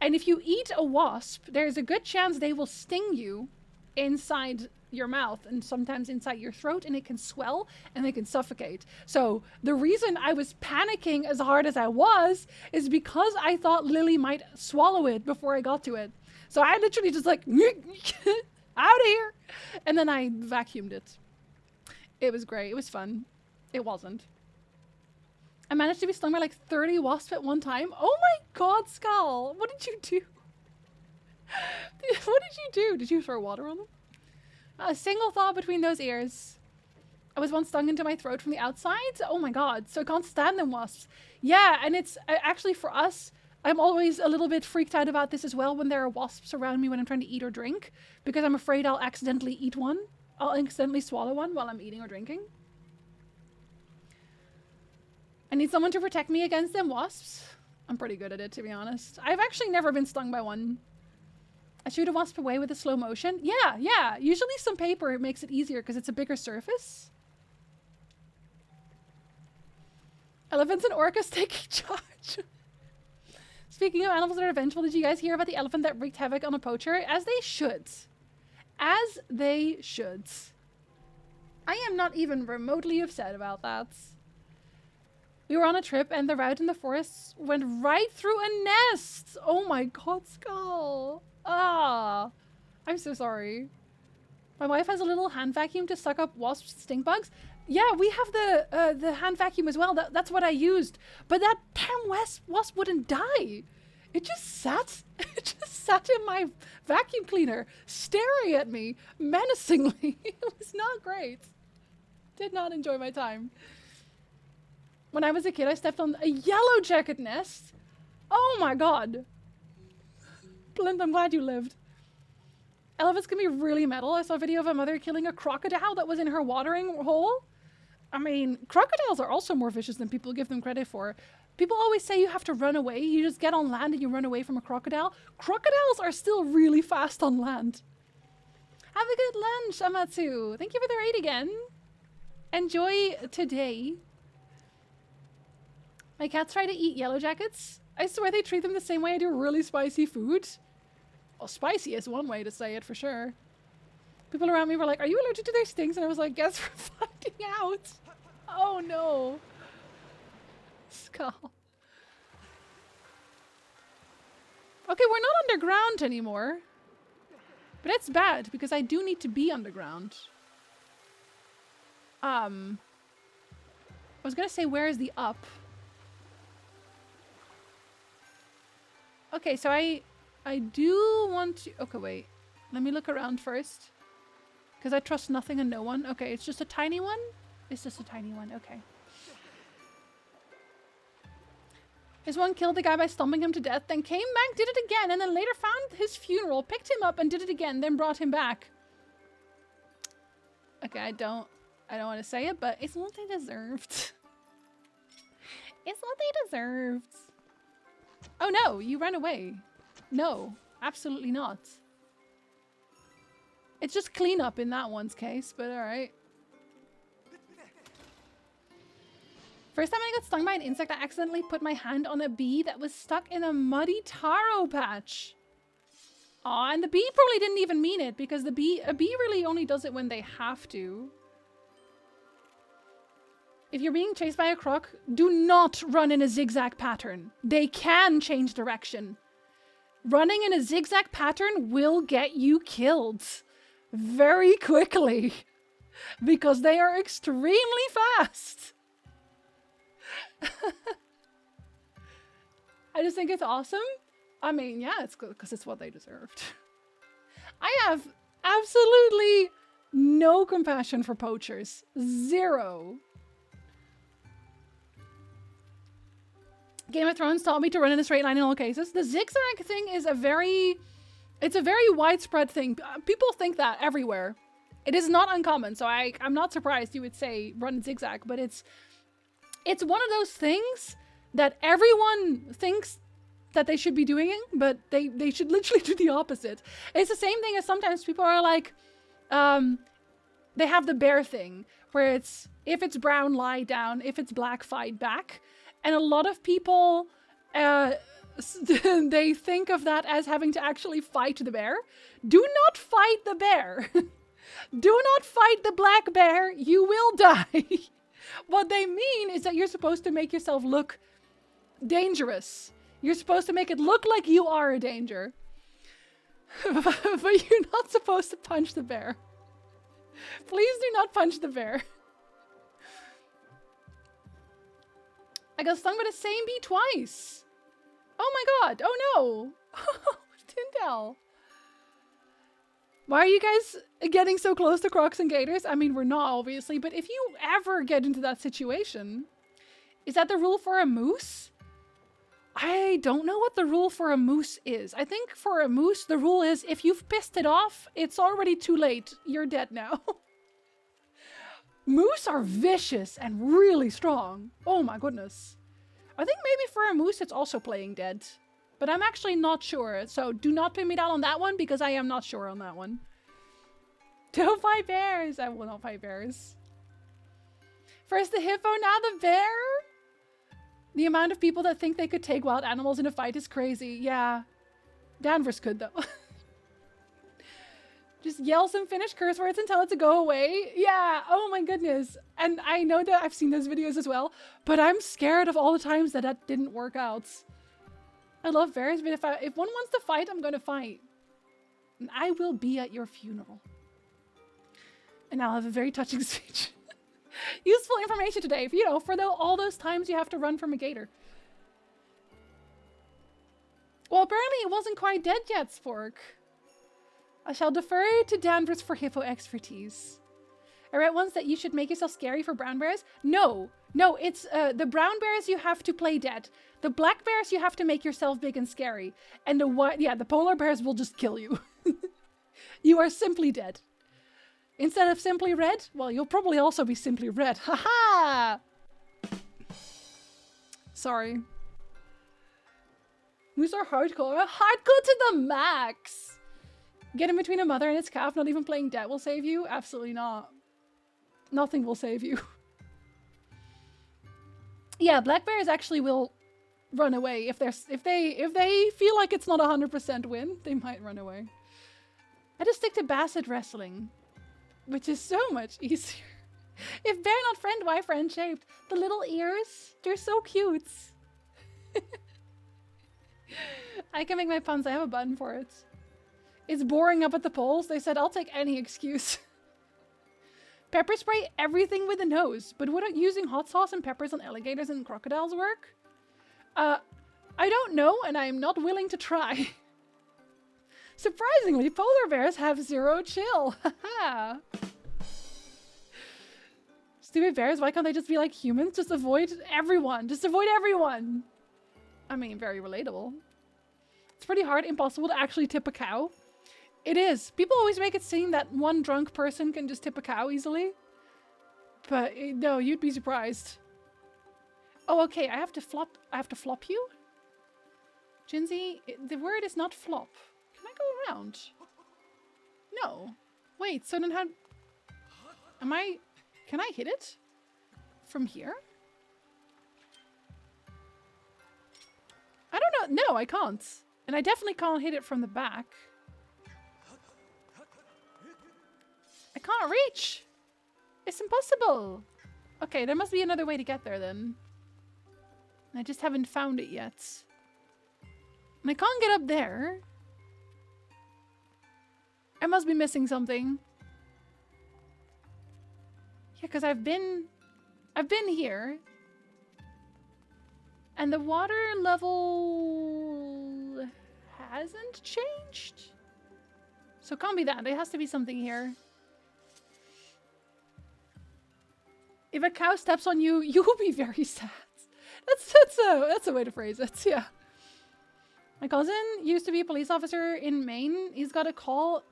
And if you eat a wasp, there's a good chance they will sting you inside your mouth and sometimes inside your throat, and it can swell and they can suffocate. So the reason I was panicking as hard as I was is because I thought Lily might swallow it before I got to it. So I literally just like, out of here. And then I vacuumed it. It was great. It was fun. It wasn't. I managed to be stung by like 30 wasps at one time. Oh my god, Skull. What did you do? What did you do? Did you throw water on them? A single thought between those ears. I was once stung into my throat from the outside. Oh my god. So I can't stand them wasps. Yeah, and it's actually for us, I'm always a little bit freaked out about this as well when there are wasps around me when I'm trying to eat or drink. Because I'm afraid I'll accidentally eat one. I'll accidentally swallow one while I'm eating or drinking. I need someone to protect me against them wasps. I'm pretty good at it, to be honest. I've actually never been stung by one. I shoot a wasp away with a slow motion. Yeah, yeah. Usually some paper makes it easier because it's a bigger surface. Elephants and orcas taking charge. Speaking of animals that are vengeful, did you guys hear about the elephant that wreaked havoc on a poacher? As they should. As they should. I am not even remotely upset about that. We were on a trip and the route in the forest went right through a nest. Oh my god, Skull. Ah, I'm so sorry. My wife has a little hand vacuum to suck up wasps' stink bugs. Yeah, we have the hand vacuum as well. That's what I used. But that damn wasp wouldn't die. It just sat. It just sat in my vacuum cleaner, staring at me menacingly. It was not great. Did not enjoy my time. When I was a kid, I stepped on a yellow jacket nest. Oh my god. Blind, I'm glad you lived. Elephants can be really metal. I saw a video of a mother killing a crocodile that was in her watering hole. I mean, crocodiles are also more vicious than people give them credit for. People always say you have to run away. You just get on land and you run away from a crocodile. Crocodiles are still really fast on land. Have a good lunch, Amatsu. Thank you for the raid again. Enjoy today. My cats try to eat yellow jackets. I swear they treat them the same way I do really spicy food. Well, spicy is one way to say it for sure. People around me were like, are you allergic to their stings? And I was like, guess we're finding out. Oh no. Skull. Okay, we're not underground anymore. But it's bad because I do need to be underground. I was gonna say, where is the up? Okay, so I do want to... Okay, wait. Let me look around first. Because I trust nothing and no one. Okay, it's just a tiny one? It's just a tiny one. Okay. This one killed the guy by stomping him to death, then came back, did it again, and then later found his funeral, picked him up, and did it again, then brought him back. Okay, I don't want to say it, but it's what they deserved. It's what they deserved. Oh no, you ran away. No, absolutely not. It's just cleanup in that one's case, but alright. First time I got stung by an insect, I accidentally put my hand on a bee that was stuck in a muddy taro patch. Aw, and the bee probably didn't even mean it, because a bee really only does it when they have to. If you're being chased by a croc, do not run in a zigzag pattern. They can change direction. Running in a zigzag pattern will get you killed very quickly because they are extremely fast. I just think it's awesome. I mean, yeah, it's good because it's what they deserved. I have absolutely no compassion for poachers. Zero. Game of Thrones taught me to run in a straight line in all cases. The zigzag thing is it's a very widespread thing. People think that everywhere. It is not uncommon, so I'm not surprised you would say run zigzag, but it's one of those things that everyone thinks that they should be doing, but they should literally do the opposite. It's the same thing as sometimes people are like, they have the bear thing, where it's, if it's brown, lie down, if it's black, fight back. And a lot of people, they think of that as having to actually fight the bear. Do not fight the bear. Do not fight the black bear. You will die. What they mean is that you're supposed to make yourself look dangerous. You're supposed to make it look like you are a danger. But you're not supposed to punch the bear. Please do not punch the bear. I got stung by the same bee twice. Oh my god. Oh no. Tyndall. Why are you guys getting so close to crocs and gators? I mean, we're not, obviously, but if you ever get into that situation, is that the rule for a moose? I don't know what the rule for a moose is. I think for a moose, the rule is if you've pissed it off, it's already too late. You're dead now. Moose are vicious and really strong. Oh my goodness. I think maybe for a moose it's also playing dead. But I'm actually not sure. So do not pin me down on that one because I am not sure on that one. Don't fight bears. I will not fight bears. First the hippo, now the bear? The amount of people that think they could take wild animals in a fight is crazy. Yeah. Danvers could though. Just yell some Finnish curse words and tell it to go away. Yeah, oh my goodness. And I know that I've seen those videos as well, but I'm scared of all the times that that didn't work out. I love bears, but if one wants to fight, I'm gonna fight. And I will be at your funeral. And I'll have a very touching speech. Useful information today, you know, for all those times you have to run from a gator. Well, apparently it wasn't quite dead yet, Spork. I shall defer to Danvers for hippo expertise. I read once that you should make yourself scary for brown bears. No, it's the brown bears you have to play dead. The black bears you have to make yourself big and scary. And the polar bears will just kill you. You are simply dead. Instead of simply red, well, you'll probably also be simply red. Haha! Sorry. Moose are hardcore. Hardcore to the max! Get in between a mother and its calf, not even playing dead will save you? Absolutely not. Nothing will save you. Yeah, black bears actually will run away if they feel like it's not 100% win, they might run away. I just stick to basset wrestling, which is so much easier. If bear not friend, why friend shaped? The little ears, they're so cute. I can make my puns, I have a button for it. It's boring up at the polls. They said, I'll take any excuse. Pepper spray everything with the nose, but would using hot sauce and peppers on alligators and crocodiles work? I don't know, and I am not willing to try. Surprisingly, polar bears have zero chill. Haha. Stupid bears, why can't they just be like humans? Just avoid everyone. Just avoid everyone. I mean, very relatable. It's pretty hard, impossible to actually tip a cow. It is. People always make it seem that one drunk person can just tip a cow easily. But no, you'd be surprised. Oh, okay. I have to flop you? Jinsey, the word is not flop. Can I go around? No. Wait, so then how... Can I hit it? From here? I don't know. No, I can't. And I definitely can't hit it from the back. I can't reach. It's impossible. Okay, there must be another way to get there then. I just haven't found it yet. And I can't get up there. I must be missing something. Yeah, because I've been here. And the water level hasn't changed. So it can't be that. There has to be something here. If a cow steps on you, you will be very sad. That's a way to phrase it. Yeah. My cousin used to be a police officer in Maine. He got a call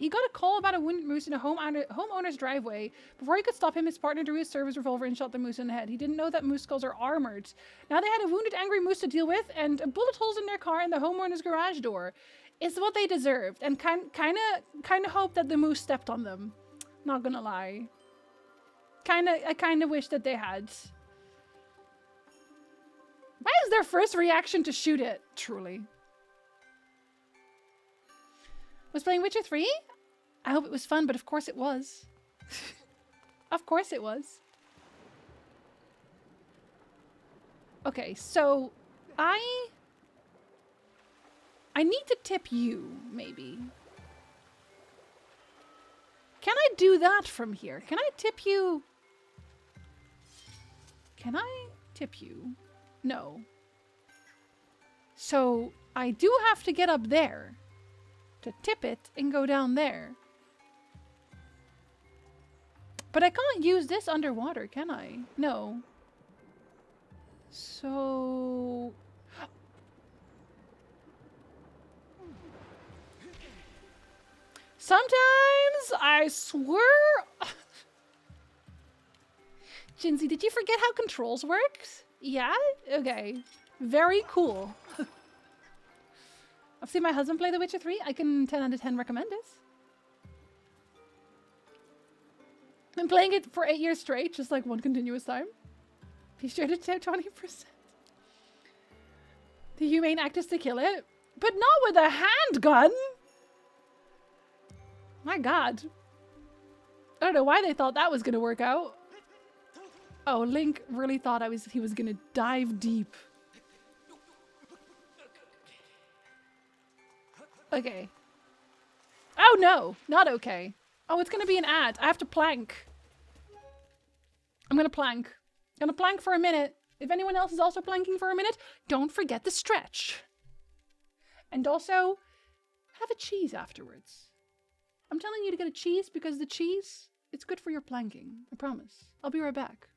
about a wounded moose in a homeowner's driveway. Before he could stop him, his partner drew his service revolver and shot the moose in the head. He didn't know that moose skulls are armored. Now they had a wounded, angry moose to deal with, and bullet holes in their car and the homeowner's garage door. It's what they deserved, and kind of hope that the moose stepped on them. Not gonna lie. I kind of wish that they had. Why is their first reaction to shoot it? Truly. Was playing Witcher 3? I hope it was fun, but of course it was. Of course it was. Okay, so I need to tip you, maybe. Can I do that from here? Can I tip you? Can I tip you? No. So I do have to get up there to tip it and go down there. But I can't use this underwater, can I? No. So... Sometimes I swear... Jinsey, did you forget how controls worked? Yeah? Okay. Very cool. I've seen my husband play The Witcher 3. I can 10 out of 10 recommend it. Been playing it for 8 years straight, just like one continuous time. Be sure to tip 20%. The humane act is to kill it, but not with a handgun. My God. I don't know why they thought that was gonna work out. Oh, Link really thought he was gonna dive deep. Okay. Oh no, not okay. Oh, it's gonna be an ad. I have to plank. I'm gonna plank. Gonna plank for a minute. If anyone else is also planking for a minute, don't forget the stretch. And also, have a cheese afterwards. I'm telling you to get a cheese because the cheese, it's good for your planking. I promise. I'll be right back.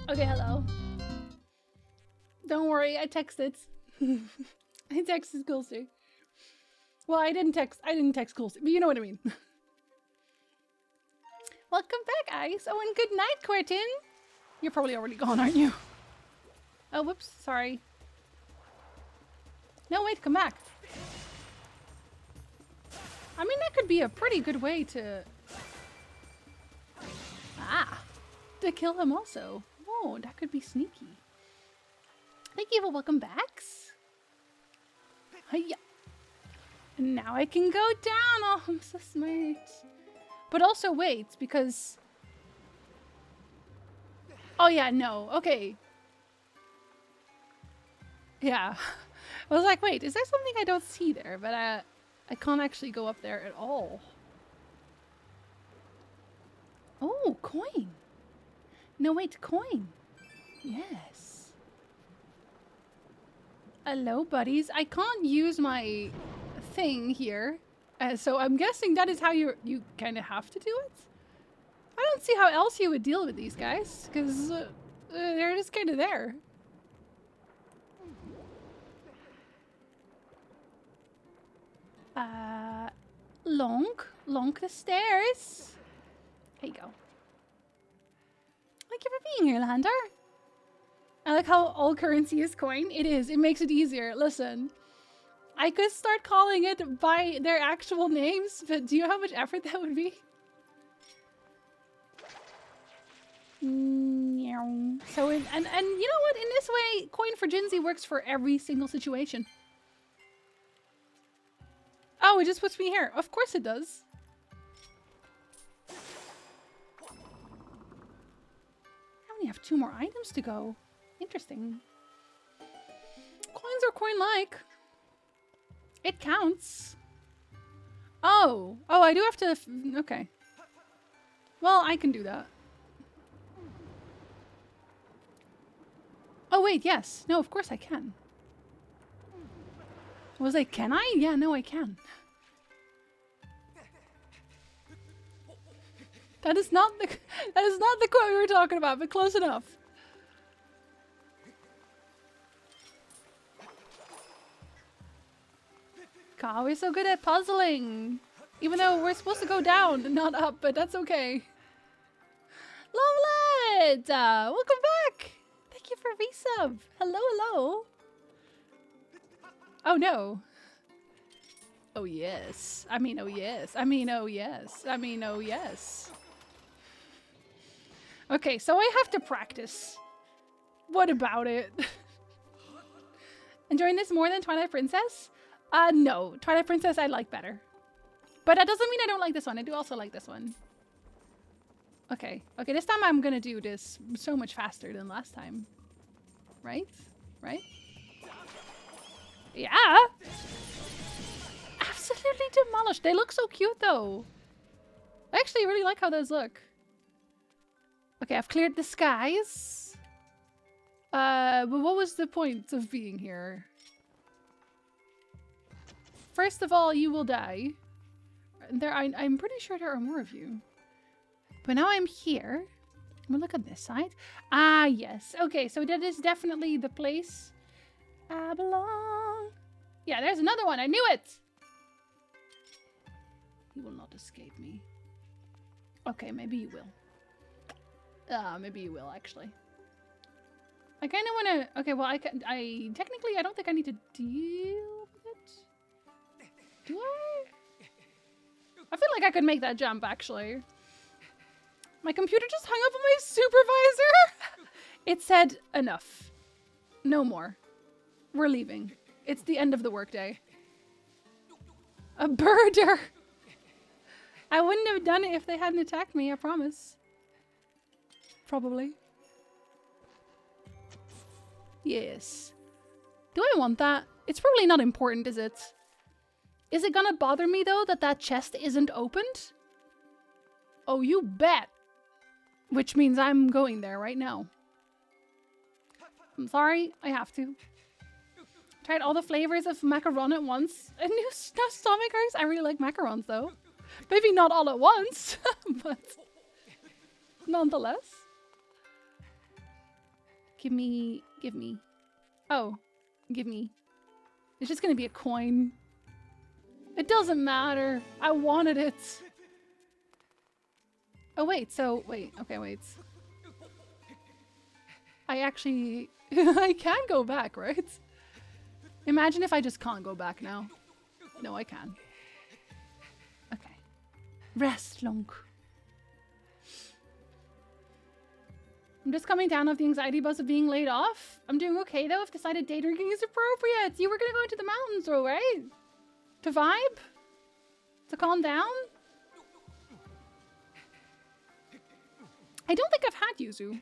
Okay, hello. Don't worry, I texted. I texted Coolsy. Well, I didn't text Coolsy, but you know what I mean. Welcome back, Ice. Oh, and good night, Quentin. You're probably already gone, aren't you? Oh, whoops, sorry. No, wait, come back. I mean, that could be a pretty good way to... to kill him also. Oh, that could be sneaky. Thank you for welcome backs. Hiya. And now I can go down. Oh, I'm so smart. But also wait, because... Oh yeah, no. Okay. Yeah. I was like, wait, is there something I don't see there? But I can't actually go up there at all. Oh, coin. No, wait, coin. Yes. Hello, buddies. I can't use my thing here. So I'm guessing that is how you kind of have to do it. I don't see how else you would deal with these guys, because they're just kind of there. Lonk the stairs. There you go. Thank you for being here, Lander. I like how all currency is coin. It is. It makes it easier. Listen, I could start calling it by their actual names, but do you know how much effort that would be? So, and you know what? In this way, coin for Jinsey works for every single situation. Oh, it just puts me here. Of course it does. I only have 2 more items to go. Interesting. Coins are coin-like. It counts. Oh, I do have to... Okay. Well, I can do that. Oh, wait, yes. No, of course I can. Was I, can I? Yeah, no, I can. That is not the quote we were talking about, but close enough. Kao is so good at puzzling. Even though we're supposed to go down and not up, but that's okay. Lovelet! Welcome back! Thank you for resub. Hello, hello. Oh no. Oh yes. I mean, oh yes. I mean, oh yes. I mean, oh yes. Okay, so I have to practice. What about it? Enjoying this more than Twilight Princess? No. Twilight Princess I like better. But that doesn't mean I don't like this one. I do also like this one. Okay. Okay, this time I'm gonna do this so much faster than last time. Right? Right? Yeah! Absolutely demolished. They look so cute though. I actually really like how those look. Okay, I've cleared the skies. But what was the point of being here? First of all, you will die. I'm pretty sure there are more of you. But now I'm here. We'll look at this side. Ah, yes. Okay, so that is definitely the place I belong. Yeah, there's another one. I knew it. You will not escape me. Okay, maybe you will. Maybe you will, actually. I kind of want to... Okay, well, technically, I don't think I need to deal with it. Do I? I feel like I could make that jump, actually. My computer just hung up on my supervisor. It said, enough. No more. We're leaving. It's the end of the workday. A birder. I wouldn't have done it if they hadn't attacked me, I promise. Probably. Yes. Do I want that? It's probably not important, is it? Is it gonna bother me, though, that that chest isn't opened? Oh, you bet. Which means I'm going there right now. I'm sorry, I have to. Tried all the flavors of macaron at once. A new stomach hurts. I really like macarons, though. Maybe not all at once, but nonetheless. Give me. Oh, give me. It's just gonna be a coin. It doesn't matter. I wanted it. Oh wait, okay, wait. I actually, I can go back, right? Imagine if I just can't go back now. No, I can. Okay. Rest, Lunk. I'm just coming down off the anxiety buzz of being laid off. I'm doing okay though. I've decided day drinking is appropriate. You were gonna go into the mountains though, right? To vibe? To calm down? I don't think I've had yuzu.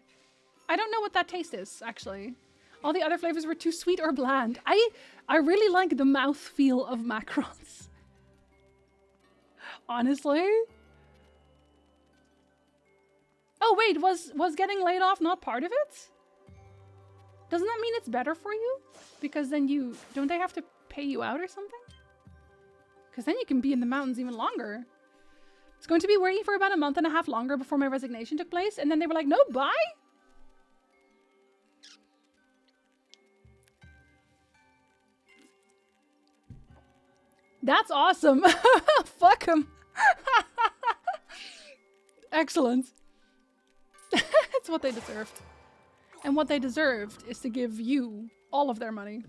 I don't know what that taste is, actually. All the other flavors were too sweet or bland. I really like the mouthfeel of macarons. Honestly. Oh wait, was getting laid off not part of it? Doesn't that mean it's better for you? Because then don't they have to pay you out or something? Because then you can be in the mountains even longer. It's going to be working for about a month and a half longer before my resignation took place. And then they were like, no, bye? That's awesome. Fuck him. Excellent. It's what they deserved. And what they deserved is to give you all of their money.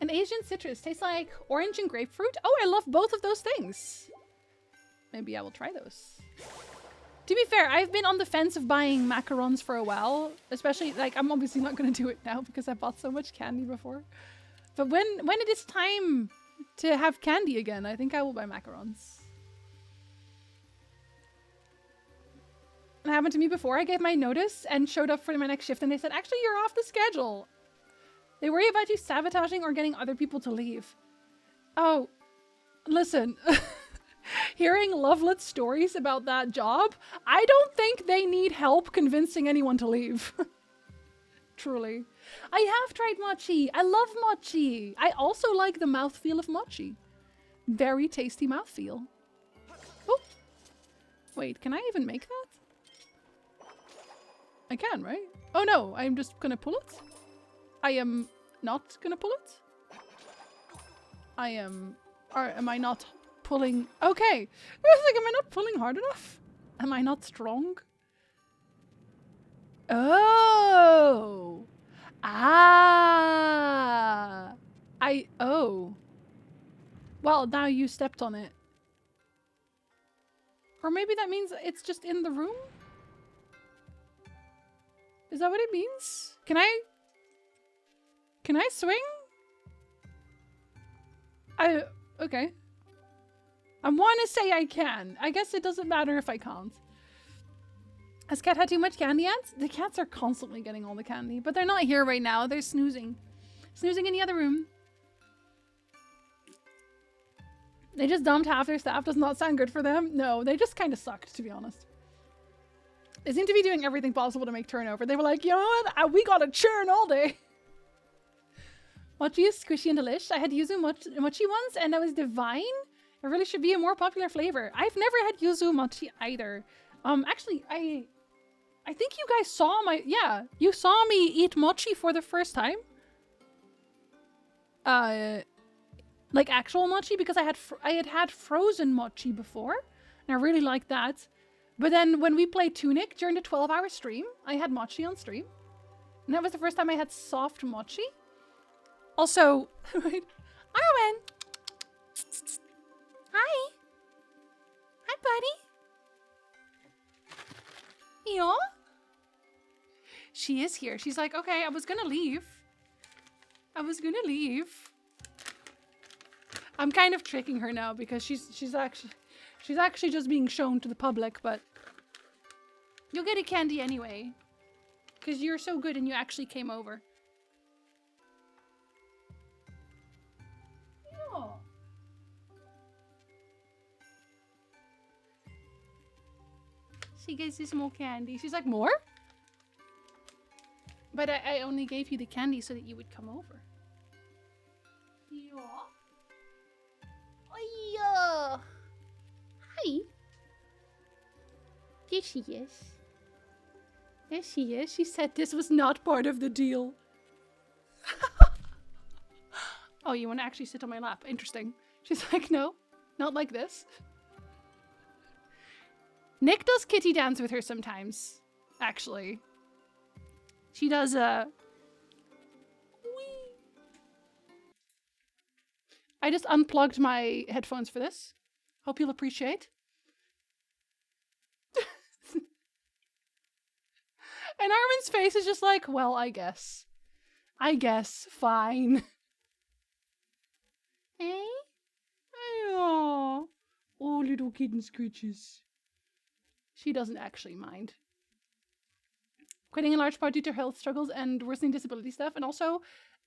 An Asian citrus tastes like orange and grapefruit. Oh, I love both of those things. Maybe I will try those. To be fair, I've been on the fence of buying macarons for a while. Especially, like, I'm obviously not going to do it now because I bought so much candy before. But when it is time to have candy again, I think I will buy macarons. It happened to me before. I gave my notice and showed up for my next shift and they said, actually, you're off the schedule. They worry about you sabotaging or getting other people to leave. Oh, listen. Hearing Lovelet's stories about that job, I don't think they need help convincing anyone to leave. Truly. I have tried mochi. I love mochi. I also like the mouthfeel of mochi. Very tasty mouthfeel. Oh. Wait, can I even make that? I can, right? Oh no, I'm just gonna pull it. I am not gonna pull it. Am I not pulling? Okay. I was like, am I not pulling hard enough? Am I not strong? Oh. Ah. Oh. Well, now you stepped on it. Or maybe that means it's just in the room? Is that what it means? Can I swing? Okay. I want to say I can. I guess it doesn't matter if I can't. Has Cat had too much candy yet? The cats are constantly getting all the candy, but they're not here right now. They're snoozing. Snoozing in the other room. They just dumped half their staff. Does not sound good for them. No, they just kind of sucked, to be honest. They seem to be doing everything possible to make turnover. They were like, you know what? We gotta churn all day. Mochi is squishy and delish. I had yuzu mochi once and that was divine. It really should be a more popular flavor. I've never had yuzu mochi either. Actually, I think you guys saw you saw me eat mochi for the first time. Like actual mochi, because I had frozen mochi before and I really liked that. But then when we played Tunic during the 12-hour stream, I had mochi on stream. And that was the first time I had soft mochi. Also, wait, Arwen! Hi! Hi, buddy! Yeah? She is here. She's like, okay, I was gonna leave. I'm kind of tricking her now because she's actually just being shown to the public, but you'll get a candy anyway. Because you're so good and you actually came over. Yeah. She gives you some more candy. She's like, more? But I only gave you the candy so that you would come over. Yeah. Oh, yeah. Hi. There she is. Yes, she is. She said this was not part of the deal. Oh, you want to actually sit on my lap? Interesting. She's like, no, not like this. Nick does kitty dance with her sometimes, actually. She does wee. I just unplugged my headphones for this. Hope you'll appreciate. And Armin's face is just like, well, I guess. I guess, fine. Hey? Oh, little kitten scritches. She doesn't actually mind. Quitting in large part due to health struggles and worsening disability stuff, and also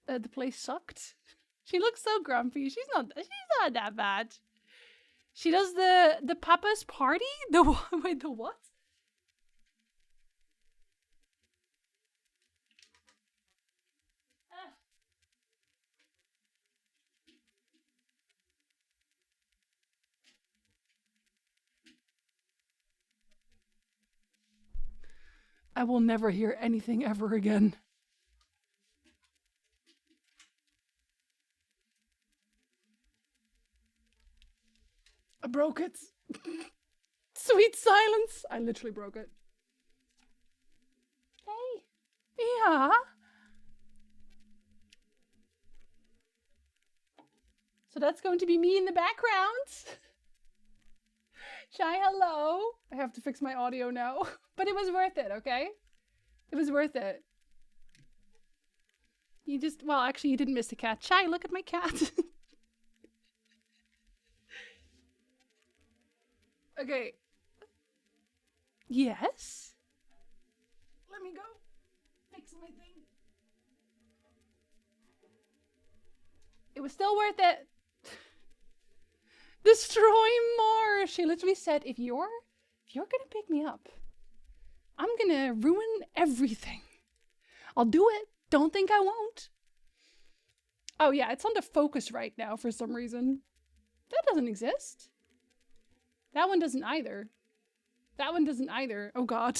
the place sucked. She looks so grumpy. She's not that bad. She does the Papa's party? Wait, the what? I will never hear anything ever again. I broke it. Sweet silence. I literally broke it. Hey. Yeah. So that's going to be me in the background. Shy, hello. I have to fix my audio now. But it was worth it, okay? It was worth it. You just, well, actually, you didn't miss the cat. Shy, look at my cat. Okay. Yes? Let me go. Fix my thing. It was still worth it. Destroy more. She literally said, if you're gonna pick me up, I'm gonna ruin everything. I'll do it. Don't think I won't. Oh yeah, it's on the focus right now for some reason. That doesn't exist. That one doesn't either. That one doesn't either. Oh god.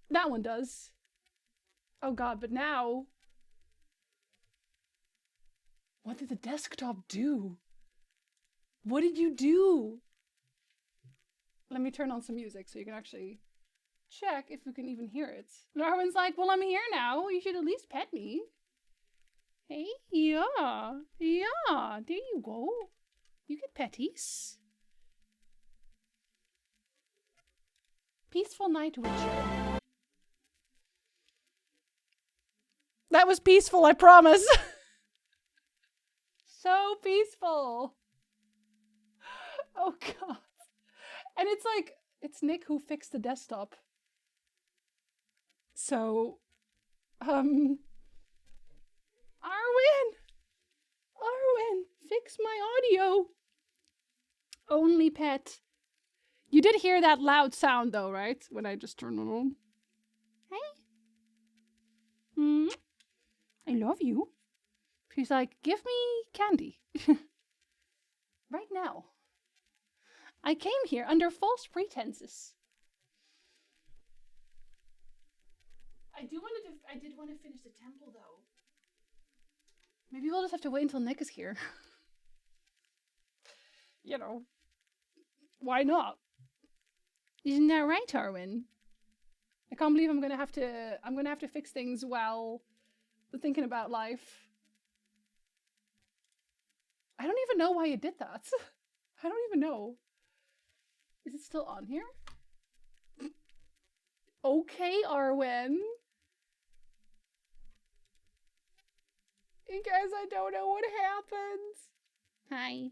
That one does. Oh god, but now... What did the desktop do? What did you do? Let me turn on some music so you can actually check if we can even hear it. Darwin's like, well, I'm here now. You should at least pet me. Hey, yeah. Yeah, there you go. You get petties. Peaceful night, Witcher. That was peaceful, I promise. So peaceful. Oh god. And it's like, it's Nick who fixed the desktop. So, Arwen, fix my audio. Only pet. You did hear that loud sound though, right? When I just turned it on. Hey. I love you. She's like, give me candy. Right now. I came here under false pretenses. I did want to finish the temple though. Maybe we'll just have to wait until Nick is here. You know. Why not? Isn't that right, Arwen? I can't believe I'm gonna have to fix things while thinking about life. I don't even know why it did that. I don't even know. Is it still on here? Okay, Arwen. In case I don't know what happens. Hi.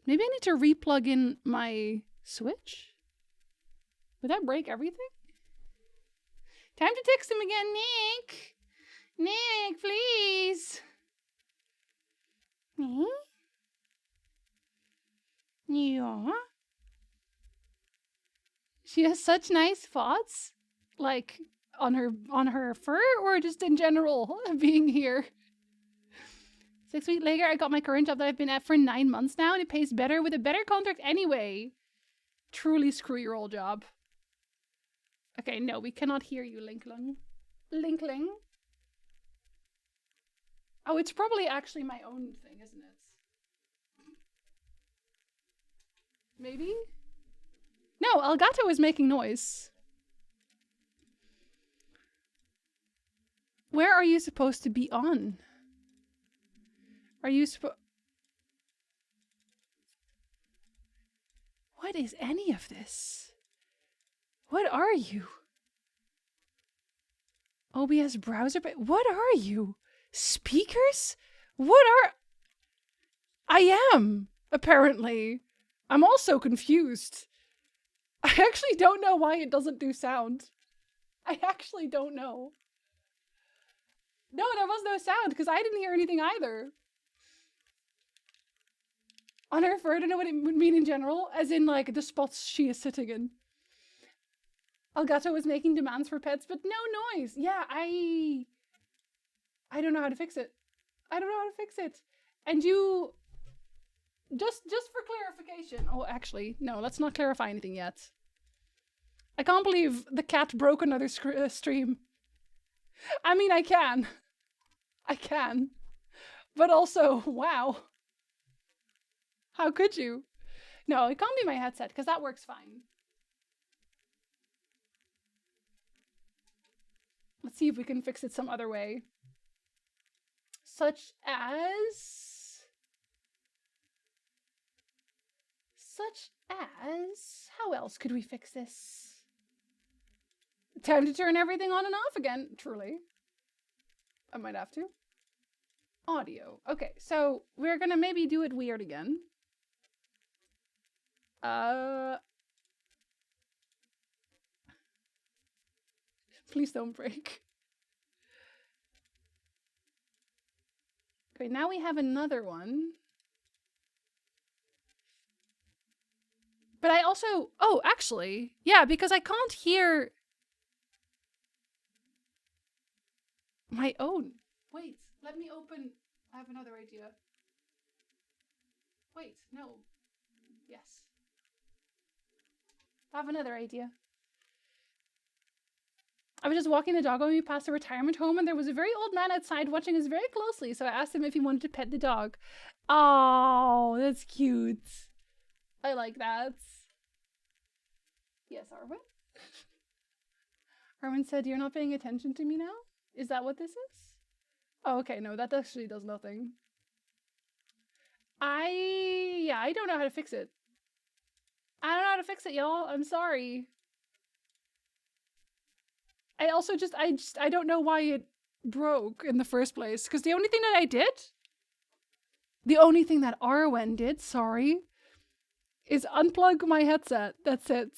Maybe I need to re-plug in my Switch? Would that break everything? Time to text him again, Nick. Nick, please. Me? Yeah. She has such nice spots, like on her fur, or just in general being here. 6 weeks later, I got my current job that I've been at for 9 months now, and it pays better with a better contract anyway. Truly screw your old job. Okay, no, we cannot hear you, Linkling. Linkling? Oh, it's probably actually my own thing, isn't it? Maybe? No, Elgato is making noise. Where are you supposed to be on? Are you What is any of this? What are you? OBS browser? But what are you? Speakers? What are... I am, apparently. I'm also confused. I actually don't know why it doesn't do sound. I actually don't know. No, there was no sound because I didn't hear anything either. On her fur, I don't know what it would mean in general, as in like the spots she is sitting in. Elgato is making demands for pets, but no noise. Yeah, I don't know how to fix it. I don't know how to fix it. And you, just for clarification. Oh, actually, no, let's not clarify anything yet. I can't believe the cat broke another stream. I mean, I can. I can. But also, wow. How could you? No, it can't be my headset, because that works fine. Let's see if we can fix it some other way. Such as... How else could we fix this? Time to turn everything on and off again, truly. I might have to. Audio. Okay, so we're gonna maybe do it weird again. Please don't break. Okay, now we have another one. But I also... Oh, actually, yeah, because I can't hear my own. Wait, let me open... I have another idea. Wait, no. Yes. I have another idea. I was just walking the dog when we passed a retirement home, and there was a very old man outside watching us very closely, so I asked him if he wanted to pet the dog. Oh, that's cute. I like that. Yes, Arwen? Arwen said, "You're not paying attention to me now?" Is that what this is? Oh, okay, no, that actually does nothing. I don't know how to fix it. I don't know how to fix it, y'all. I'm sorry. I also I don't know why it broke in the first place. Because the only thing that Arwen did, sorry, is unplug my headset. That's it.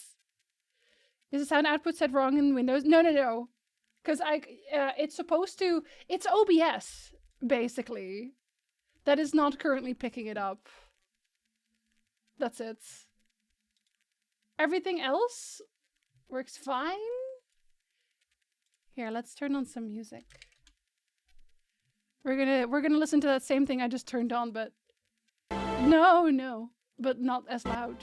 Is the sound output set wrong in Windows? No. Because it's supposed to, it's OBS, basically, that is not currently picking it up. That's it. Everything else works fine. Here, let's turn on some music. We're gonna listen to that same thing I just turned on, but no, but not as loud.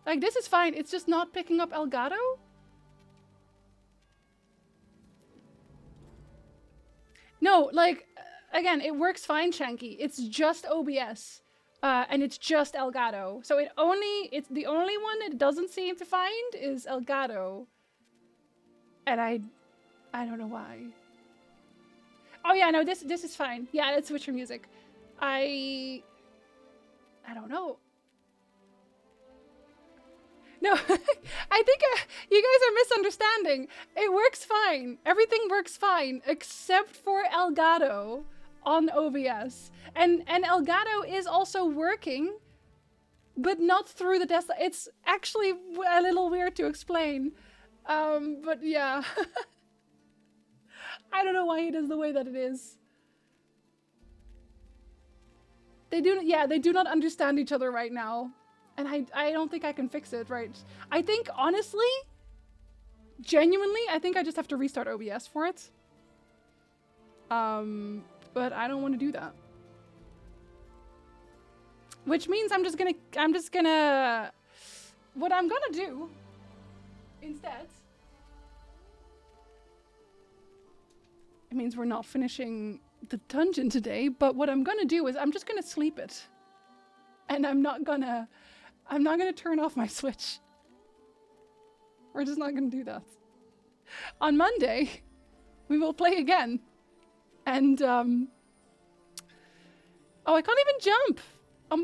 Like, this is fine. It's just not picking up Elgato. No, like, again, it works fine, Shanky. It's just OBS. And it's just Elgato. So it's the only one it doesn't seem to find is Elgato. And I don't know why. Oh yeah, no, this is fine. Yeah, let's switch your music. I don't know. No, I think you guys are misunderstanding. It works fine. Everything works fine except for Elgato on OBS. And Elgato is also working, but not through the desktop. It's actually a little weird to explain. But yeah. I don't know why it is the way that it is. They do not understand each other right now. And I don't think I can fix it, right? I think, honestly, genuinely, I think I just have to restart OBS for it. But but I don't want to do that. Which means what I'm gonna do instead, it means we're not finishing the dungeon today, but what I'm gonna do is I'm just gonna sleep it. And I'm not gonna turn off my Switch. We're just not gonna do that. On Monday, we will play again. And, oh, I can't even jump.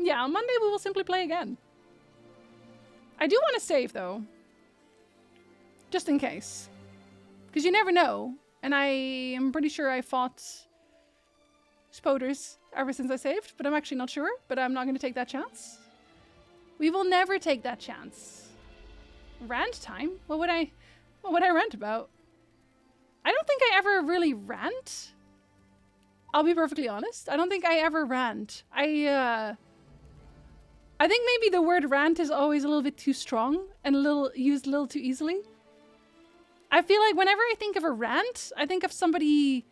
Yeah, on Monday we will simply play again. I do want to save, though. Just in case. Because you never know. And I am pretty sure I fought spoders ever since I saved, but I'm actually not sure. But I'm not going to take that chance. We will never take that chance. Rant time? What would I rant about? I don't think I ever really rant. I'll be perfectly honest. I don't think I ever rant. I think maybe the word rant is always a little bit too strong and used a little too easily. I feel like whenever I think of a rant, I think of somebody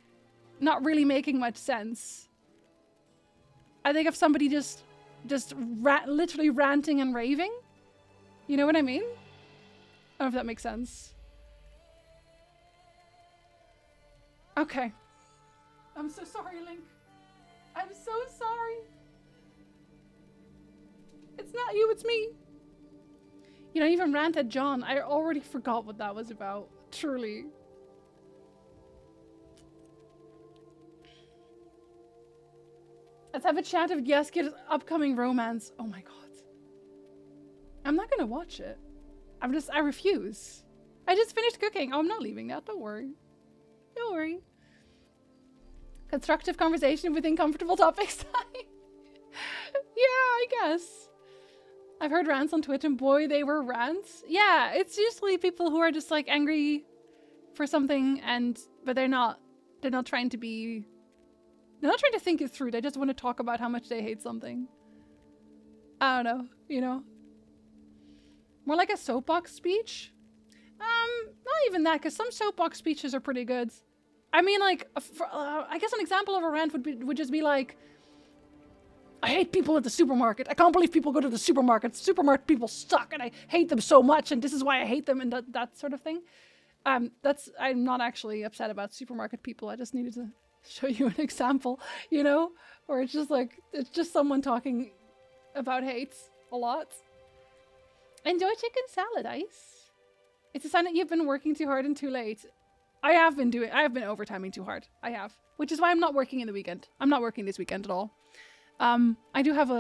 not really making much sense. I think of somebody just literally ranting and raving. You know what I mean? I don't know if that makes sense. Okay. I'm so sorry, Link. I'm so sorry. It's not you, it's me. You know, even rant at John. I already forgot what that was about. Truly. Let's have a chat of Yasuke's upcoming romance. Oh my god. I'm not gonna watch it. I refuse. I just finished cooking. Oh, I'm not leaving that. Don't worry. Don't worry. Constructive conversation within comfortable topics. Yeah, I guess. I've heard rants on Twitch and boy, they were rants. Yeah, it's usually people who are just like angry for something but they're not trying to be, they're not trying to think it through. They just want to talk about how much they hate something. I don't know, you know? More like a soapbox speech? Not even that, because some soapbox speeches are pretty good. I mean, like, I guess an example of a rant would just be like, I hate people at the supermarket. I can't believe people go to the supermarket. Supermarket people suck and I hate them so much and this is why I hate them, and that sort of thing. I'm not actually upset about supermarket people. I just needed to show you an example, you know? Or it's just someone talking about hate a lot. Enjoy chicken salad, Ice. It's a sign that you've been working too hard and too late. I have been overtiming too hard. I have. Which is why I'm not working in the weekend. I'm not working this weekend at all. I have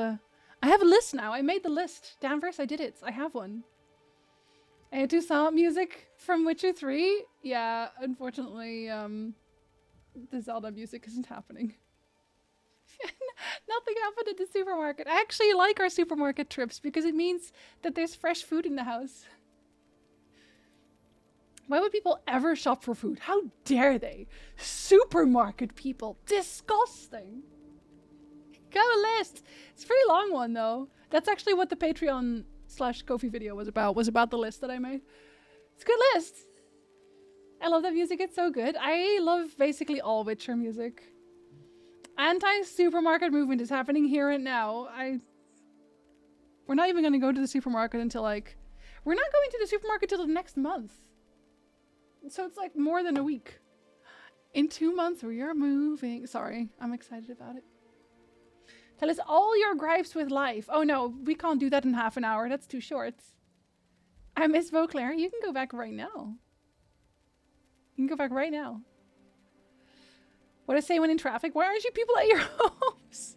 a list now. I made the list. Danvers, I did it. I have one. I had to sound music from Witcher 3. Yeah, unfortunately, the Zelda music isn't happening. Nothing happened at the supermarket. I actually like our supermarket trips because it means that there's fresh food in the house. Why would people ever shop for food? How dare they? Supermarket people. Disgusting. Got a list. It's a pretty long one though. That's actually what the Patreon/Ko-fi video was about the list that I made. It's a good list. I love that music. It's so good. I love basically all Witcher music. Anti-supermarket movement is happening here and now. We're not even going to go to the supermarket until we're not going to the supermarket till the next month. So it's like more than a week. In 2 months we are moving. Sorry, I'm excited about it. Tell us all your gripes with life. Oh no, we can't do that in half an hour. That's too short. I miss Vauclair. You can go back right now. You can go back right now. What I say when in traffic? Why aren't you people at your homes?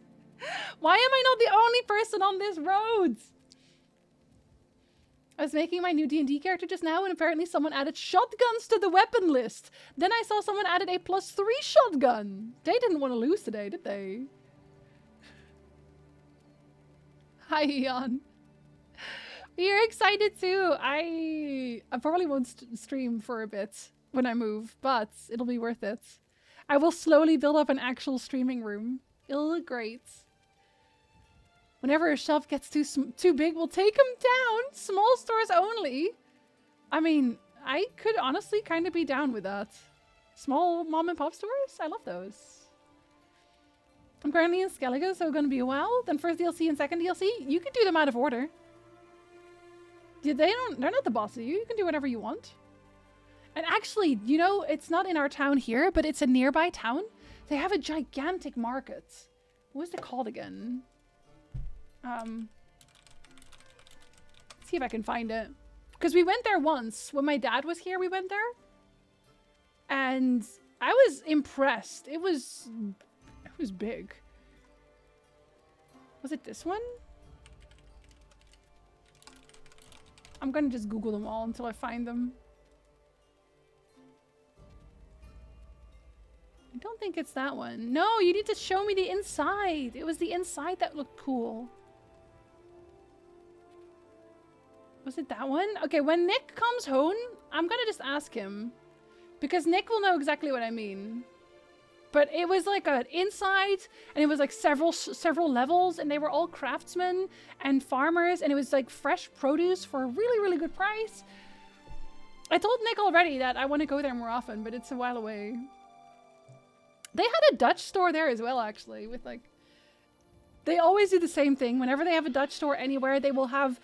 Why am I not the only person on this road? I was making my new D&D character just now and apparently someone added shotguns to the weapon list. Then I saw someone added a +3 shotgun. They didn't want to lose today, did they? Hi, Ian. We're excited too. I probably won't stream for a bit when I move, but it'll be worth it. I will slowly build up an actual streaming room. It'll look great. Whenever a shelf gets too big, we'll take them down. Small stores only. I mean, I could honestly kind of be down with that. Small mom and pop stores? I love those. I'm currently in Skellige, so gonna be a while. Then first DLC and second DLC, you can do them out of order. They're not the boss of you. You can do whatever you want. And actually, you know, it's not in our town here, but it's a nearby town. They have a gigantic market. What is it called again? See if I can find it. Because we went there once. When my dad was here, we went there. And I was impressed. It was big. Was it this one? I'm gonna just Google them all until I find them. I don't think it's that one. No, you need to show me the inside. It was the inside that looked cool. Was it that one? Okay, when Nick comes home, I'm gonna just ask him. Because Nick will know exactly what I mean. But it was like an inside, and it was like several levels, and they were all craftsmen and farmers, and it was like fresh produce for a really, really good price. I told Nick already that I want to go there more often, but it's a while away. They had a Dutch store there as well, actually, with like... They always do the same thing. Whenever they have a Dutch store anywhere, they will have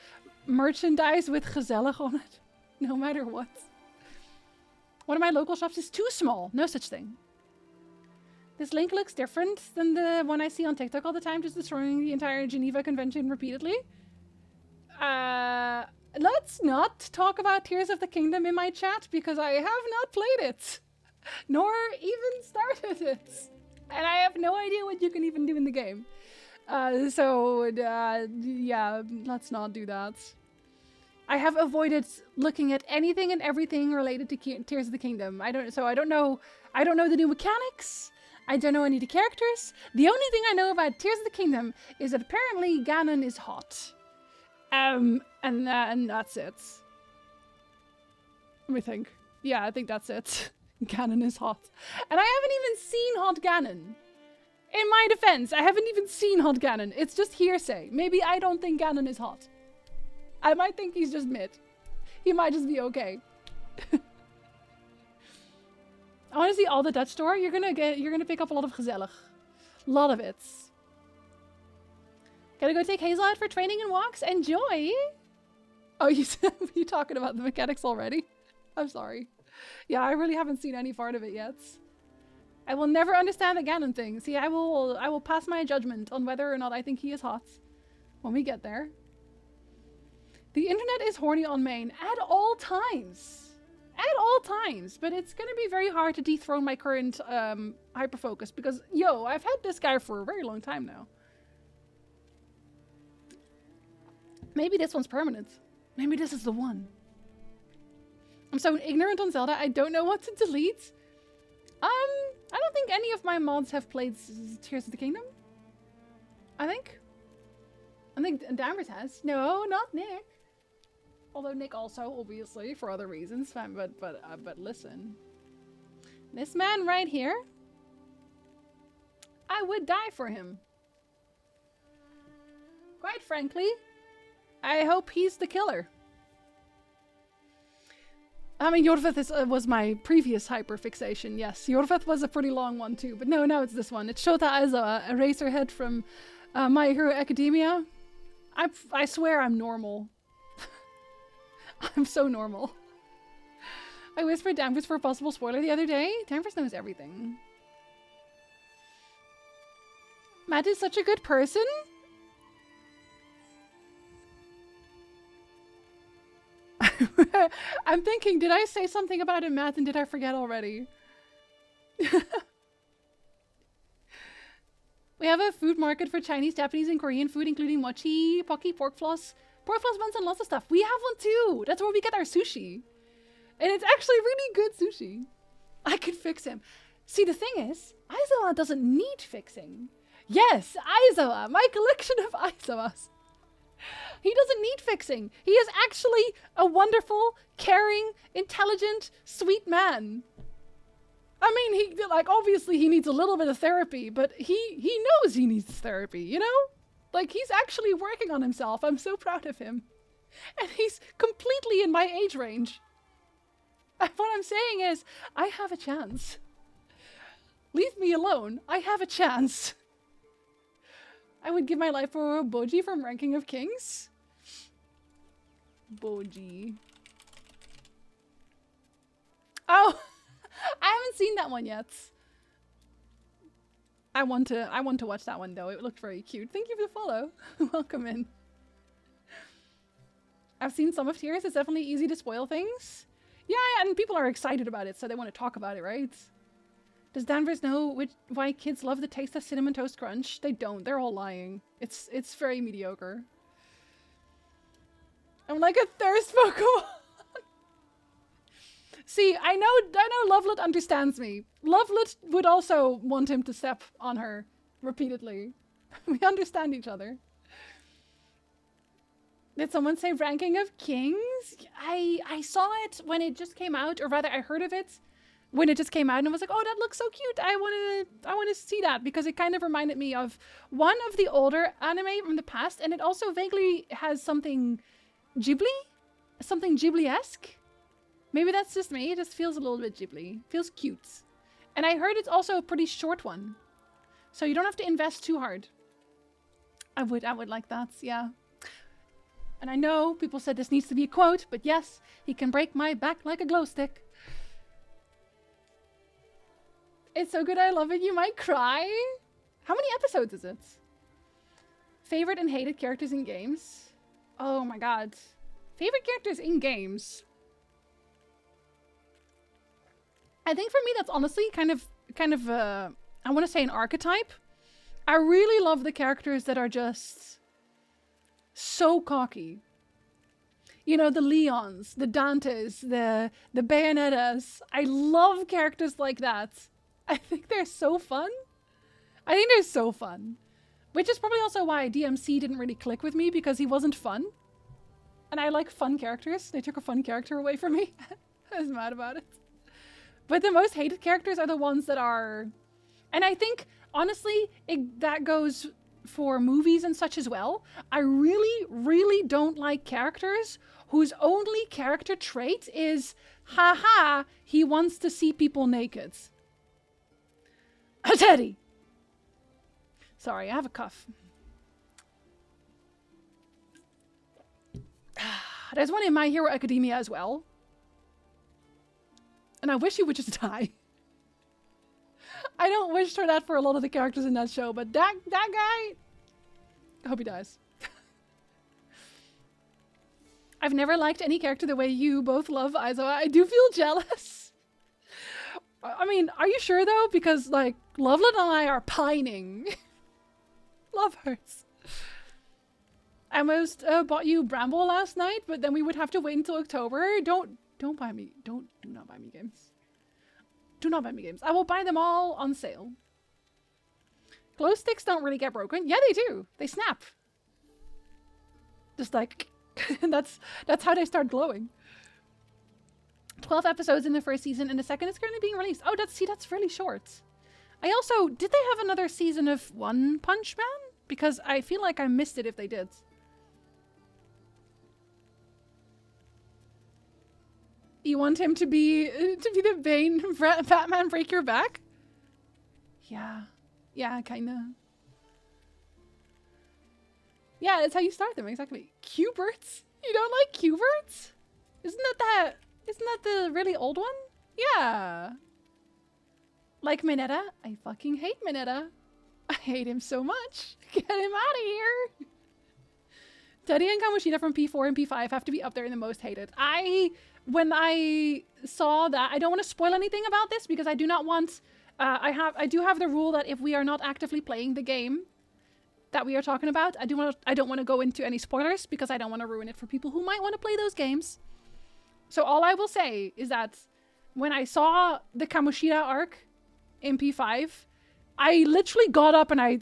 merchandise with gezellig on it. No matter what. One of my local shops is too small. No such thing. This link looks different than the one I see on TikTok all the time, just destroying the entire Geneva Convention repeatedly. Let's not talk about Tears of the Kingdom in my chat, because I have not played it. Nor even started it. And I have no idea what you can even do in the game. Yeah, let's not do that. I have avoided looking at anything and everything related to Tears of the Kingdom. I don't know the new mechanics. I don't know any of the characters. The only thing I know about Tears of the Kingdom is that apparently Ganon is hot. And that's it. Let me think. Yeah, I think that's it. Ganon is hot. And I haven't even seen hot Ganon. In my defense, I haven't even seen hot Ganon. It's just hearsay. Maybe I don't think Ganon is hot. I might think he's just mid. He might just be okay. I want to see all the Dutch store. You're gonna pick up a lot of gezellig. A lot of it. Gotta go take Hazel out for training and walks. Enjoy! Oh, you talking about the mechanics already? I'm sorry. Yeah, I really haven't seen any part of it yet. I will never understand the Ganon thing. See, I will pass my judgment on whether or not I think he is hot when we get there. The internet is horny on main at all times. At all times. But it's going to be very hard to dethrone my current hyperfocus because, yo, I've had this guy for a very long time now. Maybe this one's permanent. Maybe this is the one. I'm so ignorant on Zelda, I don't know what to delete. I don't think any of my mods have played Tears of the Kingdom. I think Danvers has. No, not Nick. Although Nick also, obviously, for other reasons. But listen. This man right here, I would die for him. Quite frankly, I hope he's the killer. I mean, Jorveth was my previous hyperfixation, yes. Jorveth was a pretty long one too, but no, now it's this one. It's Shota Aizawa, a Eraserhead from My Hero Academia. I swear I'm normal. I'm so normal. I whispered Danvers for a possible spoiler the other day. Danvers knows everything. Matt is such a good person. I'm thinking, did I say something about him, Matt, and did I forget already? We have a food market for Chinese, Japanese, and Korean food, including mochi, pocky, pork floss buns, and lots of stuff. We have one too. That's where we get our sushi. And it's actually really good sushi. I could fix him. See, the thing is, Aizawa doesn't need fixing. Yes, Aizawa, my collection of Aizawas. He doesn't need fixing. He is actually a wonderful, caring, intelligent, sweet man. I mean, obviously he needs a little bit of therapy, but he knows he needs therapy, you know? Like, he's actually working on himself. I'm so proud of him. And he's completely in my age range. And what I'm saying is, I have a chance. Leave me alone. I have a chance. I would give my life for Boji from Ranking of Kings. Boji. Oh, I haven't seen that one yet. I want to watch that one though. It looked very cute. Thank you for the follow. Welcome in. I've seen some of Tears. It's definitely easy to spoil things. Yeah, and people are excited about it, so they want to talk about it, right? Does Danvers know why kids love the taste of Cinnamon Toast Crunch? They don't. They're all lying. It's very mediocre. I'm like a thirst Pokemon. See, I know Lovelet understands me. Lovelet would also want him to step on her repeatedly. We understand each other. Did someone say Ranking of Kings? I saw it when it just came out, or rather I heard of it when it just came out and I was like, oh, that looks so cute. I want to see that because it kind of reminded me of one of the older anime from the past, and it also vaguely has something Ghibli? Something Ghibli-esque? Maybe that's just me. It just feels a little bit Ghibli. Feels cute. And I heard it's also a pretty short one. So you don't have to invest too hard. I would like that, yeah. And I know people said this needs to be a quote, but yes, he can break my back like a glow stick. It's so good, I love it. You might cry. How many episodes is it? Favorite and hated characters in games? Oh my god. Favorite characters in games? I think for me that's honestly kind of I want to say an archetype. I really love the characters that are just so cocky. You know, the Leons, the Dantes, the Bayonettas. I love characters like that. I think they're so fun. Which is probably also why DMC didn't really click with me, because he wasn't fun. And I like fun characters. They took a fun character away from me. I was mad about it. But the most hated characters are the ones that are... And I think, honestly, that goes for movies and such as well. I really, really don't like characters whose only character trait is, haha, he wants to see people naked. A teddy! Sorry, I have a cough. There's one in My Hero Academia as well. And I wish he would just die. I don't wish for that for a lot of the characters in that show, but that guy... I hope he dies. I've never liked any character the way you both love Aizawa. I do feel jealous. I mean, are you sure though? Because, like, Lovelet and I are pining. Love hurts. I almost bought you Bramble last night, but then we would have to wait until October. Don't buy me. Do not buy me games. Do not buy me games. I will buy them all on sale. Glow sticks don't really get broken. Yeah, they do. They snap. Just like, that's how they start glowing. 12 episodes in the first season, and the second is currently being released. Oh, that's really short. I also, did they have another season of One Punch Man? Because I feel like I missed it if they did. You want him to be the Bane Batman break your back? Yeah, kinda. Yeah, that's how you start them, exactly. Q-Berts? You don't like Q-Berts? Isn't that the really old one? Yeah. Like Mineta? I fucking hate Mineta. I hate him so much. Get him out of here. Teddy and Kamoshida from P4 and P5 have to be up there in the most hated. When I saw that, I don't want to spoil anything about this because I do not want... I do have the rule that if we are not actively playing the game that we are talking about, I don't want to go into any spoilers because I don't want to ruin it for people who might want to play those games. So all I will say is that when I saw the Kamoshida arc in P5, I literally got up and I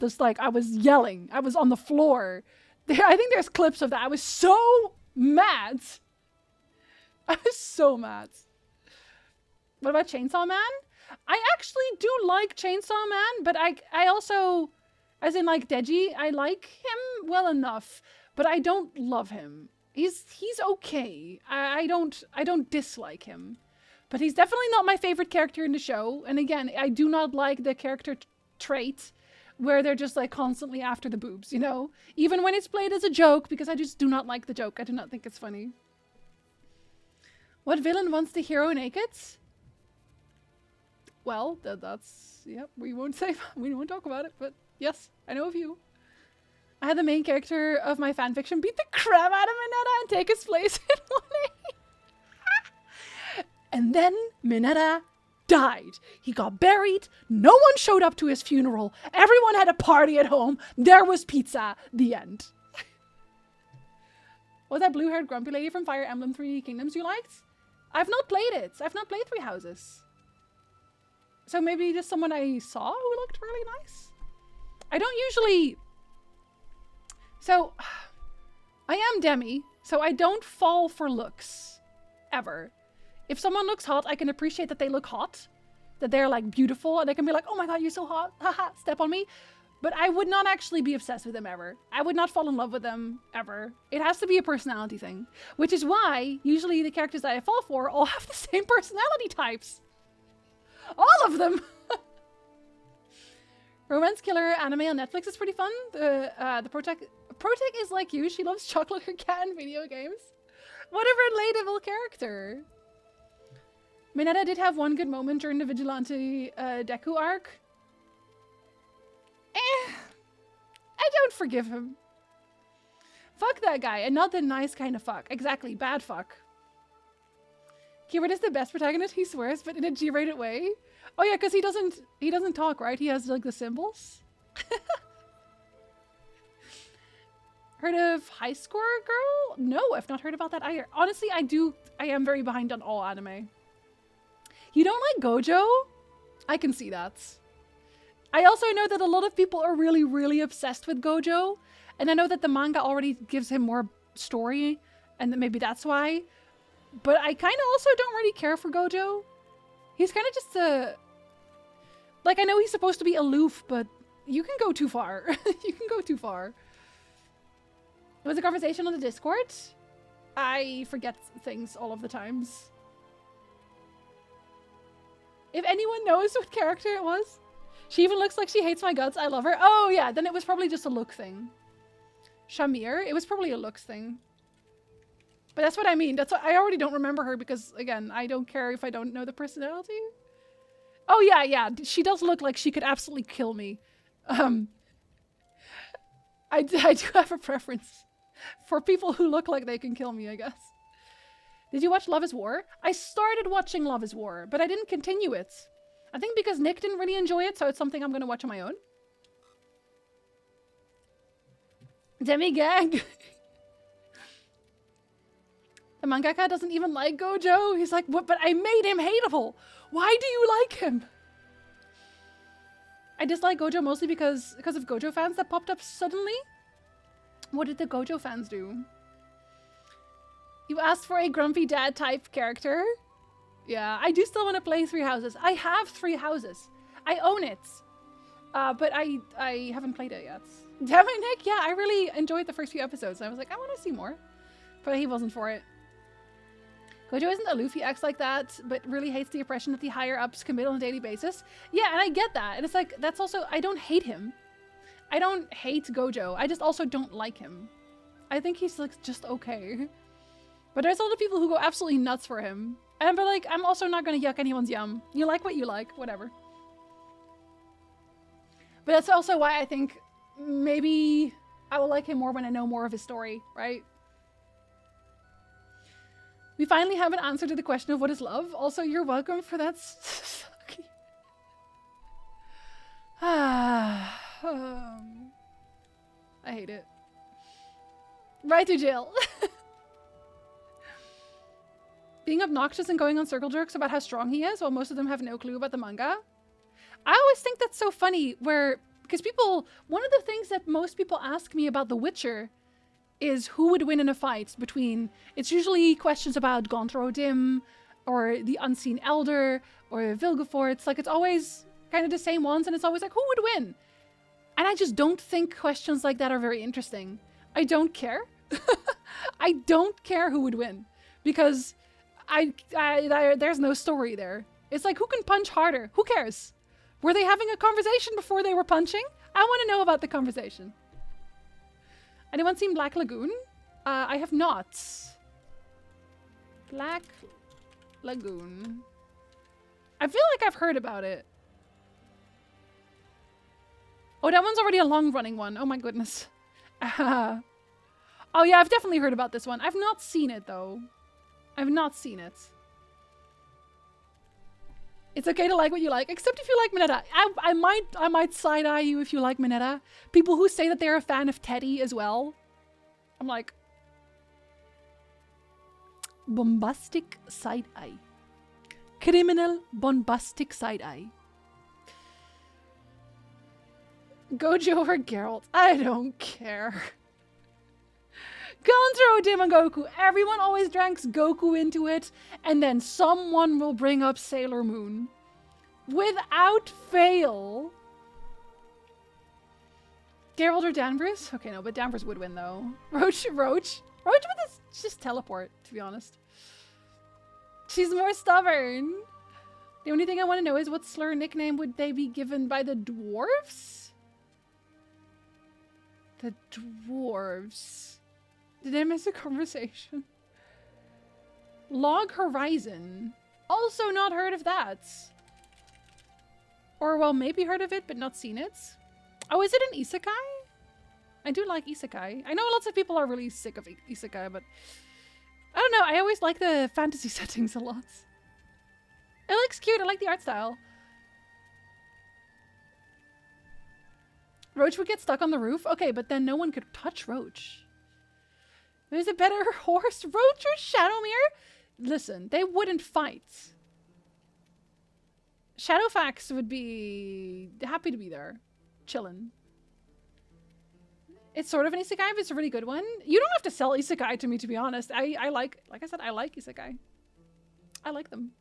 was yelling. I was on the floor. I think there's clips of that. I was so mad. I was so mad. What about Chainsaw Man? I actually do like Chainsaw Man, but I also, as in like Deji, I like him well enough, but I don't love him. He's okay. I don't dislike him. But he's definitely not my favorite character in the show. And again, I do not like the character trait where they're just like constantly after the boobs, you know? Even when it's played as a joke, because I just do not like the joke. I do not think it's funny. What villain wants the hero naked? Well, that's, yep, we won't talk about it, but yes, I know of you. I had the main character of my fanfiction beat the crap out of Mineta and take his place in 1A. And then Mineta died. He got buried. No one showed up to his funeral. Everyone had a party at home. There was pizza. The end. Was that blue-haired grumpy lady from Fire Emblem Three Kingdoms you liked? I've not played it. I've not played Three Houses. So maybe just someone I saw who looked really nice. I don't usually... So, I am Demi, so I don't fall for looks. Ever. If someone looks hot, I can appreciate that they look hot. That they're like beautiful, and I can be like, oh my god, you're so hot. Haha, step on me. But I would not actually be obsessed with them ever. I would not fall in love with them ever. It has to be a personality thing. Which is why, usually the characters that I fall for all have the same personality types. All of them! Romance killer anime on Netflix is pretty fun. The Protec is like you. She loves chocolate her cat and video games. What a relatable character. Mineta did have one good moment during the Vigilante Deku arc. I don't forgive him. Fuck that guy, and not the nice kind of fuck. Exactly, bad fuck. Keyword is the best protagonist, he swears, but in a G-rated way. Oh yeah, because he doesn't talk, right? He has like the symbols. Heard of High Score Girl? No, I've not heard about that either. Honestly, I am very behind on all anime. You don't like Gojo? I can see that. I also know that a lot of people are really, really obsessed with Gojo. And I know that the manga already gives him more story, and that maybe that's why. But I kind of also don't really care for Gojo. He's kind of just a... Like, I know he's supposed to be aloof, but you can go too far. You can go too far. Was a conversation on the Discord? I forget things all of the times. If anyone knows what character it was. She even looks like she hates my guts. I love her. Oh yeah, then it was probably just a look thing. Shamir? It was probably a looks thing. But that's what I mean. That's what I already don't remember her because, again, I don't care if I don't know the personality. Oh yeah, yeah. She does look like she could absolutely kill me. I do have a preference for people who look like they can kill me, I guess. Did you watch Love is War? I started watching Love is War, but I didn't continue it. I think because Nick didn't really enjoy it, so it's something I'm going to watch on my own. Demi-gang. The mangaka doesn't even like Gojo. He's like, what? But I made him hateable. Why do you like him? I dislike Gojo mostly because of Gojo fans that popped up suddenly. What did the Gojo fans do? You asked for a grumpy dad type character. Yeah, I do still want to play Three Houses. I have Three Houses. I own it. But I haven't played it yet. Damn it, Nick. Yeah, I really enjoyed the first few episodes. I was like, I want to see more. But he wasn't for it. Gojo isn't aloof. He acts like that, but really hates the oppression that the higher ups commit on a daily basis. Yeah, and I get that. And it's like, that's also, I don't hate him. I don't hate Gojo. I just also don't like him. I think he's like just okay. But there's a lot of people who go absolutely nuts for him. And but like, I'm also not gonna yuck anyone's yum. You like what you like, whatever. But that's also why I think maybe I will like him more when I know more of his story, right? We finally have an answer to the question of what is love. Also, you're welcome for that. I hate it. Right to jail. Being obnoxious and going on circle jerks about how strong he is while most of them have no clue about the manga. I always think that's so funny because people, one of the things that most people ask me about The Witcher is who would win in a fight between, it's usually questions about Gonthro Dim or the Unseen Elder or Vilgefortz. It's like, it's always kind of the same ones and it's always like, who would win? And I just don't think questions like that are very interesting. I don't care. I don't care who would win because there's no story there. It's like, who can punch harder? Who cares? Were they having a conversation before they were punching? I want to know about the conversation. Anyone seen Black Lagoon? I have not. Black Lagoon. I feel like I've heard about it. Oh, that one's already a long-running one. Oh my goodness. Oh yeah, I've definitely heard about this one. I've not seen it though. I've not seen it. It's okay to like what you like, except if you like Mineta. I might side-eye you if you like Mineta. People who say that they're a fan of Teddy as well. I'm like... Bombastic side-eye. Criminal bombastic side-eye. Gojo or Geralt? I don't care. Contra Demon Goku. Everyone always dranks Goku into it, and then someone will bring up Sailor Moon. Without fail. Geralt or Danvers? Okay, no, but Danvers would win though. Roach with this just teleport, to be honest. She's more stubborn. The only thing I want to know is what slur nickname would they be given by the dwarves? The dwarves. Did I miss a conversation? Log Horizon. Also not heard of that. Or, well, maybe heard of it, but not seen it. Oh, is it an isekai? I do like isekai. I know lots of people are really sick of isekai, but... I don't know, I always like the fantasy settings a lot. It looks cute, I like the art style. Roach would get stuck on the roof? Okay, but then no one could touch Roach. There's a better horse. Roach or Shadowmere? Listen, they wouldn't fight. Shadowfax would be happy to be there. Chillin'. It's sort of an isekai, but it's a really good one. You don't have to sell isekai to me, to be honest. I like I said, I like isekai. I like them.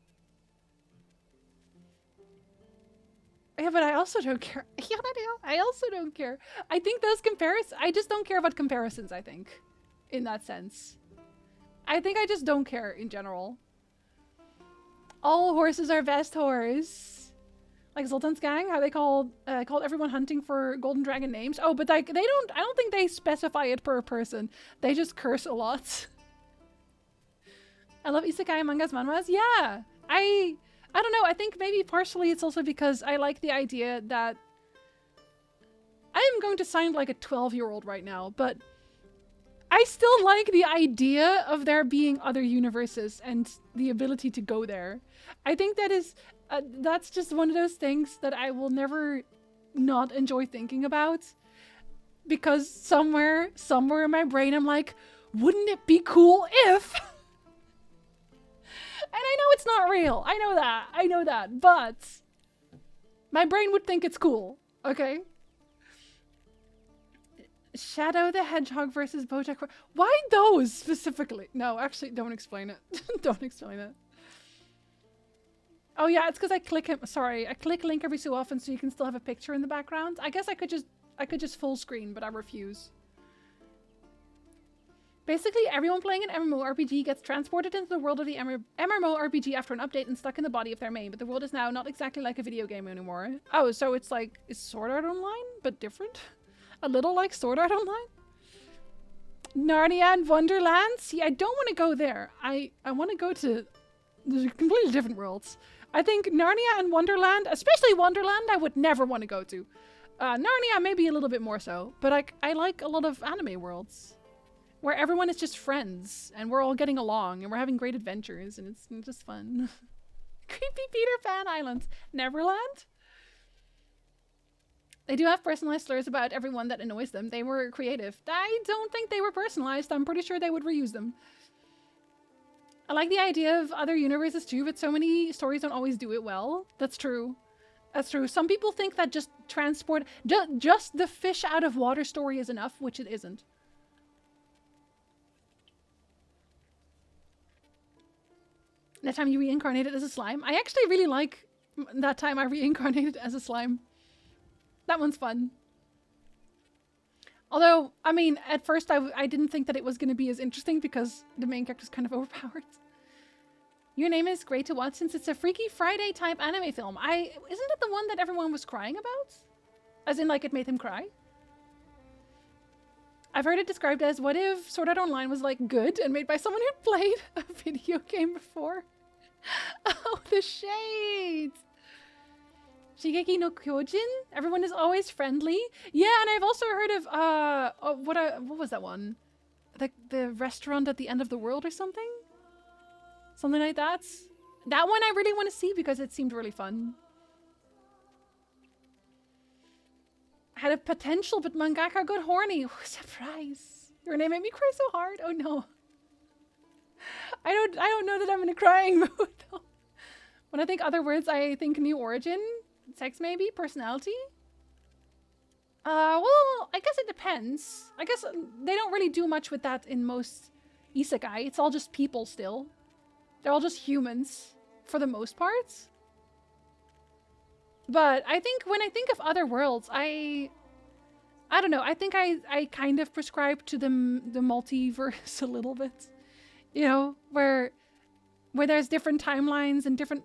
Yeah, but I also don't care. Yeah, I also don't care. I think those comparisons, I just don't care about comparisons, I think. In that sense. I think I just don't care in general. All horses are best horse. Like Zoltan's gang, how they called everyone hunting for golden dragon names. Oh, but like I don't think they specify it per person. They just curse a lot. I love isekai mangas, manhwas. Yeah. I don't know. I think maybe partially it's also because I like the idea that I am going to sound like a 12-year-old right now, but I still like the idea of there being other universes and the ability to go there. I think that is, that's just one of those things that I will never not enjoy thinking about. Because somewhere in my brain, I'm like, wouldn't it be cool if... And I know it's not real. I know that. But my brain would think it's cool. Okay? Shadow the Hedgehog versus Bojack. Why those specifically? No, actually, don't explain it. Don't explain it. Oh yeah, it's because I click him. Sorry, I click link every so often so you can still have a picture in the background. I guess I could just full screen, but I refuse. Basically, everyone playing an MMORPG gets transported into the world of the MMORPG after an update and stuck in the body of their main, but the world is now not exactly like a video game anymore. Oh, so it's like, is Sword Art Online, but different? A little like Sword Art Online? Narnia and Wonderland? See, I don't want to go there. I want to go to the completely different worlds. I think Narnia and Wonderland, especially Wonderland, I would never want to go to. Narnia maybe a little bit more so, but I like a lot of anime worlds. Where everyone is just friends, and we're all getting along, and we're having great adventures, and it's just fun. Creepy Peter Pan Islands. Neverland? They do have personalized slurs about everyone that annoys them. They were creative. I don't think they were personalized. I'm pretty sure they would reuse them. I like the idea of other universes too, but so many stories don't always do it well. That's true. That's true. Some people think that just transport... just the fish out of water story is enough, which it isn't. That time you reincarnated as a slime. I actually really like that time I reincarnated as a slime. That one's fun. Although, I mean, at first I didn't think that it was going to be as interesting because the main character's kind of overpowered. Your Name is great to watch since it's a Freaky Friday type anime film. Isn't it the one that everyone was crying about? As in, like, it made him cry? I've heard it described as, what if Sword Art Online was, like, good and made by someone who'd played a video game before? Oh, the shade! Shigeki no Kyojin? Everyone is always friendly? Yeah, and I've also heard of, what was that one? The restaurant at the end of the world or something? Something like that? That one I really want to see because it seemed really fun. Had a potential, but mangaka got horny. Surprise! Your name made me cry so hard. Oh no. I don't know that I'm in a crying mood though. When I think other words, I think new origin, sex maybe, personality. Well, I guess it depends. I guess they don't really do much with that in most isekai. It's all just people still. They're all just humans for the most part. But I think when I think of other worlds, I don't know. I think I kind of prescribe to the multiverse a little bit. You know, where there's different timelines and different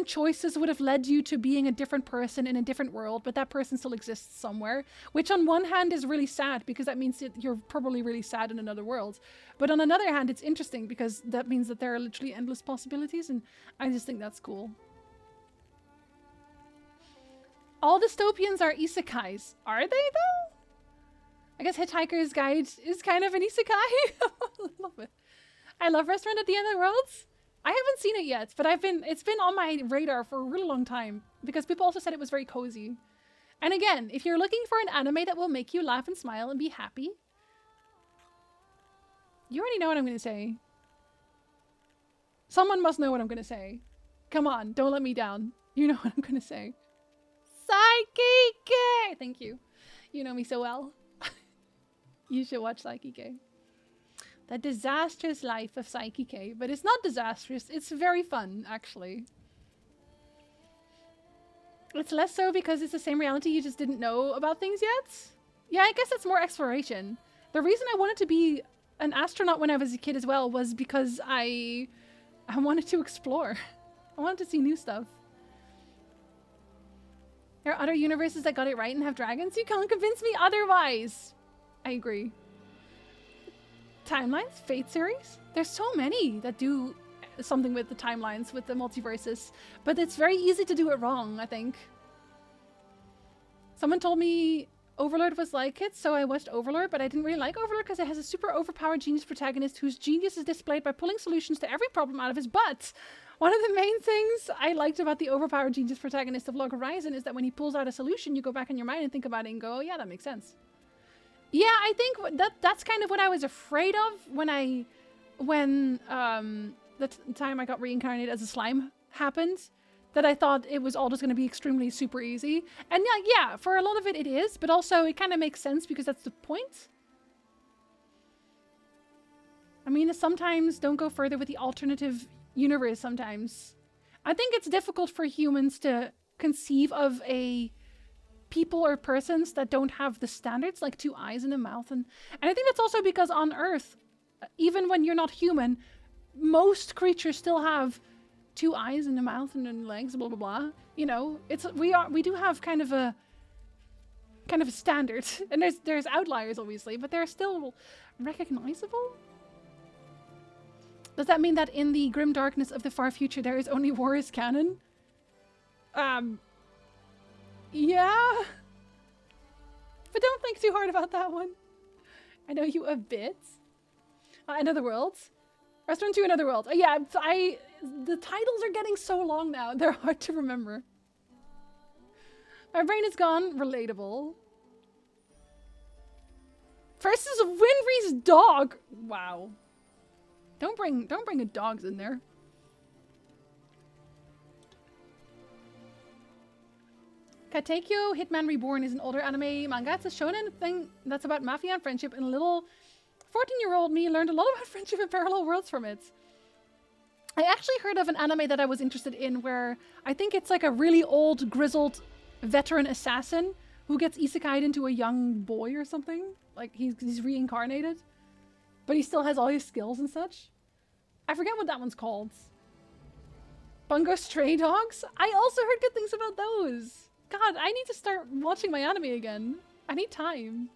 choices would have led you to being a different person in a different world, but that person still exists somewhere. Which on one hand is really sad because that means that you're probably really sad in another world. But on another hand, it's interesting because that means that there are literally endless possibilities, and I just think that's cool. All dystopians are isekais. Are they, though? I guess Hitchhiker's Guide is kind of an isekai. I love it. I love Restaurant at the End of the World. I haven't seen it yet, but it's been on my radar for a really long time because people also said it was very cozy. And again, if you're looking for an anime that will make you laugh and smile and be happy, you already know what I'm going to say. Someone must know what I'm going to say. Come on, don't let me down. You know what I'm going to say. Psyche! Thank you. You know me so well. You should watch Psyche. The disastrous life of Psyche, but it's not disastrous. It's very fun, actually. It's less so because it's the same reality, you just didn't know about things yet. Yeah, I guess it's more exploration. The reason I wanted to be an astronaut when I was a kid as well was because I wanted to explore. I wanted to see new stuff. There are other universes that got it right and have dragons. You can't convince me otherwise. I agree. Timelines? Fate series? There's so many that do something with the timelines, with the multiverses. But it's very easy to do it wrong, I think. Someone told me Overlord was like it, so I watched Overlord, but I didn't really like Overlord because it has a super overpowered genius protagonist whose genius is displayed by pulling solutions to every problem out of his butt. One of the main things I liked about the overpowered genius protagonist of Log Horizon is that when he pulls out a solution, you go back in your mind and think about it and go, oh yeah, that makes sense. Yeah, I think that's kind of what I was afraid of when the time I got reincarnated as a slime happened. That I thought it was all just going to be extremely super easy. And yeah, for a lot of it, it is. But also, it kind of makes sense because that's the point. I mean, sometimes don't go further with the alternative universe sometimes. I think it's difficult for humans to conceive of a people or persons that don't have the standards, like 2 eyes and a mouth. And I think that's also because on Earth, even when you're not human, most creatures still have 2 eyes and a mouth and legs, blah blah blah. You know, we do have kind of a standard, and there's outliers obviously, but they're still recognizable. Does that mean that in the grim darkness of the far future there is only war as canon? Yeah. But don't think too hard about that one. I know you a bit. Another World. Restaurant 2 Another World. Yeah, the titles are getting so long now. They're hard to remember. My brain is gone. Relatable. Versus Winry's dog. Wow. Don't bring a dogs in there. Katekyo Hitman Reborn is an older anime manga. It's a shonen thing that's about mafia and friendship, and a little 14-year-old me learned a lot about friendship and parallel worlds from it. I actually heard of an anime that I was interested in where I think it's like a really old, grizzled veteran assassin who gets isekai'd into a young boy or something. Like he's reincarnated, but he still has all his skills and such. I forget what that one's called. Bungo Stray Dogs? I also heard good things about those. God, I need to start watching my anime again. I need time.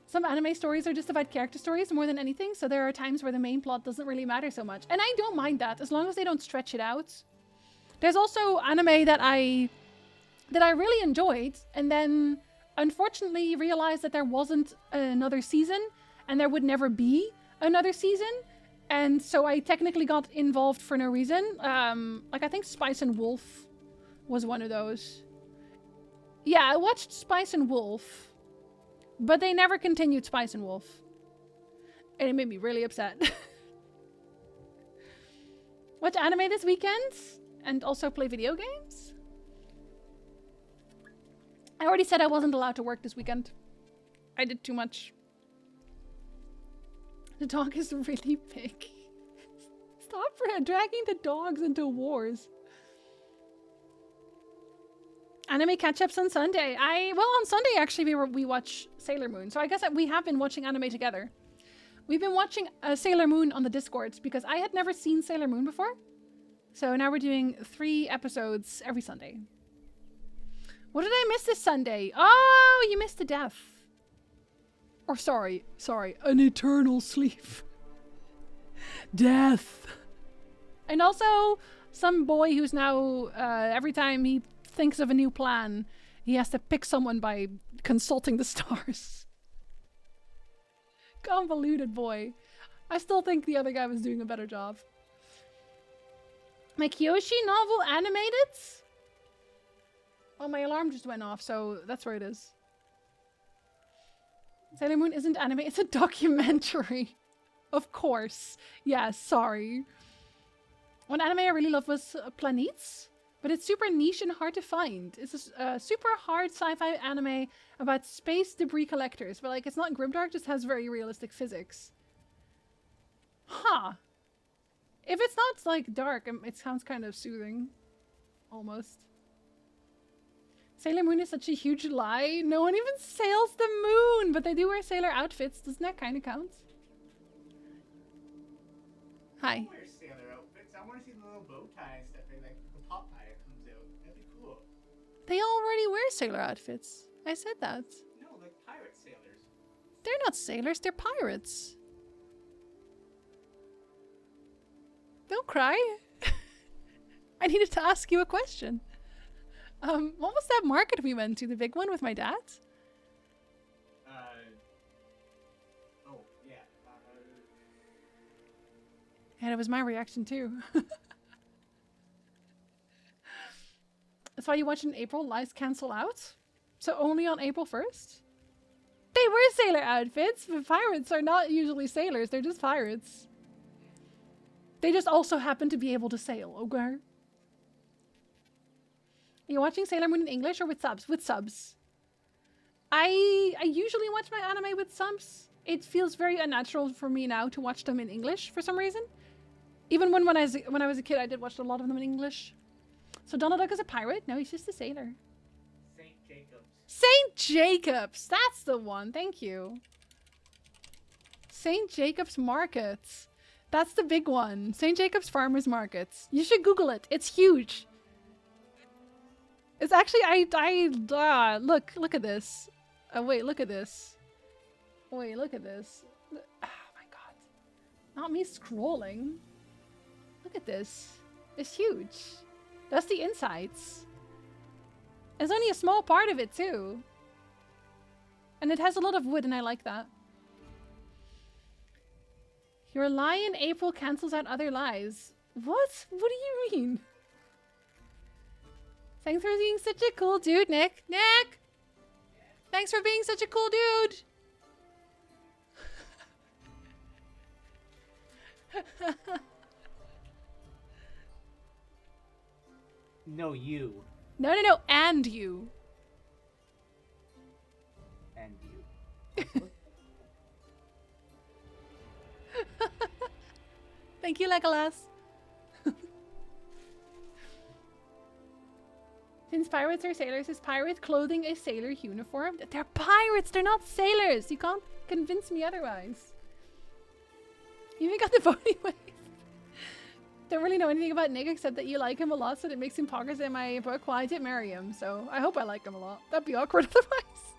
Some anime stories are just about character stories more than anything, so there are times where the main plot doesn't really matter so much. And I don't mind that, as long as they don't stretch it out. There's also anime that I really enjoyed, and then unfortunately realized that there wasn't another season, and there would never be another season. And so I technically got involved for no reason. Like I think Spice and Wolf was one of those. Yeah, I watched Spice and Wolf, but they never continued Spice and Wolf. And it made me really upset. Watch anime this weekend and also play video games? I already said I wasn't allowed to work this weekend. I did too much. The dog is really big. Stop dragging the dogs into wars. Anime catch-ups on Sunday. Well, on Sunday actually we watch Sailor Moon. So I guess that we have been watching anime together. We've been watching Sailor Moon on the Discord because I had never seen Sailor Moon before. So now we're doing 3 episodes every Sunday. What did I miss this Sunday? Oh, you missed the death. Or sorry, an eternal sleep. Death. And also some boy who's now, every time he thinks of a new plan, he has to pick someone by consulting the stars. Convoluted boy. I still think the other guy was doing a better job. My Kyoshi novel animated? Oh, my alarm just went off, so that's where it is. Sailor Moon isn't anime, it's a documentary. Of course. Yeah, sorry. One anime I really loved was Planets, but it's super niche and hard to find. It's a super hard sci-fi anime about space debris collectors, but like it's not grimdark, just has very realistic physics. Huh. If it's not like dark, it sounds kind of soothing. Almost. Sailor Moon is such a huge lie. No one even sails the moon, but they do wear sailor outfits. Doesn't that kind of count? Hi. I wear sailor outfits. I want to see the little bow tie and stuff, and like the pop tie that comes out. That'd be cool. They already wear sailor outfits. I said that. No, like pirate sailors. They're not sailors, they're pirates. Don't cry. I needed to ask you a question. What was that market we went to? The big one with my dad? Oh, yeah. Yeah, that was my reaction too. That's why you watch in April, lives cancel out? So only on April 1st? They wear sailor outfits, but pirates are not usually sailors, they're just pirates. They just also happen to be able to sail, okay? Are you watching Sailor Moon in English or with subs? With subs. I usually watch my anime with subs. It feels very unnatural for me now to watch them in English for some reason. Even when I was a kid, I did watch a lot of them in English. So Donald Duck is a pirate? No, he's just a sailor. St. Jacobs. St. Jacobs! That's the one, thank you. St. Jacobs Market. That's the big one. St. Jacobs Farmers Markets. You should Google it. It's huge. It's actually, look at this. Oh, wait, look at this. Wait, look at this. Oh my god. Not me scrolling. Look at this. It's huge. That's the insides. It's only a small part of it too. And it has a lot of wood and I like that. Your lie in April cancels out other lies. What? What do you mean? Thanks for being such a cool dude, Nick. Nick! Thanks for being such a cool dude! No, you. No, and you. And you. Thank you, Legolas. Since pirates are sailors, is pirate clothing a sailor uniform? They're pirates, they're not sailors. You can't convince me otherwise. You even got the body wave. Don't really know anything about Nick except that you like him a lot, so that makes him progress in my book. Well, I did marry him, so I hope I like him a lot. That'd be awkward otherwise.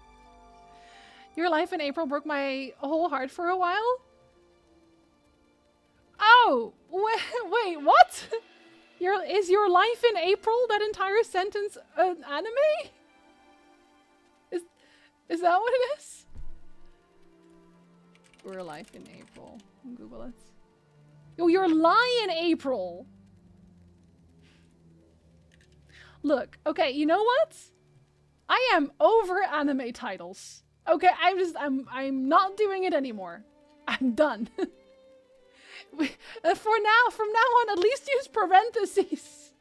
Your life in April broke my whole heart for a while? Oh! Wait, what? Is your life in April, that entire sentence, an anime? Is that what it is? Your life in April. Google it. Oh, your lie in April. Look, okay, you know what? I am over anime titles. Okay, I'm not doing it anymore. I'm done. From now on, at least use parentheses.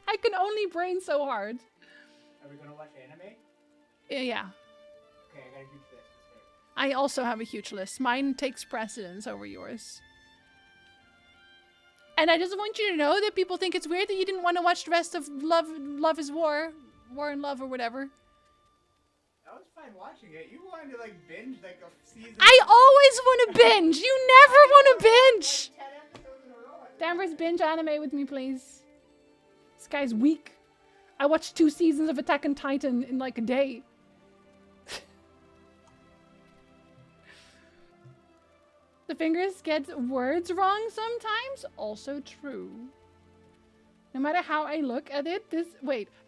I can only brain so hard. Are we gonna watch anime? Yeah. Okay, I got a huge list. I also have a huge list. Mine takes precedence over yours. And I just want you to know that people think it's weird that you didn't want to watch the rest of Love is War. War and Love or whatever. I was fine watching it. You wanted to like binge like a season. I always want to binge! You never want to binge! 10 episodes in a row. Danvers, binge anime with me, please. This guy's weak. I watched 2 seasons of Attack on Titan in like a day. The fingers get words wrong sometimes. Also true. No matter how I look at it,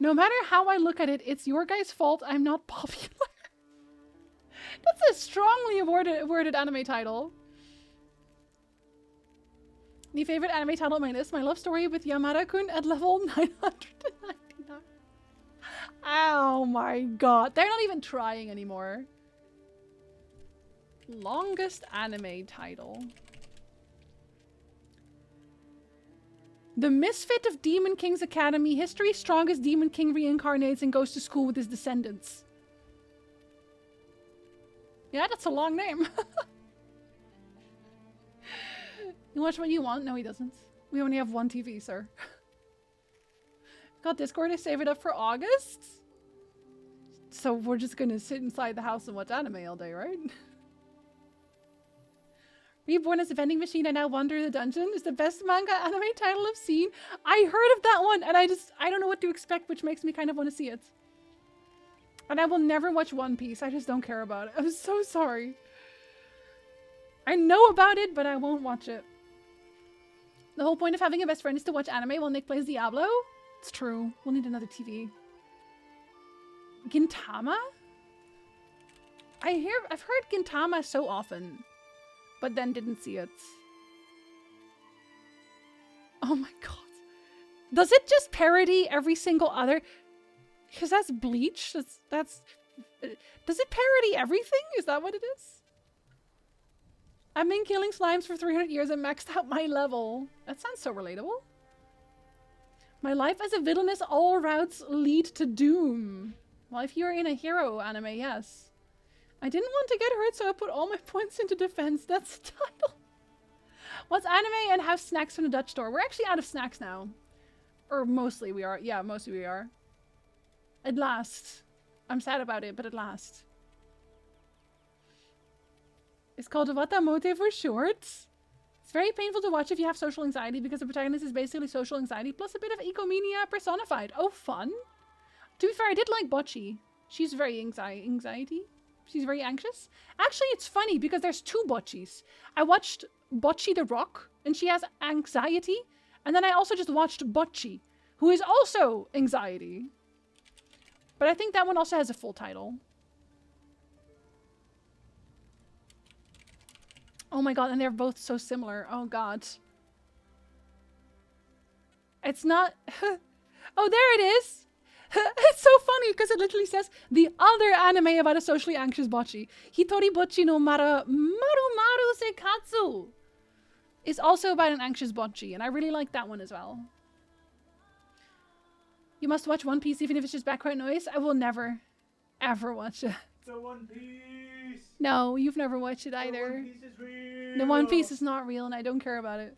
no matter how I look at it, it's your guys' fault I'm not popular. That's a strongly worded anime title. The favorite anime title on my list, My Love Story with Yamada-kun at level 999. Oh my god. They're not even trying anymore. Longest anime title. The Misfit of Demon King's Academy. History's strongest Demon King reincarnates and goes to school with his descendants. Yeah, that's a long name. You watch what you want? No, he doesn't. We only have one TV, sir. Got Discord to save it up for August? So we're just gonna sit inside the house and watch anime all day, right? Reborn as a vending machine, I now wander the dungeon is the best manga anime title I've seen. I heard of that one and I don't know what to expect, which makes me kind of want to see it. And I will never watch One Piece. I just don't care about it. I'm so sorry. I know about it, but I won't watch it. The whole point of having a best friend is to watch anime while Nick plays Diablo. It's true. We'll need another TV. Gintama? I've heard Gintama so often, but then didn't see it. Oh my god. Does it just parody every single other? Because that's Bleach. Does it parody everything? Is that what it is? I've been killing slimes for 300 years and maxed out my level. That sounds so relatable. My life as a villainess, all routes lead to doom. Well, if you're in a hero anime, yes. I didn't want to get hurt, so I put all my points into defense. That's the title. What's anime and have snacks from the Dutch store? We're actually out of snacks now. Or mostly we are. Yeah, mostly we are. At last. I'm sad about it, but at last. It's called Watamote for short. It's very painful to watch if you have social anxiety because the protagonist is basically social anxiety plus a bit of ecomania personified. Oh, fun. To be fair, I did like Bocchi. She's very anxiety. She's very anxious. Actually, it's funny because there's 2 Bocchis. I watched Bocchi the Rock, and she has anxiety. And then I also just watched Bocchi, who is also anxiety. But I think that one also has a full title. Oh my god, and they're both so similar. Oh god. It's not... Oh, there it is! It's so funny because it literally says the other anime about a socially anxious bocce. Hitori Bocchi no Maru Sekatsu is also about an anxious bocce, and I really like that one as well. You must watch One Piece even if it's just background noise. I will never, ever watch it. The One Piece! No, you've never watched it either. The One Piece is real! The One Piece is not real and I don't care about it.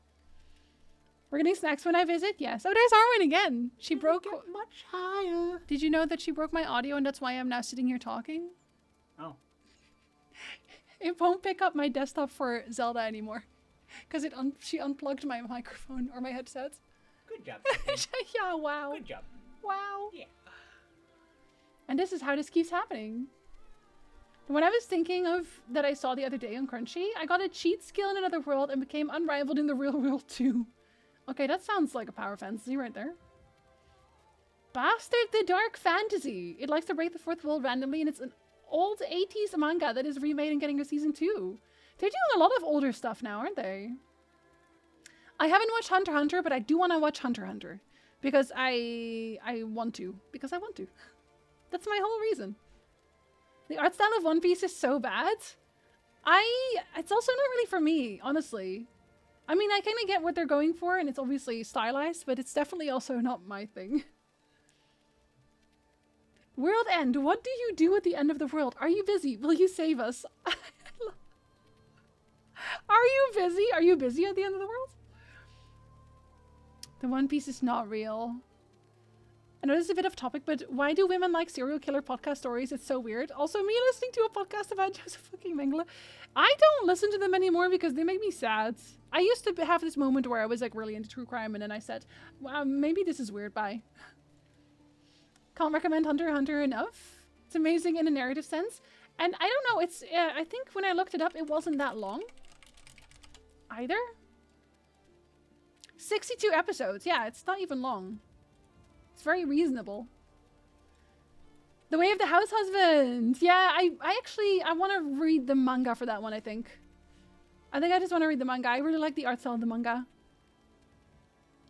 We're getting snacks when I visit? Yes. Oh, there's Arwen again. She broke... much higher. Did you know that she broke my audio and that's why I'm now sitting here talking? Oh. It won't pick up my desktop for Zelda anymore. because she unplugged my microphone or my headset. Good job. Yeah, wow. Good job. Wow. Yeah. And this is how this keeps happening. When I was thinking of that I saw the other day on Crunchy, I got a cheat skill in another world and became unrivaled in the real world too. Okay, that sounds like a power fantasy right there. Bastard the Dark Fantasy. It likes to break the fourth wall randomly, and it's an old 80s manga that is remade and getting a season 2. They're doing a lot of older stuff now, aren't they? I haven't watched Hunter x Hunter, but I do want to watch Hunter x Hunter. Because I want to. Because I want to. That's my whole reason. The art style of One Piece is so bad. It's also not really for me, honestly. I mean, I kind of get what they're going for, and it's obviously stylized, but it's definitely also not my thing. World End. What do you do at the end of the world? Are you busy? Will you save us? Are you busy? Are you busy at the end of the world? The One Piece is not real. I know this is a bit off topic, but why do women like serial killer podcast stories? It's so weird. Also, me listening to a podcast about Joseph fucking Mengele. I don't listen to them anymore because they make me sad. I used to have this moment where I was like really into true crime, and then I said, wow, maybe this is weird, bye. Can't recommend Hunter x Hunter enough. It's amazing in a narrative sense. And I don't know, it's, I think when I looked it up, it wasn't that long. Either. 62 episodes. Yeah, it's not even long. It's very reasonable. The Way of the House Husband. Yeah, I want to read the manga for that one, I think. I just want to read the manga. I really like the art style of the manga.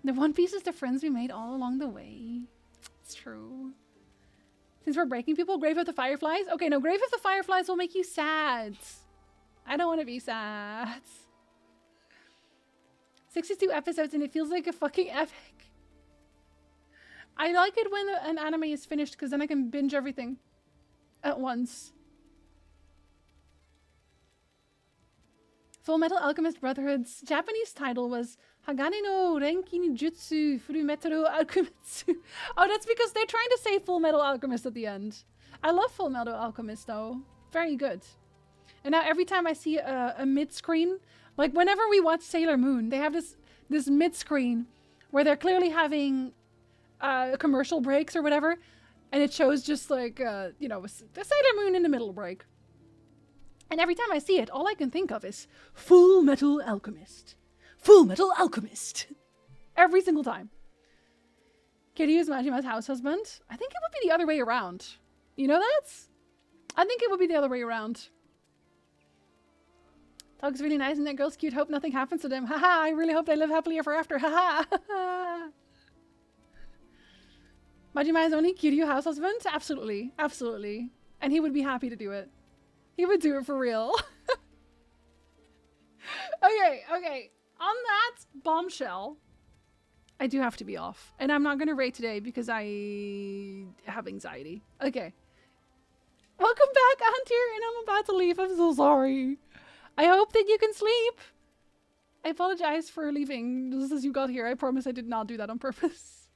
The One Piece is the friends we made all along the way. It's true. Since we're breaking people, Grave of the Fireflies? Okay, no, Grave of the Fireflies will make you sad. I don't want to be sad. 62 episodes and it feels like a fucking epic. I like it when an anime is finished because then I can binge everything at once. Full Metal Alchemist Brotherhood's Japanese title was Hagane no Renki Jutsu Furumetal Alchemist. Oh, that's because they're trying to say Full Metal Alchemist at the end. I love Full Metal Alchemist though. Very good. And now every time I see a mid-screen, like whenever we watch Sailor Moon, they have this mid-screen where they're clearly having commercial breaks or whatever, and it shows just like, you know, the Sailor Moon in the middle break. And every time I see it, all I can think of is Full Metal Alchemist. Full Metal Alchemist. Every single time. Kiryu is Majima's house husband. I think it would be the other way around. You know that? I think it would be the other way around. Dog's really nice and that girl's cute. Hope nothing happens to them. Haha, I really hope they live happily ever after. Haha. Majima is only Kiryu house husband? Absolutely. Absolutely. And he would be happy to do it. He would do it for real. Okay. On that bombshell, I do have to be off. And I'm not going to raid today because I have anxiety. Okay. Welcome back, Antir, and I'm about to leave. I'm so sorry. I hope that you can sleep. I apologize for leaving just as you got here. I promise I did not do that on purpose.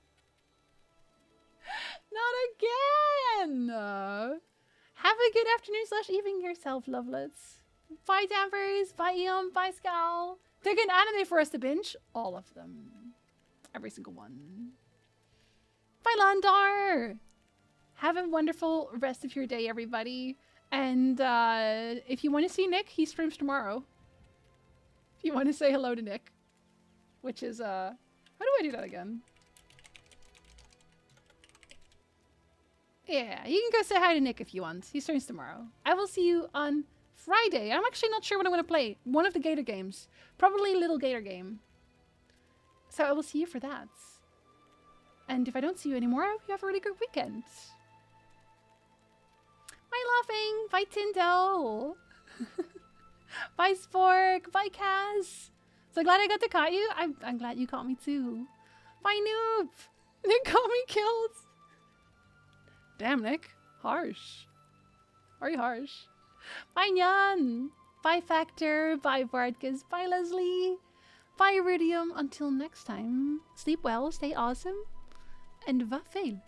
Not again! Have a good afternoon/evening yourself, lovelets. Bye, Dampers. Bye, Eon. Bye, Scal. Pick an anime for us to binge. All of them. Every single one. Bye, Landar. Have a wonderful rest of your day, everybody. And if you want to see Nick, he streams tomorrow. If you want to say hello to Nick. Which is, how do I do that again? Yeah, you can go say hi to Nick if you want. He streams tomorrow. I will see you on Friday. I'm actually not sure what I'm going to play. One of the Gator games. Probably a little Gator game. So I will see you for that. And if I don't see you anymore, I hope you have a really good weekend. Bye, Laughing. Bye, Tyndall. Bye, Spork. Bye, Kaz. So glad I got to caught you. I'm glad you caught me too. Bye, Noob. Nick got me killed. Damn, Nick. Harsh. Very harsh. Bye, Nyan. Bye, Factor. Bye, Bartkus. Bye, Leslie. Bye, Iridium. Until next time, sleep well, stay awesome, and va fail.